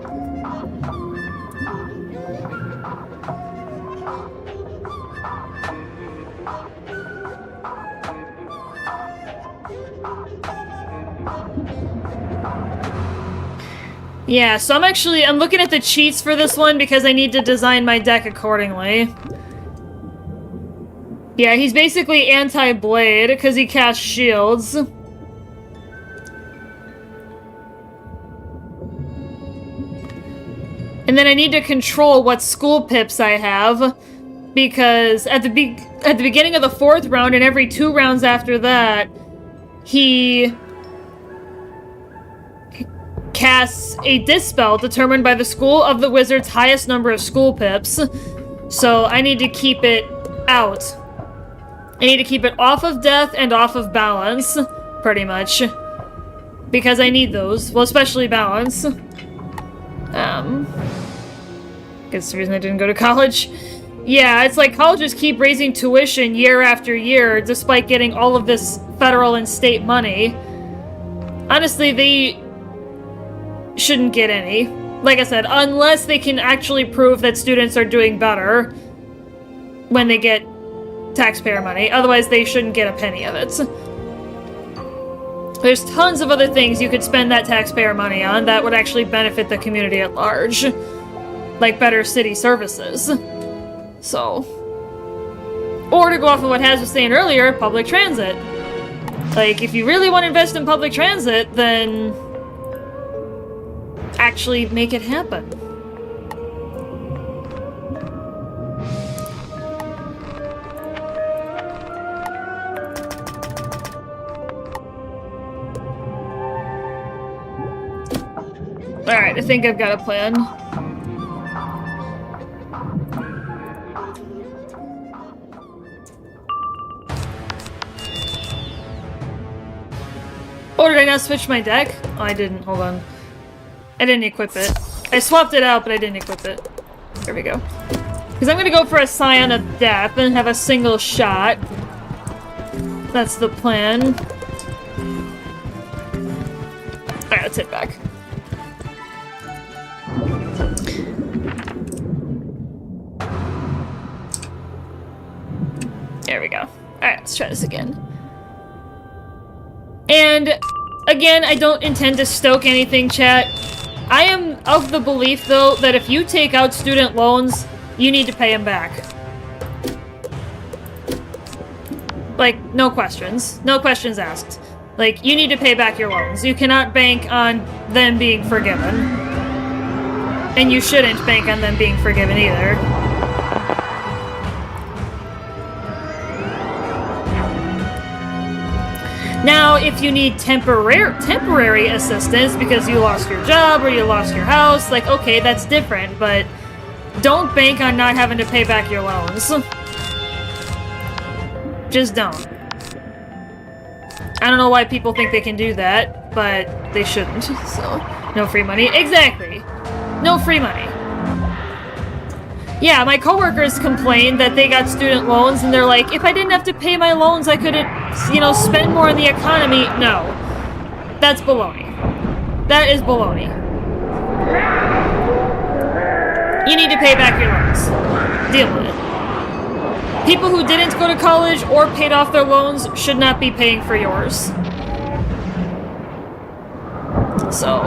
Yeah, so I'm looking at the cheats for this one because I need to design my deck accordingly. Yeah, he's basically anti-blade because he casts shields. And then I need to control what school pips I have, because at the beginning of the 4th round and every 2 rounds after that, he casts a dispel determined by the school of the wizard's highest number of school pips. So I need to keep it out. I need to keep it off of death and off of balance, pretty much. Because I need those. Well, especially balance. Guess the reason I didn't go to college. Yeah, it's like colleges keep raising tuition year after year, despite getting all of this federal and state money. Honestly, they shouldn't get any. Like I said, unless they can actually prove that students are doing better when they get taxpayer money. Otherwise, they shouldn't get a penny of it. There's tons of other things you could spend that taxpayer money on that would actually benefit the community at large. Like better city services. So. Or to go off of what Haz was saying earlier, public transit. Like, if you really want to invest in public transit, then actually make it happen. Alright, I think I've got a plan. Oh, did I not switch my deck? Oh, I didn't. Hold on. I didn't equip it. I swapped it out, but I didn't equip it. There we go. Because I'm going to go for a Scion of Death and have a single shot. That's the plan. Alright, let's hit back. There we go. Alright, let's try this again. And, again, I don't intend to stoke anything, chat. I am of the belief, though, that if you take out student loans, you need to pay them back. Like, no questions. No questions asked. Like, you need to pay back your loans. You cannot bank on them being forgiven. And you shouldn't bank on them being forgiven either. Now, if you need temporary assistance because you lost your job or you lost your house, like, okay, that's different, but don't bank on not having to pay back your loans. Just don't. I don't know why people think they can do that, but they shouldn't, so. No free money. Exactly. No free money. Yeah, my coworkers complained that they got student loans, and they're like, if I didn't have to pay my loans, I couldn't, spend more on the economy. No. That's baloney. That is baloney. You need to pay back your loans. Deal with it. People who didn't go to college or paid off their loans should not be paying for yours. So...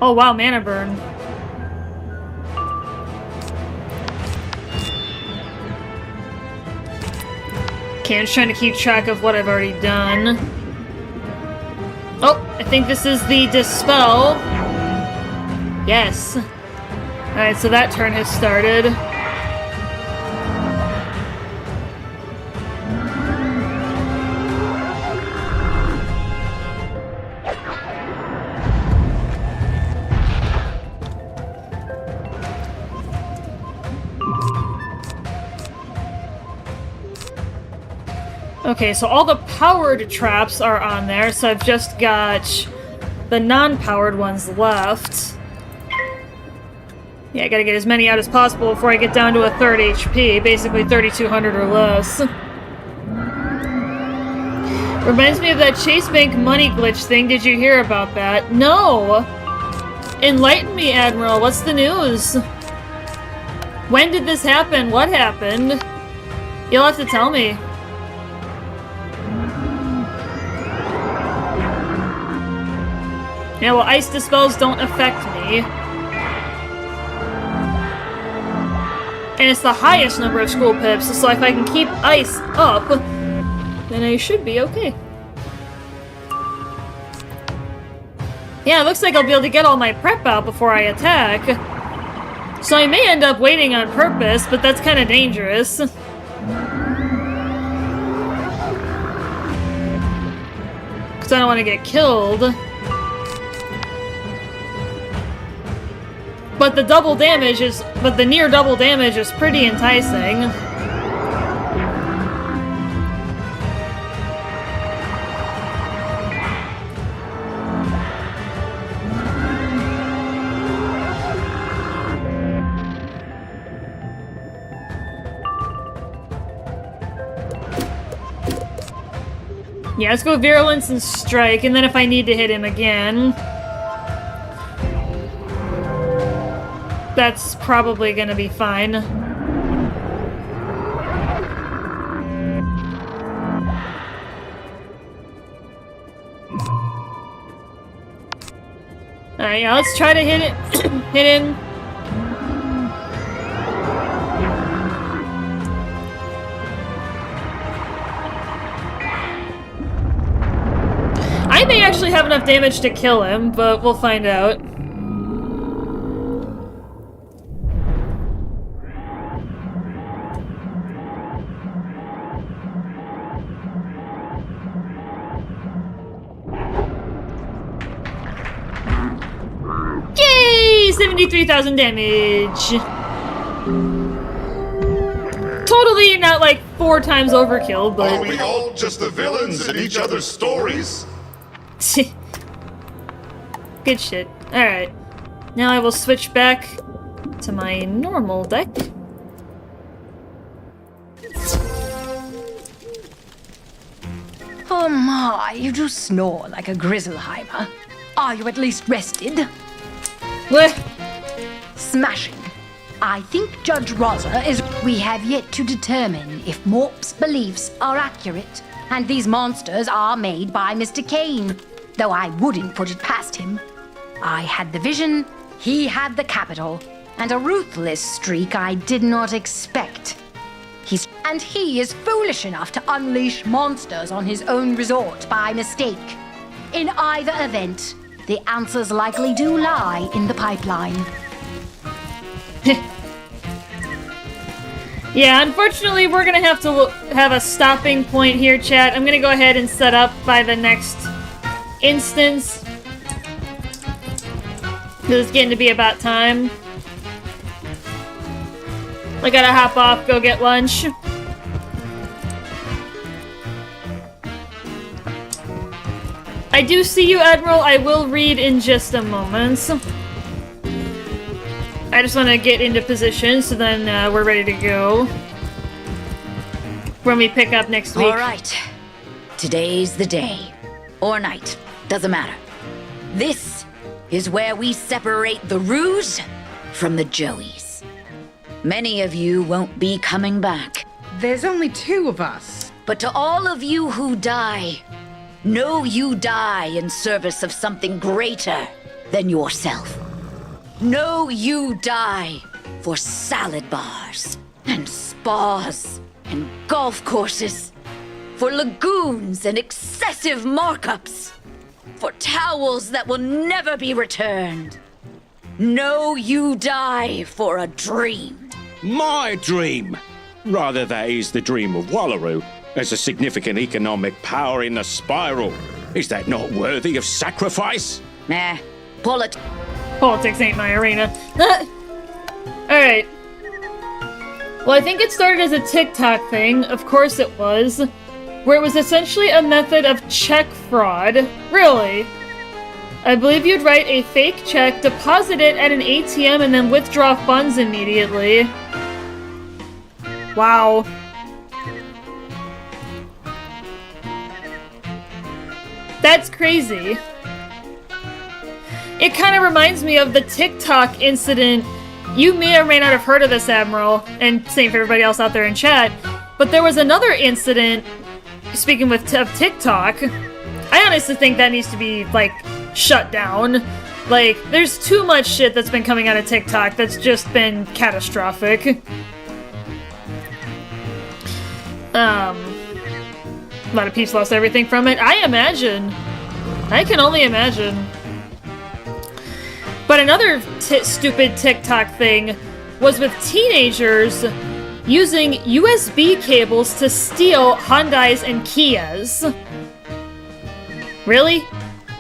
Oh wow, mana burn. Okay, I'm just trying to keep track of what I've already done. Oh, I think this is the Dispel. Yes. Alright, so that turn has started. Okay, so all the powered traps are on there, so I've just got the non-powered ones left. Yeah, I gotta get as many out as possible before I get down to a 3rd HP, basically 3,200 or less. Reminds me of that Chase Bank money glitch thing. Did you hear about that? No! Enlighten me, Admiral. What's the news? When did this happen? What happened? You'll have to tell me. Yeah, well, ice dispels don't affect me. And it's the highest number of school pips, so if I can keep ice up, then I should be okay. Yeah, it looks like I'll be able to get all my prep out before I attack. So I may end up waiting on purpose, but that's kind of dangerous. Because I don't want to get killed. But the double damage is, but the near double damage is pretty enticing. Yeah, let's go Virulence and Strike, and then if I need to hit him again... that's probably gonna be fine. Alright, yeah, let's try to hit it. Hit him. I may actually have enough damage to kill him, but we'll find out. Yay! 73,000 damage. Totally not like 4 times overkill, but... Are we all just the villains in each other's stories? Good shit. Alright. Now I will switch back to my normal deck. Oh my, you do snore like a Grizzleheimer. Are you at least rested? What? Smashing. I think Judge Rosa is... We have yet to determine if Morp's beliefs are accurate, and these monsters are made by Mr. Kane, though I wouldn't put it past him. I had the vision, he had the capital, and a ruthless streak I did not expect. He is foolish enough to unleash monsters on his own resort by mistake. In either event, the answers likely do lie in the pipeline. Yeah, unfortunately, we're gonna have to have a stopping point here, chat. I'm gonna go ahead and set up by the next instance. Because it's getting to be about time. I gotta hop off, go get lunch. I do see you, Admiral. I will read in just a moment. I just want to get into position, so then we're ready to go when we pick up next week. All right. Today's the day. Or night. Doesn't matter. This is where we separate the Rouge from the Joeys. Many of you won't be coming back. There's only 2 of us. But to all of you who die, know you die in service of something greater than yourself. Know you die for salad bars and spas and golf courses, for lagoons and excessive markups, for towels that will never be returned. Know you die for a dream. My dream! Rather, that is the dream of Wallaroo, as a significant economic power in the spiral. Is that not worthy of sacrifice? Nah, Politics ain't my arena. Alright. Well, I think it started as a TikTok thing, of course it was, where it was essentially a method of check fraud. Really? I believe you'd write a fake check, deposit it at an ATM, and then withdraw funds immediately. Wow. That's crazy. It kind of reminds me of the TikTok incident. You may or may not have heard of this, Admiral, and same for everybody else out there in chat, but there was another incident, speaking of TikTok, I honestly think that needs to be, like, shut down. Like, there's too much shit that's been coming out of TikTok that's just been catastrophic. A lot of peeps lost everything from it. I can only imagine. But another stupid TikTok thing was with teenagers using USB cables to steal Hyundais and Kias. Really?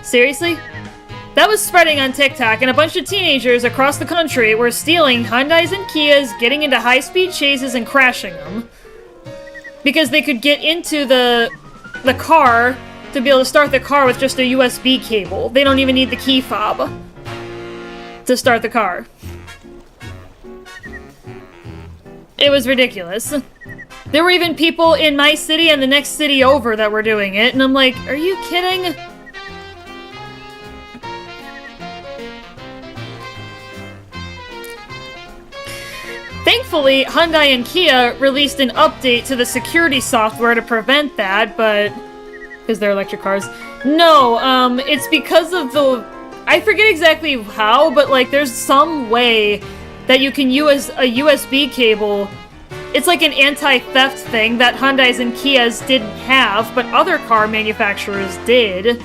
Seriously? That was spreading on TikTok, and a bunch of teenagers across the country were stealing Hyundais and Kias, getting into high-speed chases and crashing them. Because they could get into the car to be able to start the car with just a USB cable. They don't even need the key fob to start the car. It was ridiculous. There were even people in my city and the next city over that were doing it, and I'm like, are you kidding? Thankfully, Hyundai and Kia released an update to the security software to prevent that, but... because they're electric cars. No, it's because of the... I forget exactly how, but, like, there's some way that you can use a USB cable. It's like an anti-theft thing that Hyundais and Kias didn't have, but other car manufacturers did.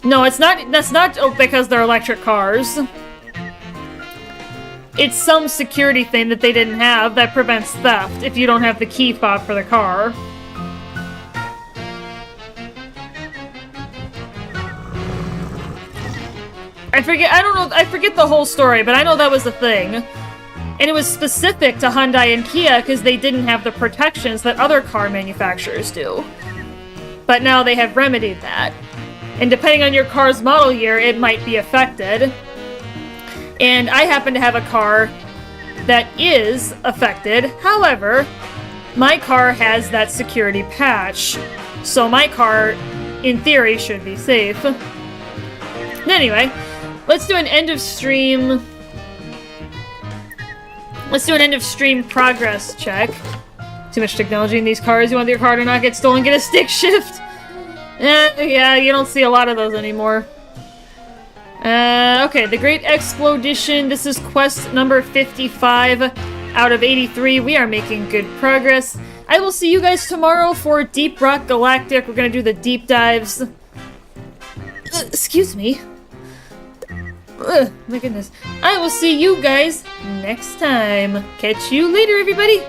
No, it's not. That's not because they're electric cars. It's some security thing that they didn't have that prevents theft if you don't have the key fob for the car. I forget the whole story, but I know that was a thing. And it was specific to Hyundai and Kia because they didn't have the protections that other car manufacturers do. But now they have remedied that. And depending on your car's model year, it might be affected. And I happen to have a car that is affected. However, my car has that security patch. So my car, in theory, should be safe. Anyway, let's do an end of stream. Let's do an end of stream progress check. Too much technology in these cars. You want your car to not get stolen, get a stick shift. Yeah, you don't see a lot of those anymore. Okay, the Great Explodition. This is quest number 55 out of 83. We are making good progress. I will see you guys tomorrow for Deep Rock Galactic. We're gonna do the deep dives. Excuse me. My goodness. I will see you guys next time. Catch you later, everybody.